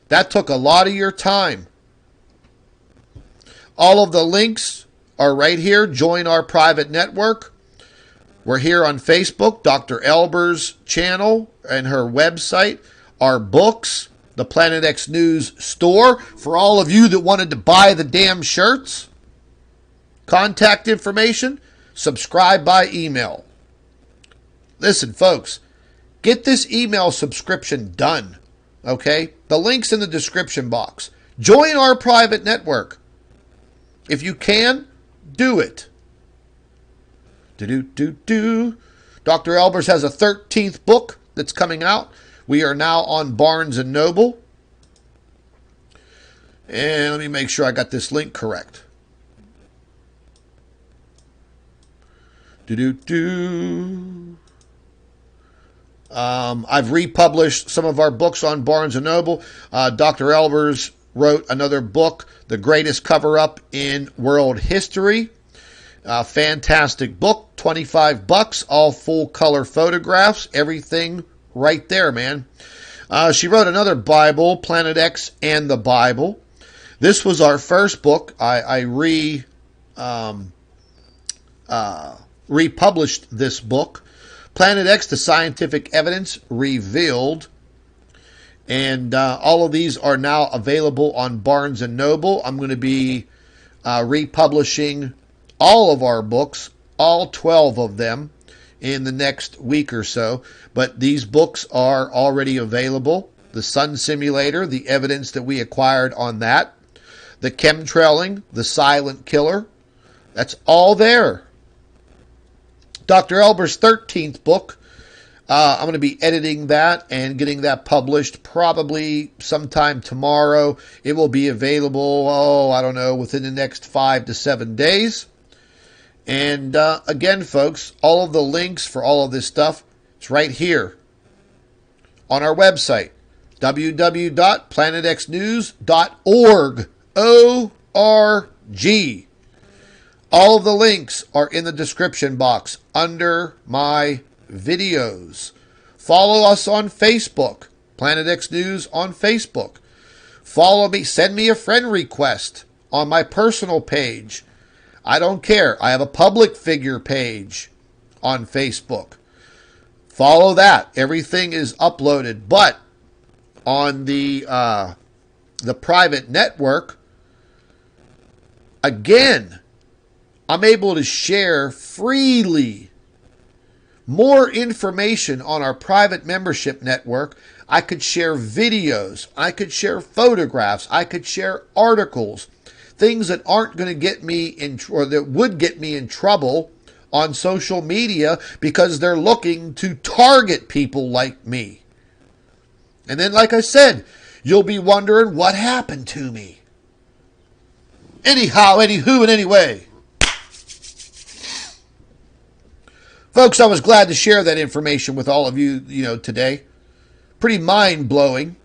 A: That took a lot of your time. All of the links are right here. Join our private network. We're here on Facebook, Dr. Albers' channel and her website, our books, the Planet X News store. For all of you that wanted to buy the damn shirts, contact information, subscribe by email. Listen, folks, get this email subscription done, okay? The link's in the description box. Join our private network. If you can, do it. Dr. Albers has a 13th book that's coming out. We are now on Barnes & Noble. And let me make sure I got this link correct. I've republished some of our books on Barnes & Noble. Dr. Albers wrote another book, The Greatest Cover-Up in World History. Fantastic book, $25, all full color photographs, everything right there, man. She wrote another Bible, Planet X and the Bible. This was our first book. I republished this book, Planet X, the scientific evidence revealed. And all of these are now available on Barnes & Noble. I'm going to be republishing all of our books, all 12 of them, in the next week or so. But these books are already available. The Sun Simulator, the evidence that we acquired on that. The Chemtrailing, the Silent Killer. That's all there. Dr. Albers' 13th book. I'm going to be editing that and getting that published probably sometime tomorrow. It will be available, I don't know, within the next 5 to 7 days. And again, folks, all of the links for all of this stuff, it's right here on our website, www.planetxnews.org. O-R-G. All of the links are in the description box under my videos. Follow us on Facebook, Planet X News on Facebook. Follow me, send me a friend request on my personal page. I don't care. I have a public figure page on Facebook. Follow that. Everything is uploaded. But on the private network, again, I'm able to share freely more information on our private membership network. I could share videos. I could share photographs. I could share articles. Things that aren't going to get me in, or that would get me in trouble on social media because they're looking to target people like me. And then, like I said, you'll be wondering what happened to me. Anyhow, anywho, and anyway. Folks, I was glad to share that information with all of you, today. Pretty mind-blowing.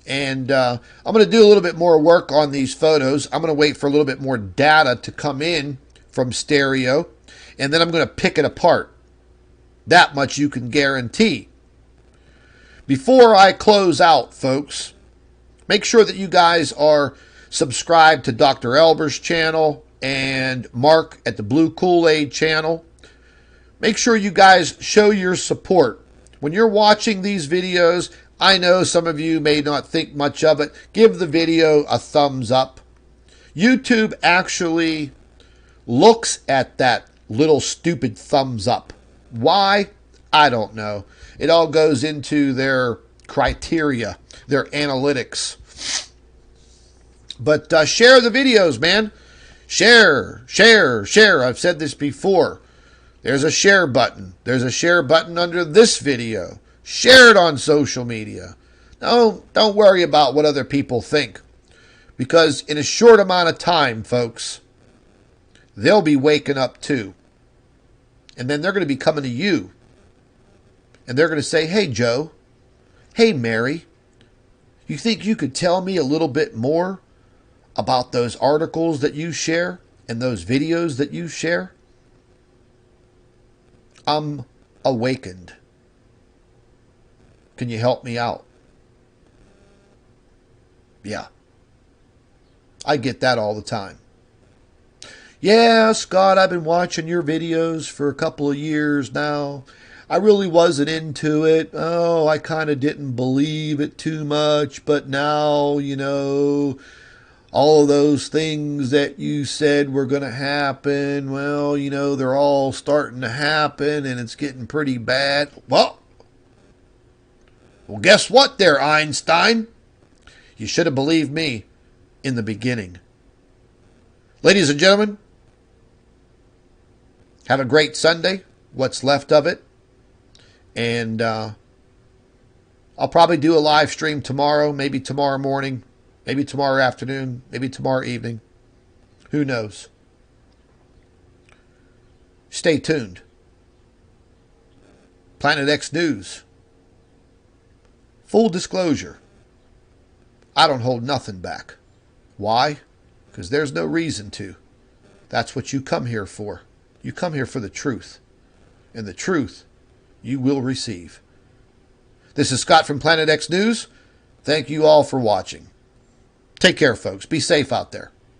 A: And I'm going to do a little bit more work on these photos. I'm going to wait for a little bit more data to come in from stereo. And then I'm going to pick it apart. That much you can guarantee. Before I close out, folks, make sure that you guys are subscribed to Dr. Albers' channel and Mark at the Blue Kool-Aid channel. Make sure you guys show your support. When you're watching these videos, I know some of you may not think much of it. Give the video a thumbs up. YouTube actually looks at that little stupid thumbs up. Why? I don't know. It all goes into their criteria, their analytics. But share the videos, man. Share, share, share. I've said this before. There's a share button. There's a share button under this video. Share it on social media. No, don't worry about what other people think. Because in a short amount of time, folks, they'll be waking up too. And then they're going to be coming to you. And they're going to say, hey, Joe. Hey, Mary. You think you could tell me a little bit more about those articles that you share and those videos that you share? I'm awakened. Can you help me out? Yeah. I get that all the time. Yeah, Scott, I've been watching your videos for a couple of years now. I really wasn't into it. Oh, I kind of didn't believe it too much, but now, all of those things that you said were going to happen, well, they're all starting to happen and it's getting pretty bad. Well, guess what there, Einstein? You should have believed me in the beginning. Ladies and gentlemen, have a great Sunday, what's left of it. And I'll probably do a live stream tomorrow, maybe tomorrow morning. Maybe tomorrow afternoon, maybe tomorrow evening. Who knows? Stay tuned. Planet X News. Full disclosure. I don't hold nothing back. Why? Because there's no reason to. That's what you come here for. You come here for the truth. And the truth you will receive. This is Scott from Planet X News. Thank you all for watching. Take care, folks. Be safe out there.